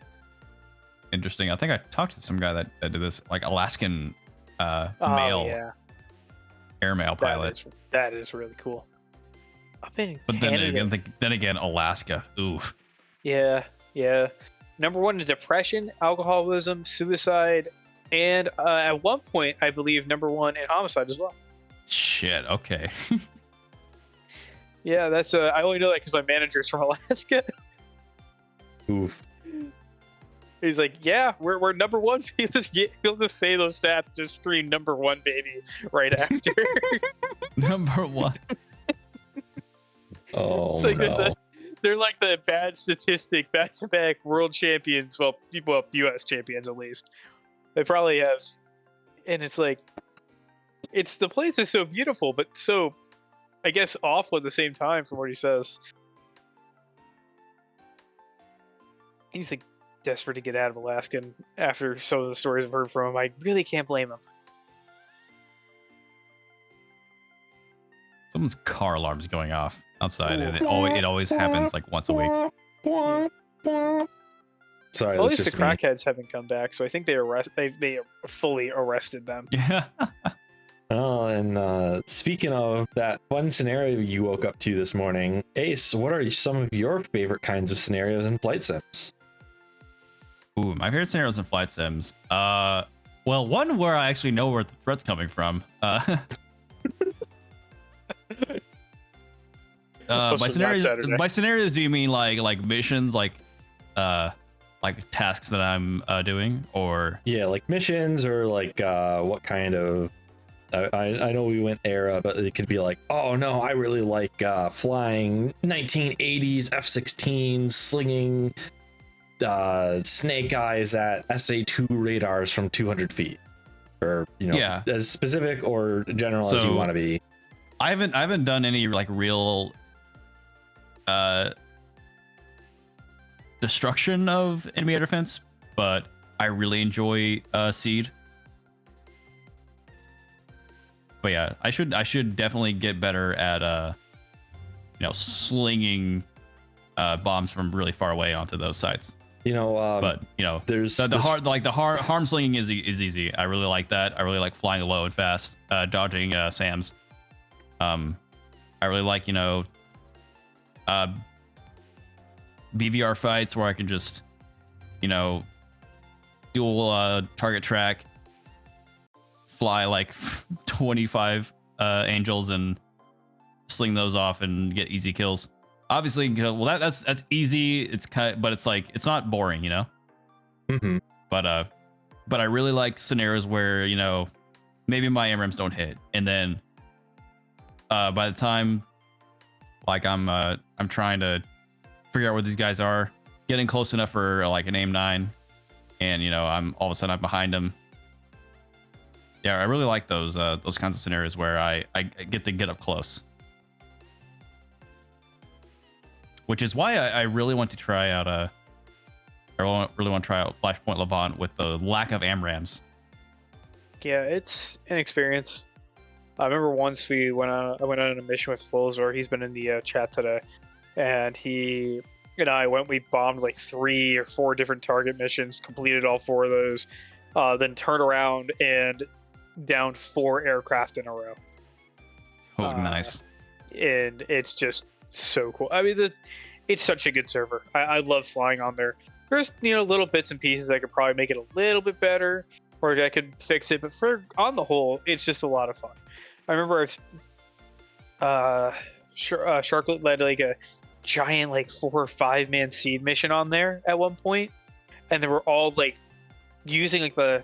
interesting? I think I talked to some guy that did this, like Alaskan airmail pilot. That is really cool. But then again, Alaska. Ooh. Yeah. Number one in depression, alcoholism, suicide, and at one point, I believe number one in homicide as well. Shit. Okay. Yeah, that's. I only know that because my manager's from Alaska. Oof. He's like, yeah, we're number one. He'll just say those stats, just scream number one, baby, right after. Number one. Oh, like no. They're like the bad statistic, back-to-back world champions. Well, U.S. champions at least. They probably have, and it's like, the place is so beautiful, but so, I guess, awful at the same time. From what he says, he's like desperate to get out of Alaska. And after some of the stories I've heard from him, I really can't blame him. Someone's car alarm's going off outside, and it always happens like once a week. Sorry, well, at least the crackheads haven't come back, so I think they fully arrested them. Yeah. Oh, and speaking of that fun scenario you woke up to this morning, Ace, what are some of your favorite kinds of scenarios in flight sims? Ooh, my favorite scenarios in flight sims. Well, one where I actually know where the threat's coming from. By scenarios, do you mean like missions, like tasks that I'm doing, or like missions, or like what kind of? I know we went era, but it could be like, oh no, I really like flying 1980s F-16, slinging snake eyes at SA-2 radars from 200 feet, or as specific or general as you want to be. I haven't done any like real destruction of enemy air defense, but I really enjoy Seed. But yeah, I should definitely get better at slinging bombs from really far away onto those sites. But there's the harm slinging is easy. I really like that. I really like flying low and fast, dodging SAMs. I really like BVR fights where I can just dual target track, fly like 25 angels and sling those off and get easy kills. Obviously, that's easy. It's but it's like it's not boring, Mm-hmm. But I really like scenarios where maybe my AMRAMs don't hit, and then by the time like I'm trying to figure out where these guys are, getting close enough for like an AIM-9, and I'm all of a sudden I'm behind them. Yeah, I really like those kinds of scenarios where I get to get up close. Which is why I really want to try out Flashpoint Levant with the lack of AMRAMs. Yeah, it's an experience. I remember once I went on a mission with Slozor. He's been in the chat today, and he and I we bombed like 3 or 4 different target missions, completed all 4 of those, then turned around and downed 4 aircraft in a row. Oh, nice. And it's just so cool. I mean, it's such a good server. I love flying on there. there's little bits and pieces that could probably make it a little bit better, or that could fix it. But on the whole, it's just a lot of fun. I remember Sharklet led like a giant like 4 or 5 man seed mission on there at one point, and they were all like using like the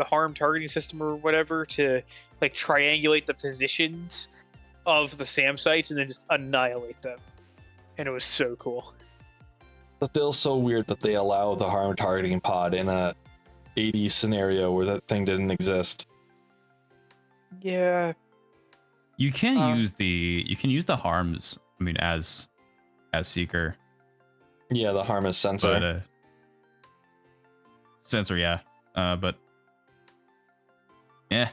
harm targeting system or whatever to like triangulate the positions of the SAM sites and then just annihilate them. And it was so cool. But still so weird that they allow the harm targeting pod in a 80s scenario where that thing didn't exist. Yeah. You can use the harms, I mean, as seeker. Yeah, the harm is sensor. But, sensor, yeah. But yeah.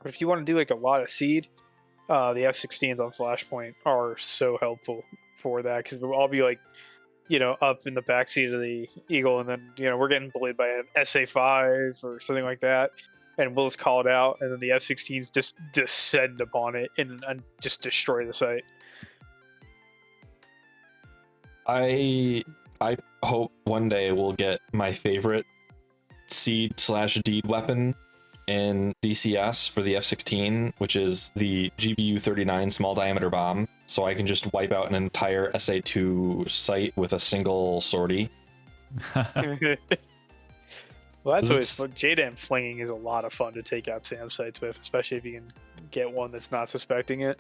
But if you want to do like a lot of seed, the F-16s on Flashpoint are so helpful for that, because we'll all be like, up in the backseat of the Eagle, and then we're getting bullied by an SA-5 or something like that, and we'll just call it out, and then the F-16s just descend upon it and just destroy the site. I hope one day we'll get my favorite seed/deed weapon in DCS for the F-16, which is the GBU-39 small diameter bomb, so I can just wipe out an entire SA-2 site with a single sortie. Well, that's always fun. JDAM flinging is a lot of fun to take out SAM sites with, especially if you can get one that's not suspecting it.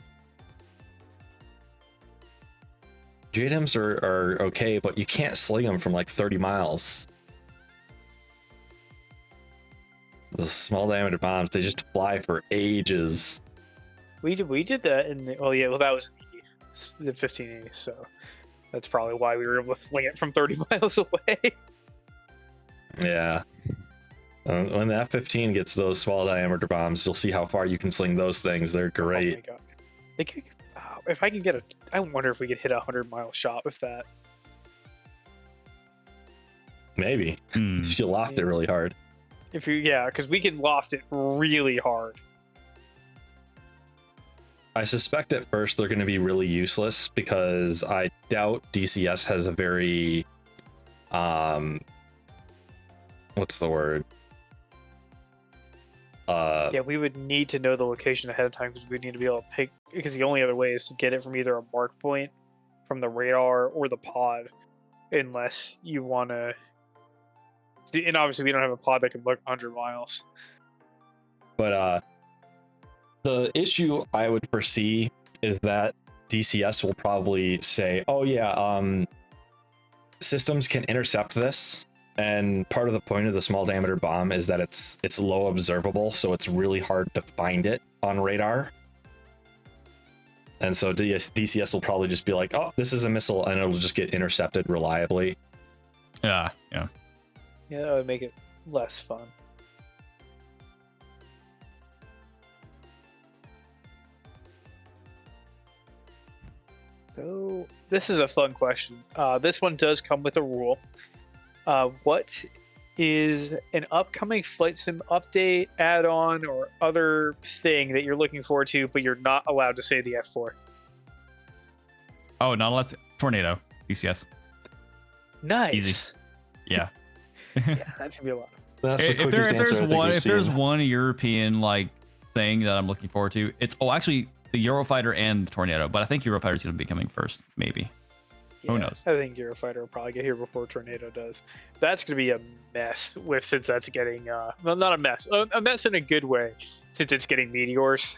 JDAMs are okay, but you can't sling them from like 30 miles. The small diameter bombs, they just fly for ages. We did that in the, that was in the 15A, so that's probably why we were able to fling it from 30 miles away. Yeah. When the F-15 gets those small diameter bombs, you'll see how far you can sling those things. They're great. Oh my god. If I can get I wonder if we could hit a 100-mile shot with that. Maybe. If you loft it really hard. Because we can loft it really hard. I suspect at first they're going to be really useless, because I doubt DCS has a very, what's the word? We would need to know the location ahead of time, because we need to be able to pick, because the only other way is to get it from either a mark point from the radar or the pod, unless you want to. And obviously we don't have a pod that can look 100 miles. But the issue I would foresee is that DCS will probably say, oh yeah, systems can intercept this, and part of the point of the small diameter bomb is that it's low observable, so it's really hard to find it on radar. And so DCS will probably just be like, oh, this is a missile, and it'll just get intercepted reliably. Yeah. Yeah, that would make it less fun. So this is a fun question. This one does come with a rule. What is an upcoming flight sim update, add-on, or other thing that you're looking forward to, but you're not allowed to say the F4? Oh, not unless Tornado DCS. Nice. Easy. Yeah. Yeah, that's gonna be a lot. That's the quickest answer I think we've if there's seen. one European like thing that I'm looking forward to, it's actually the Eurofighter and the Tornado, but I think Eurofighter's gonna be coming first, maybe. Yeah, Who knows? I think Eurofighter will probably get here before Tornado does. That's going to be a mess since that's getting well, not a mess, a mess in a good way, since it's getting meteors.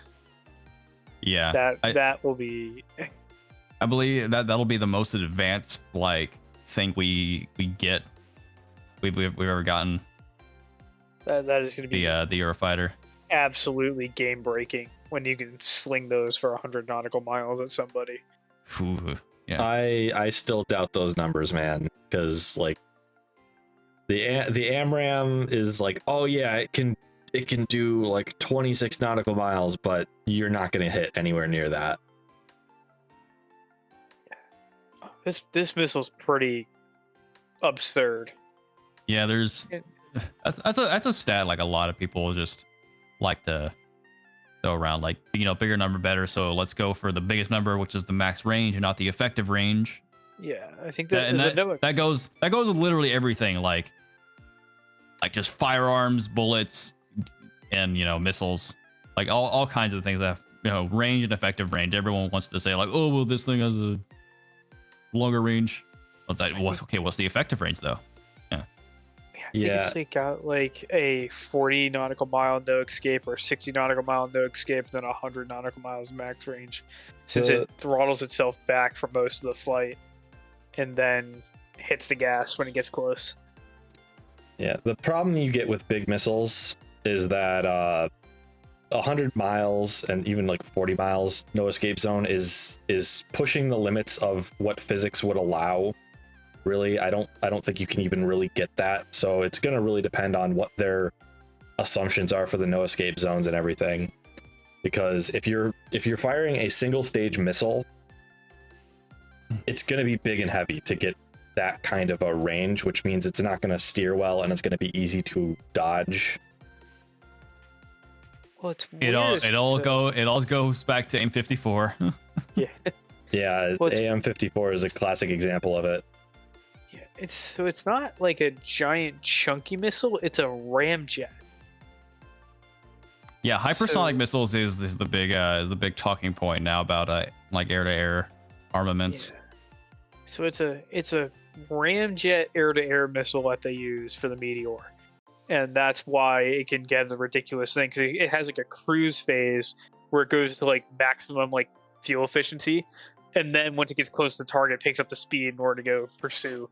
Yeah, that will be. I believe that'll be the most advanced like thing we've ever gotten. That is going to be the Eurofighter. Absolutely game breaking when you can sling those for 100 nautical miles at somebody. Ooh, yeah. I still doubt those numbers, man, because like the AMRAAM is like, oh yeah, it can do like 26 nautical miles, but you're not going to hit anywhere near that. This missile's pretty absurd. Yeah, that's a stat like a lot of people just like to So around like bigger number better. So let's go for the biggest number, which is the max range and not the effective range. Yeah, I think that goes with literally everything, like just firearms, bullets, and missiles, like all kinds of things that have range and effective range. Everyone wants to say like, oh well, this thing has a longer range. What's the effective range though? Yeah. It's like got like a 40 nautical mile no escape or 60 nautical mile no escape, then 100 nautical miles max range, since it throttles itself back for most of the flight and then hits the gas when it gets close. Yeah, the problem you get with big missiles is that 100 miles and even like 40 miles no escape zone is pushing the limits of what physics would allow. Really, I don't think you can even really get that. So it's going to really depend on what their assumptions are for the no escape zones and everything. Because if you're firing a single stage missile, it's going to be big and heavy to get that kind of a range, which means it's not going to steer well and it's going to be easy to dodge. Well, it all goes back to AIM-54. Yeah, AM-54 is a classic example of it. Yeah, it's not like a giant chunky missile, it's a ramjet. Yeah, hypersonic missiles is the big talking point now about like air-to-air armaments. Yeah. So it's a ramjet air-to-air missile that they use for the Meteor, and that's why it can get the ridiculous thing, because it has like a cruise phase where it goes to like maximum like fuel efficiency, and then once it gets close to the target, it picks up the speed in order to go pursue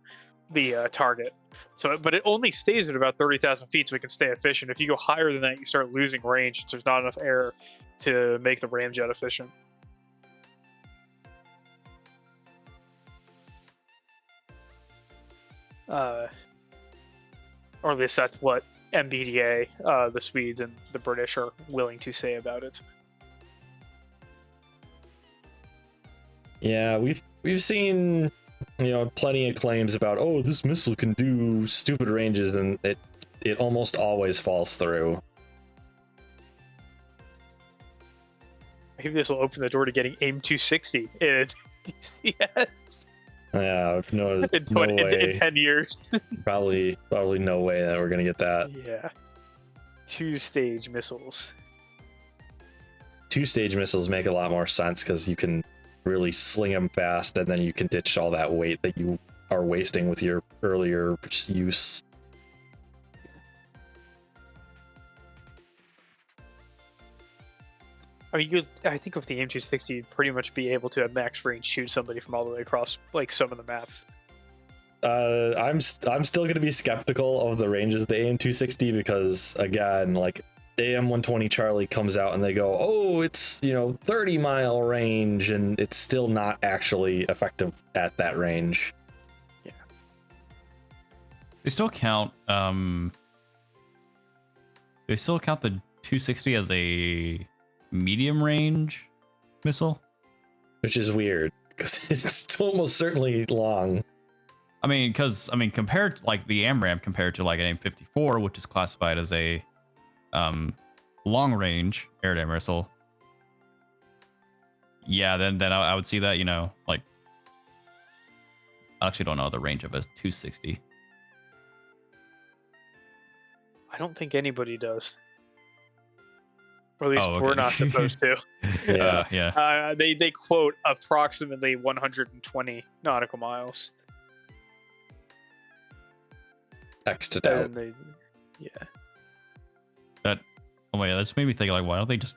the target. So, but it only stays at about 30,000 feet, so it can stay efficient. If you go higher than that, you start losing range. So there's not enough air to make the ramjet efficient. Or at least that's what MBDA, the Swedes and the British, are willing to say about it. Yeah, we've seen plenty of claims about, oh, this missile can do stupid ranges, and it almost always falls through. Maybe this will open the door to getting AIM-260 in DCS. Yeah, no way. In 10 years. probably no way that we're gonna get that. Yeah. Two-stage missiles. Two-stage missiles make a lot more sense because you can really sling them fast, and then you can ditch all that weight that you are wasting with your earlier use. I mean, I think with the AIM-260, you'd pretty much be able to at max range shoot somebody from all the way across like some of the maps. I'm still gonna be skeptical of the ranges of the AIM-260 because, again, like AM-120 Charlie comes out and they go, oh, it's 30-mile range, and it's still not actually effective at that range. Yeah. They still count the 260 as a medium range missile, which is weird because it's almost certainly long. I mean, compared to like the AMRAAM compared to like an AIM-54, which is classified as a long range air-to-air missile. Yeah, then I would see that, like, I actually don't know the range of a 260. I don't think anybody does. Or at least okay. We're not supposed to. Yeah. They quote approximately 120 nautical miles. X to doubt. Yeah. Oh my god, that's made me think, like, why don't they just...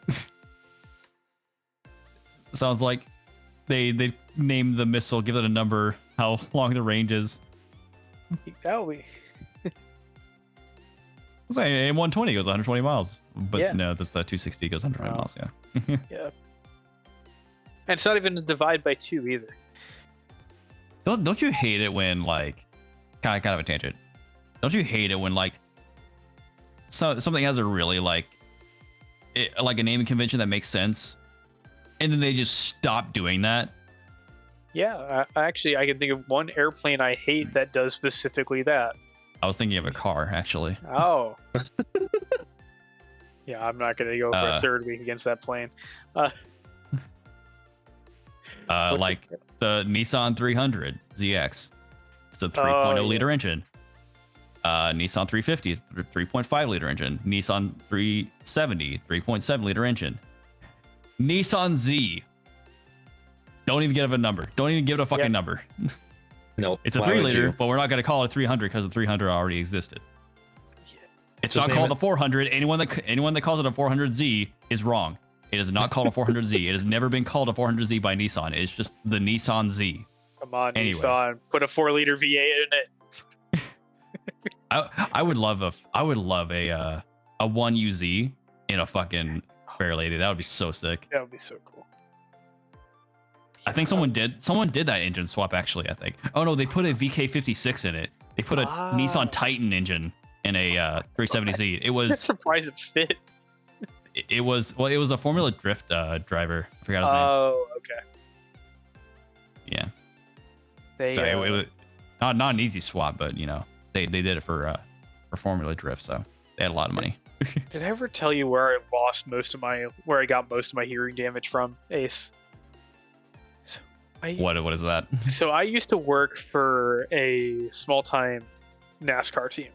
Sounds like they name the missile, give it a number, how long the range is. That would be... It's like AIM-120 goes 120 miles. But yeah. No, that's the 260 goes 120 miles, yeah. Yeah. And it's not even a divide by 2 either. Don't you hate it when, like... Kind of a tangent. Don't you hate it when, like, something has a really, like a naming convention that makes sense, and then they just stop doing that? Yeah, I can think of one airplane I hate that does specifically that. I was thinking of a car, actually. Oh. Yeah, I'm not gonna go for a third week against that plane. Like the Nissan 300 ZX. It's a 3.0 liter engine. Nissan 350 is 3.5 liter engine. Nissan 370, 3.7 liter engine. Nissan Z. Don't even give it a number. Don't even give it a fucking number. Nope. It's a 3 liter, but we're not going to call it 300 because the 300 already existed. Yeah. It's not called a 400. Anyone that calls it a 400Z is wrong. It is not called a 400Z. It has never been called a 400Z by Nissan. It's just the Nissan Z. Come on, Anyways. Nissan. Put a 4-liter V8 in it. I would love a 1UZ in a fucking Fair Lady. That would be so sick. That would be so cool. I think someone did that engine swap actually, I think. Oh no, they put a VK56 in it. They put a Nissan Titan engine in a 370Z. It was I'm surprised it fit. it was a Formula Drift driver. I forgot his name. Oh, okay. Yeah. They, Sorry, it was not an easy swap, but you know, they did it for Formula Drift, so they had a lot of money. Did I ever tell you where I got most of my hearing damage from, Ace? What is that? So I used to work for a small-time NASCAR team,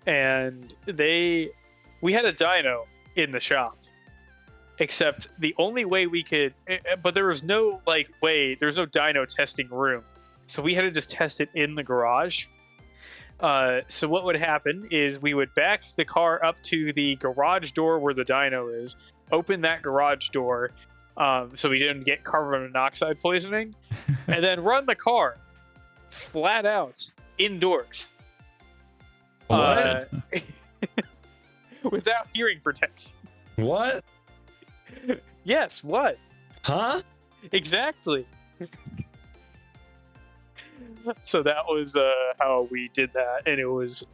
and we had a dyno in the shop. Except the only way we could, but there was no there's no dyno testing room, so we had to just test it in the garage. So what would happen is we would back the car up to the garage door where the dyno is, open that garage door, so we didn't get carbon monoxide poisoning, and then run the car flat out indoors. What? Without hearing protection. What? Yes, what? Huh? Exactly. So that was how we did that, and it was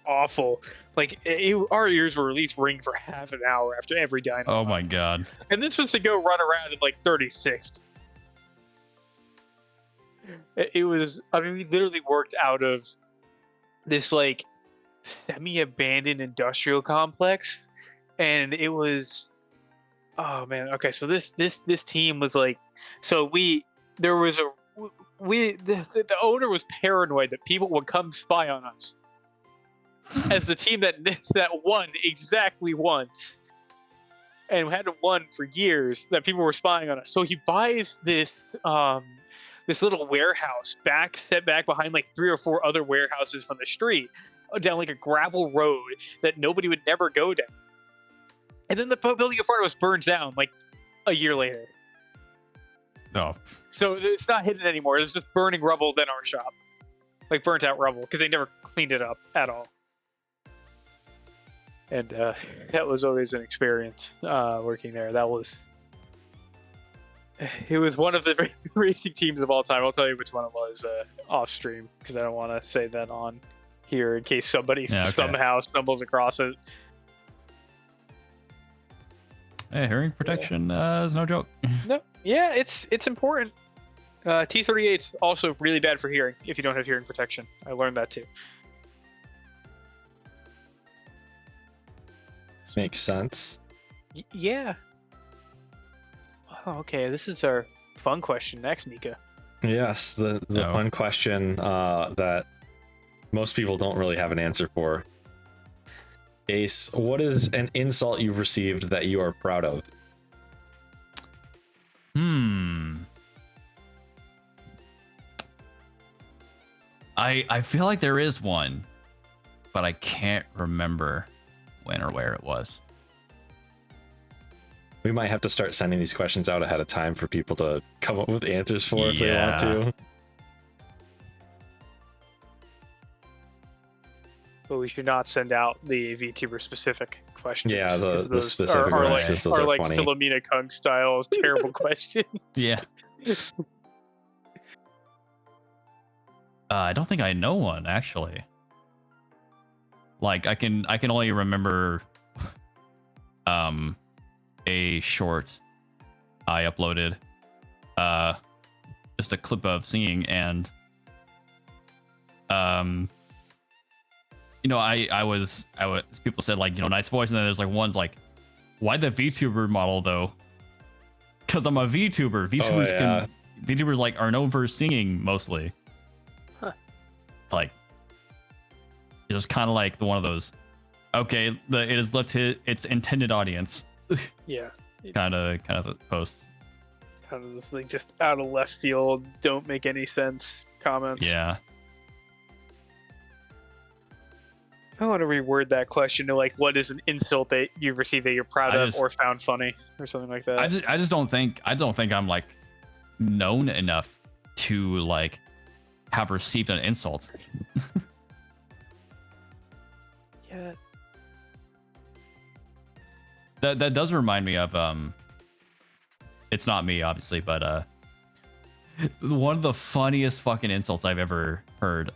awful. Our ears were at least ringing for half an hour after every dyno. Oh my god. And this was to go run around in 36th. It was, we literally worked out of this semi-abandoned industrial complex, and it was, oh man, okay, so this team was the owner was paranoid that people would come spy on us as the team that won exactly once and hadn't won for years, that people were spying on us. So he buys this little warehouse set back behind 3 or 4 other warehouses from the street, down a gravel road that nobody would never go down. And then the building in front of us burns down a year later. No. So it's not hidden anymore. It's just burning rubble in our shop. Burnt out rubble, because they never cleaned it up at all. And that was always an experience working there. It was one of the racing teams of all time. I'll tell you which one it was off stream, because I don't want to say that on here in case somebody somehow stumbles across it. Hey, hearing protection is no joke. No, yeah, it's important. T38's also really bad for hearing if you don't have hearing protection. I learned that too. Makes sense. Yeah. Oh, okay, this is our fun question next, Mika. Yes, the fun question that most people don't really have an answer for. Ace, what is an insult you've received that you are proud of? I feel like there is one, but I can't remember when or where it was. We might have to start sending these questions out ahead of time for people to come up with answers for if they want to. But we should not send out the VTuber specific questions. Yeah, the specific ones, those are funny. Philomena Kung style terrible questions. Yeah. I don't think I know one actually. I can only remember a short I uploaded, just a clip of singing, and I was people said nice voice, and then there's ones why the VTuber model though? Because I'm a VTuber. VTubers like are known for singing mostly. Huh. It's like it's just kind of like one of those. Okay, it has left its intended audience. Yeah. kind of posts. Kind of this like just out of left field, don't make any sense comments. Yeah. I want to reword that question to like, what is an insult that you've received that you're proud of or found funny or something like that? I just don't think I'm like known enough to like have received an insult. Yeah. That does remind me of it's not me obviously, but one of the funniest fucking insults I've ever heard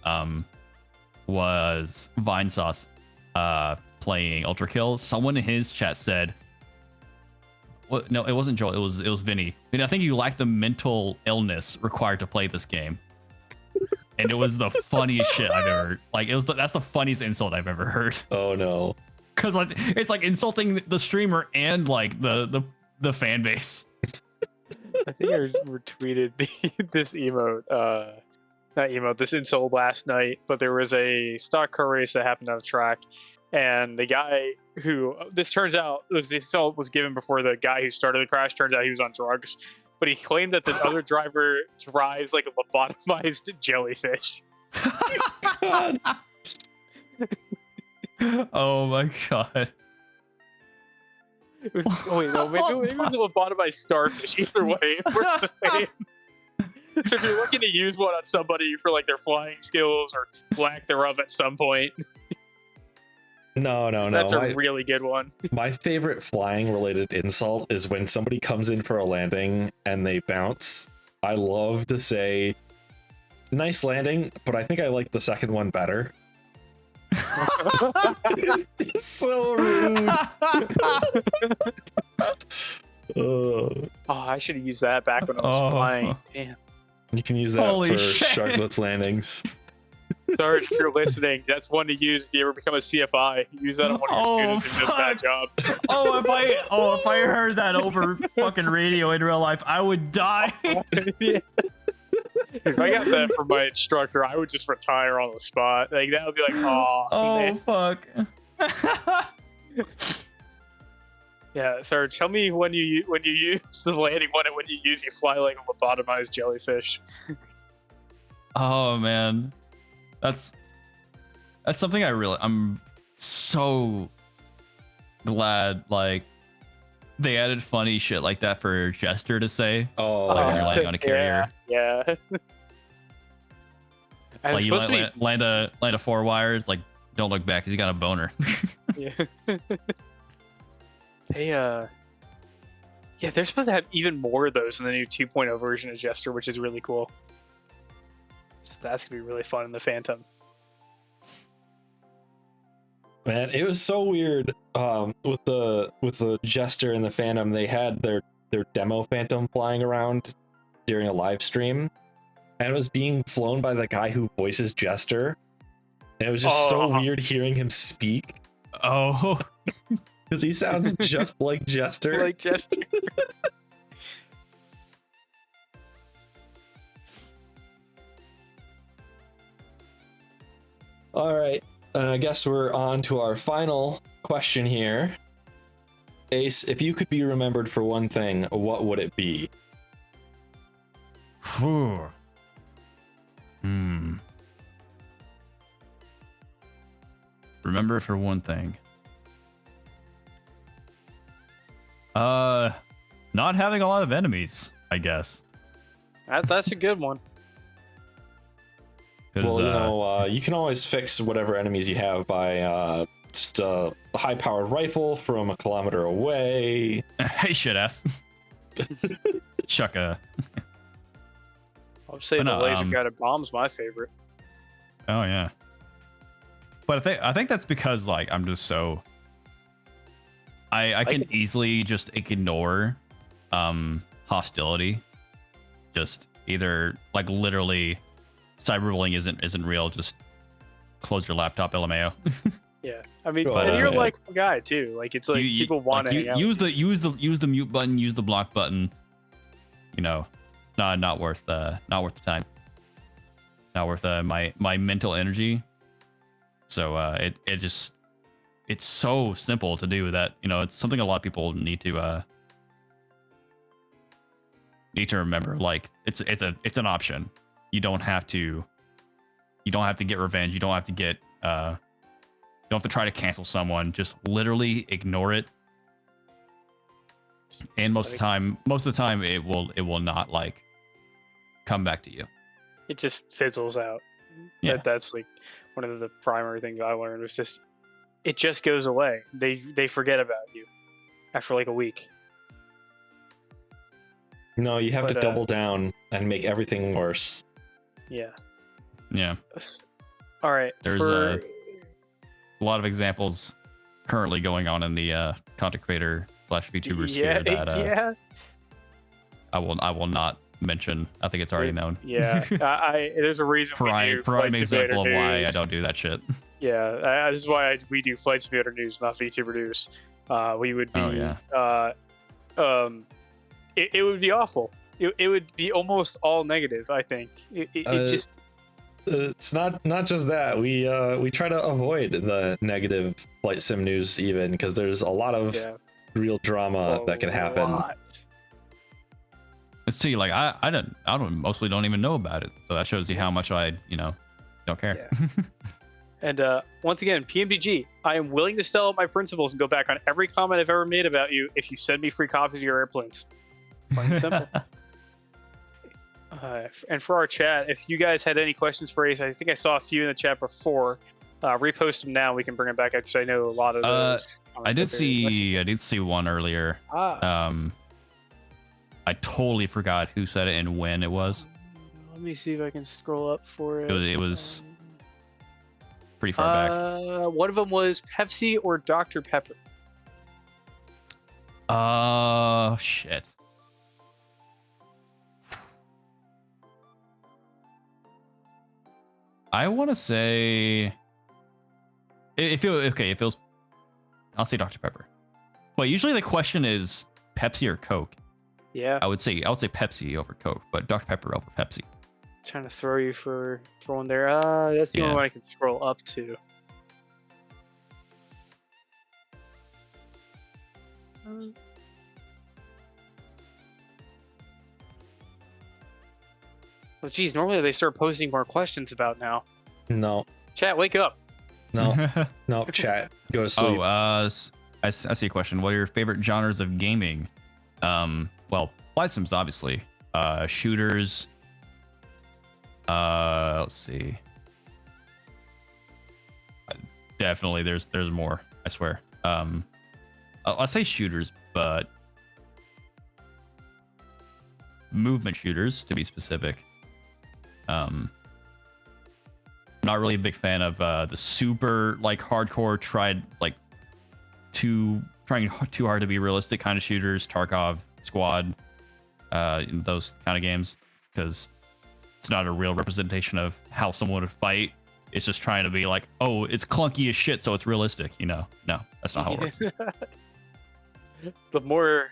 was Vine Sauce playing Ultra Kill. Someone in his chat said, "What? No, it wasn't Joel. It was Vinny. I think you lack the mental illness required to play this game." And it was the funniest shit I've ever like. That's the funniest insult I've ever heard. Oh no! Because like it's like insulting the streamer and like the fan base. I think I retweeted this emote. Not emote, this insult last night, but there was a stock car race that happened on the track, and the guy who this turns out this insult was given before the guy who started the crash. Turns out he was on drugs, but he claimed that the other driver drives like a lobotomized jellyfish. God. Oh my god. It was, oh wait, no, maybe it was a lobotomized starfish. Either way, it's the same. So if you're looking to use one on somebody for like their flying skills or lack thereof at some point, no, that's a really good one. My favorite flying related insult is when somebody comes in for a landing and they bounce. I love to say, "Nice landing," but I think I like the second one better. It's so rude. Oh, I should have used that back when I was flying. Damn. You can use that Holy for shit. Sharklets landings. Sorry if you're listening. That's one to use if you ever become a CFI. Use that on one of your students who does a bad job. If I heard that over fucking radio in real life, I would die. Yeah. If I got that from my instructor, I would just retire on the spot. Like that would be like, Oh man. fuck. Yeah, Sarge, tell me when you use the landing one and when you fly like a lobotomized jellyfish. Oh man, that's something I'm so glad like they added funny shit like that for Jester to say. Oh, Like when you're landing on a carrier. Yeah. Like you land a 4 wire, it's like don't look back because you got a boner. Yeah. Yeah, they're supposed to have even more of those in the new 2.0 version of Jester, which is really cool. So that's gonna be really fun in the Phantom. man, it was so weird. With the Jester and the Phantom, they had their demo Phantom flying around during a live stream, and it was being flown by the guy who voices Jester, and it was just so weird hearing him speak. Oh. Because he sounds just like Jester. Like Jester. All right, and I guess we're on to our final question here. Ace, if you could be remembered for one thing, what would it be? Remember for one thing. Not having a lot of enemies, I guess. That's a good one. Well, you can always fix whatever enemies you have by just a high-powered rifle from a kilometer away. Hey, shit ass. Chuck a. I'll say the laser-guided bomb's my favorite. Oh yeah. But I think that's because like I'm just so. I can easily just ignore hostility. Just either like literally cyberbullying isn't real, just close your laptop, LMAO. Yeah. I mean, But, and you're a yeah. likable guy too. Like it's like people want to hang out. use the mute button, use the block button. You know, not worth the time. Not worth my mental energy. So it's so simple to do that. You know, it's something a lot of people need to remember. Like it's an option. You don't have to get revenge. You don't have to get you don't have to try to cancel someone. Just literally ignore it. And most of the time it will not like come back to you. It just fizzles out. Yeah. That's like one of the primary things I learned was just it just goes away. They forget about you after like a week. No, you have to double down and make everything worse. Yeah. Yeah. All right. There's a lot of examples currently going on in the content creator / VTuber sphere that I will not mention. I think it's already known. Yeah, there's a reason. Prime example of why I don't do that shit. Yeah, this is why we do Flight Simulator news, not VTuber news. We would be. It would be awful. It would be almost all negative. I think it just. It's not just that. We try to avoid the negative flight sim news even because there's a lot of real drama that can happen. It's too like I mostly don't even know about it, so that shows you how much I don't care. Yeah. And once again, PMDG, I am willing to sell out my principles and go back on every comment I've ever made about you if you send me free copies of your airplanes. Plain and simple. And for our chat, if you guys had any questions for Ace, I think I saw a few in the chat before. Repost them now. We can bring them back because I know a lot of those. I did see one earlier. I totally forgot who said it and when it was. Let me see if I can scroll up for it. It was pretty far back. One of them was Pepsi or Dr. Pepper. Shit. I want to say it feels. I'll say Dr. Pepper. But usually the question is Pepsi or Coke. Yeah. I would say Pepsi over Coke, but Dr. Pepper over Pepsi. Trying to throw you for one there. That's the only one I can scroll up to. Well, geez, normally they start posting more questions about now. No. Chat, wake up. No. No, chat. Go to sleep. I see a question. What are your favorite genres of gaming? Well, flight sims, obviously. Shooters. Let's see. Definitely, there's more. I swear. I'll say shooters, but movement shooters to be specific. Not really a big fan of the super like hardcore trying too hard to be realistic kind of shooters, Tarkov, Squad, those kind of games, because it's not a real representation of how someone would fight. It's just trying to be like, oh, it's clunky as shit, so it's realistic. No, that's not how it works. The more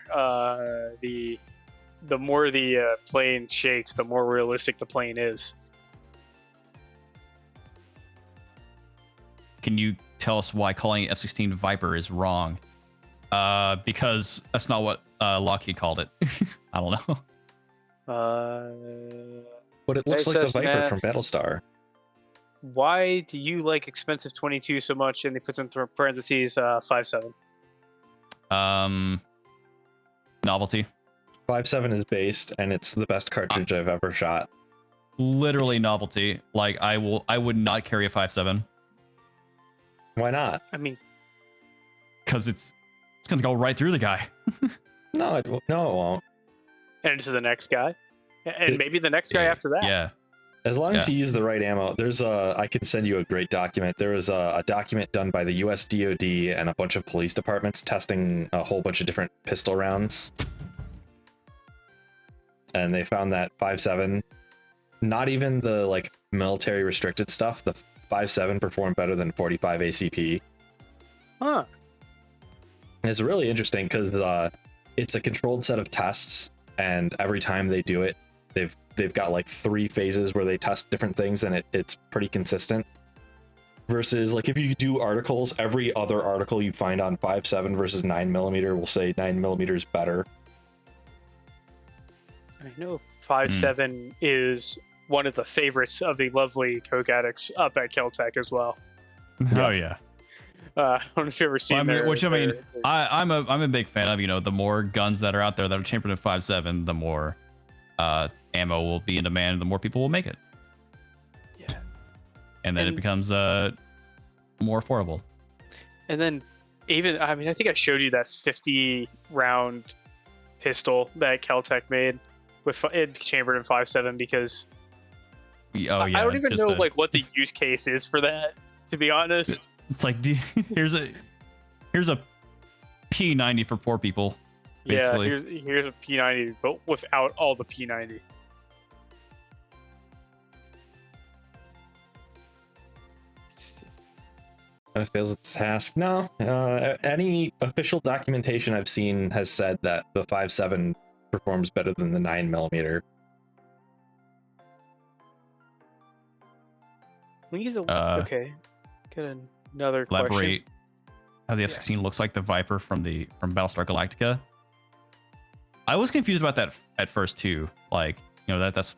the plane shakes, the more realistic the plane is. Can you tell us why calling it F-16 Viper is wrong? Because that's not what Lockheed called it. I don't know. But it looks like the Viper from Battlestar. Why do you like expensive 22 so much? And he puts in parentheses 5.7. Novelty. 5.7 is based, and it's the best cartridge I've ever shot. Literally novelty. Like I would not carry a 5.7. Why not? I mean, because it's gonna go right through the guy. No, it won't. And into the next guy, and maybe the next guy after that. Yeah. As long as you use the right ammo, I can send you a great document. There was a document done by the US DoD and a bunch of police departments testing a whole bunch of different pistol rounds. And they found that 5.7, not even the like military restricted stuff, the 5.7 performed better than 45 ACP. Huh. It's really interesting because it's a controlled set of tests, and every time they do it, they've got like 3 phases where they test different things, and it's pretty consistent. Versus like if you do articles, every other article you find on 5.7 versus 9mm will say 9mm is better. I know 5.7 is one of the favorites of the lovely Coke addicts up at Caltech as well. Oh yeah. I don't know if you've ever seen I'm a big fan of, the more guns that are out there that are chambered in 5.7, the more ammo will be in demand, the more people will make it. Yeah. And then it becomes more affordable. And then even, I think I showed you that 50 round pistol that Caltech made with it chambered in 5.7 because I don't even know what the use case is for that, to be honest. It's like, here's a P90 for poor people. Basically. Yeah, here's a P90, but without all the P90. It fails at the task. No, any official documentation I've seen has said that the 5.7 performs better than the 9mm. Okay. Got another question. Elaborate how the F-16 looks like the Viper from Battlestar Galactica. I was confused about that at first too. Like, that's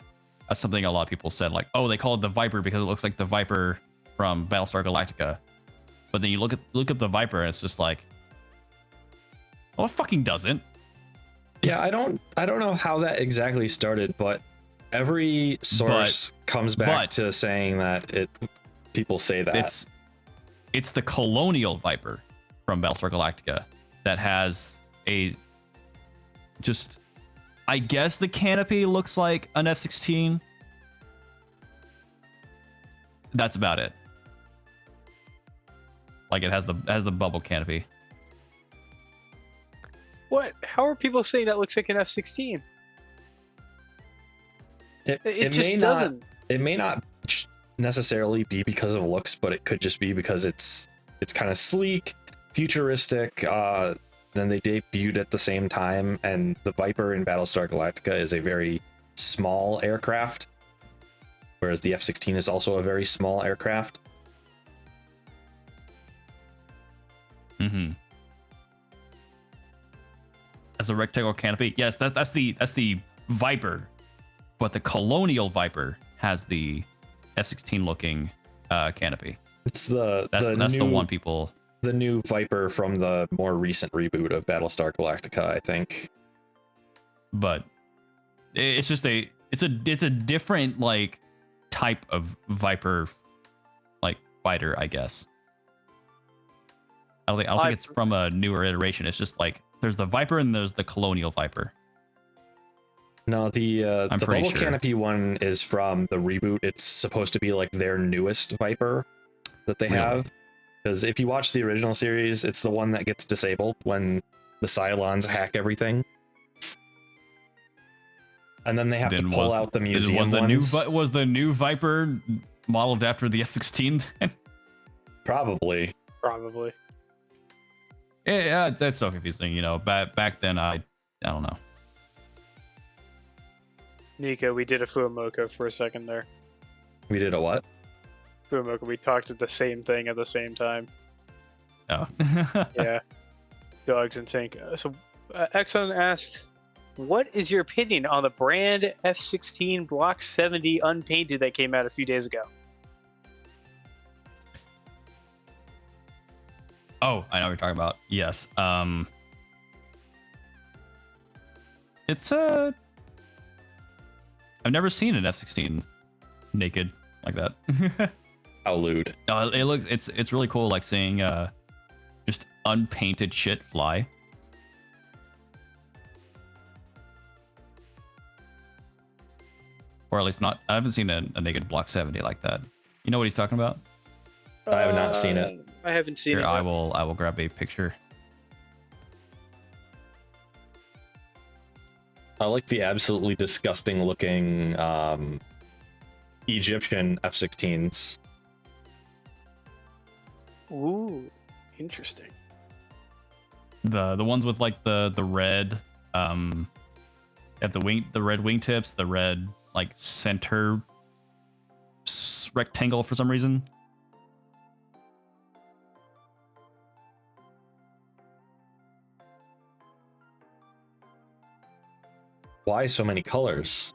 something a lot of people said. Like, oh, they call it the Viper because it looks like the Viper from Battlestar Galactica. But then you look up the Viper and it's just like, well, it fucking doesn't. Yeah, I don't know how that exactly started, but every source comes back to saying that people say that it's the Colonial Viper from Battlestar Galactica that has I guess the canopy looks like an F-16. That's about it. Like it has the bubble canopy. What? How are people saying that looks like an F-16? It just doesn't. It may not necessarily be because of looks, but it could just be because it's kind of sleek, futuristic. Then they debuted at the same time, and the Viper in Battlestar Galactica is a very small aircraft, whereas the F-16 is also a very small aircraft. Mm-hmm. As a rectangle canopy, yes, that's the Viper, but the Colonial Viper has the F-16 looking canopy. It's the one people. The new Viper from the more recent reboot of Battlestar Galactica, I think. But it's just it's a different like type of Viper like fighter, I guess. I don't think it's from a newer iteration. It's just like there's the Viper and there's the Colonial Viper. No, the bubble canopy one is from the reboot. It's supposed to be like their newest Viper that they have. Because if you watch the original series, it's the one that gets disabled when the Cylons hack everything. And then they have to pull out the museum ones. Was the new Viper modeled after the F-16? Probably. Yeah, that's so confusing. Back then, I don't know. Nico, we did a Fuamoka for a second there. We did a what? Fuamoka, we talked at the same thing at the same time. Oh. Yeah. Dogs in sync. So, Exxon asks, what is your opinion on the brand F-16 Block 70 unpainted that came out a few days ago? Oh, I know what you're talking about. Yes. It's I've never seen an F-16 naked like that. How lewd. It's really cool, like seeing just unpainted shit fly. Or at least not. I haven't seen a naked Block 70 like that. You know what he's talking about? I have not seen it. I haven't seen it. I will grab a picture. I like the absolutely disgusting looking Egyptian F-16s. Ooh, Interesting. The ones with like the red at the red wingtips, the red like center rectangle for some reason. Why so many colors?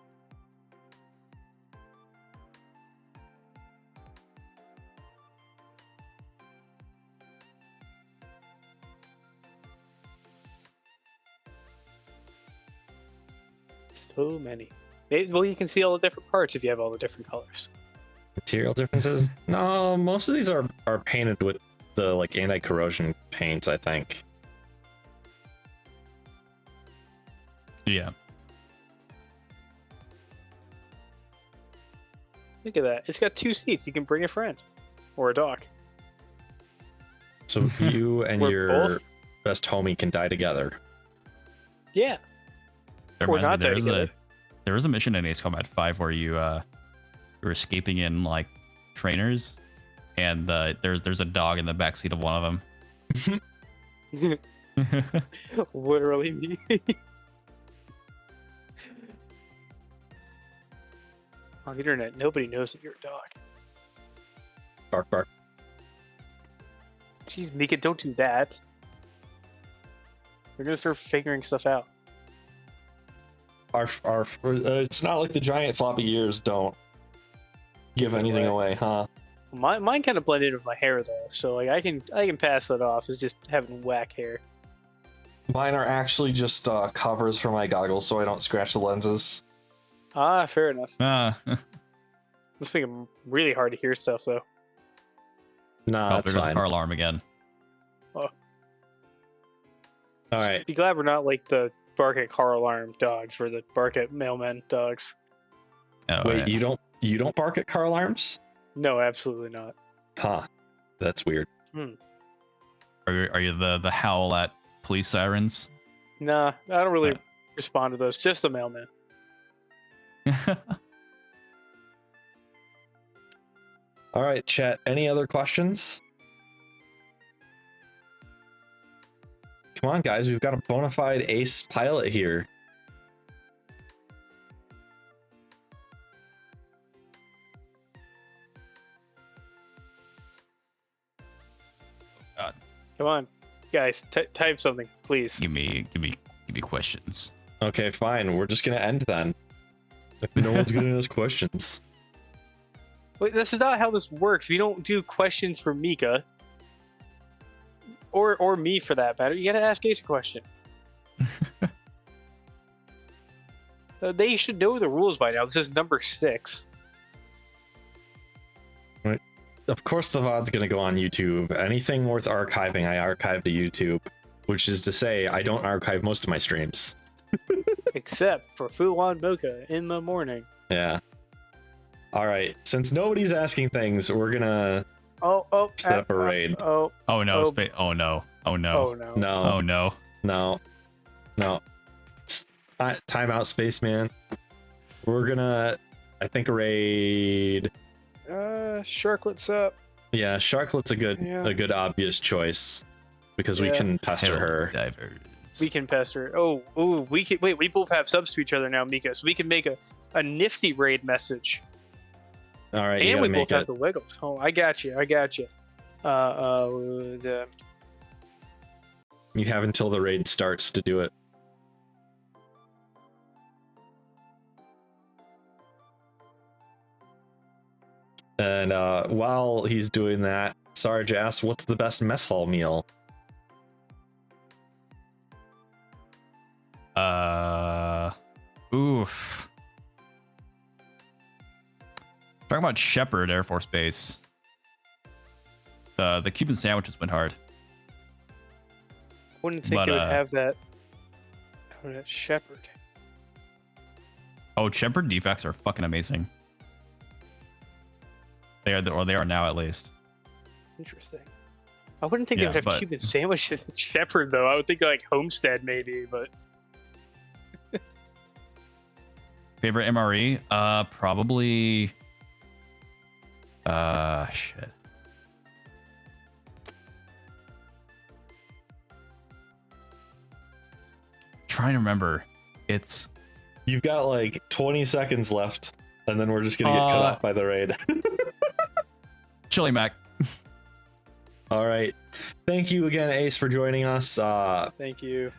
So many. Well, you can see all the different parts if you have all the different colors. Material differences? No, most of these are painted with the like anti-corrosion paints, I think. Yeah. Look at that. It's got 2 seats. You can bring a friend or a dog. So you and We're your both- best homie can die together. Yeah. That Or reminds me, not there is together. there was a mission in Ace Combat 5 where you're escaping in like trainers, and there's a dog in the backseat of one of them. Literally me. On the internet, nobody knows that you're a dog. Bark, bark. Jeez, Mika, don't do that. They're gonna start figuring stuff out. It's not like the giant floppy ears don't give anything away, huh? Mine kind of blend in with my hair though, so like I can pass that off as just having whack hair. Mine are actually just covers for my goggles so I don't scratch the lenses. Ah, fair enough. Oh, This make it really hard to hear stuff though. Nah, it's there's a fine. car alarm again. All right. Be glad we're not like the bark at car alarm dogs or the bark at mailman dogs. Oh, Wait, yeah. you don't bark at car alarms? No, absolutely not. Huh. That's weird. Are you the howl at police sirens? Nah, I don't really Yeah. respond to those. Just the mailman. All right, chat. Any other questions? Come on, guys. We've got a bona fide ace pilot here. God, Come on, guys, type something, please. give me questions. Okay, fine. We're just gonna end then. If no one's gonna ask questions. Wait, this is not how this works. We don't do questions for Mika. Or me for that matter. You gotta ask Ace a question. They should know the rules by now. This is number 6. Of course, the VOD's gonna go on YouTube. Anything worth archiving, I archive to YouTube. Which is to say, I don't archive most of my streams. Except for Fuwan Mocha in the morning. Yeah. All right. Since nobody's asking things, we're gonna set up a raid. Oh Oh no! Oh. Oh no! Oh no! no. No. Oh no! No. Time out, spaceman. We're gonna, I think, raid. Sharklet's up. Yeah, Sharklet's a Yeah. good obvious choice because we Yeah. can pester her. Divers. We can pester. Oh, we can wait. We both have subs to each other now, Mika. So we can make a nifty raid message. All right, you And gotta we both make have it. the wiggles. Oh, I got you. You have until the raid starts to do it. And while he's doing that, Sarge asks, "What's the best mess hall meal?" Oof. Talking about Shepherd Air Force Base. The Cuban sandwiches went hard. Wouldn't think But, it would have that. Shepherd. Oh, Shepherd defects are fucking amazing. They are, or they are now at least. Interesting. I wouldn't think Yeah, it would have but- Cuban sandwiches at Shepherd though. I would think like Homestead maybe, but Favorite MRE? Probably. Shit. trying to remember. It's You've got like 20 seconds left, and then we're just gonna get cut off by the raid. Chili Mac. All right. Thank you again, Ace, for joining us. Thank you.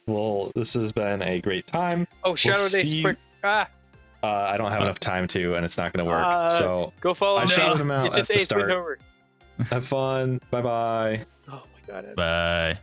Well, this has been a great time. Oh, Shadow see Days you- quick. I don't have enough time to, and it's not going to work. So Go follow I him. shouted him out It's at just the Ace start. Windhover. Have fun. Bye bye. Oh my god. Bye.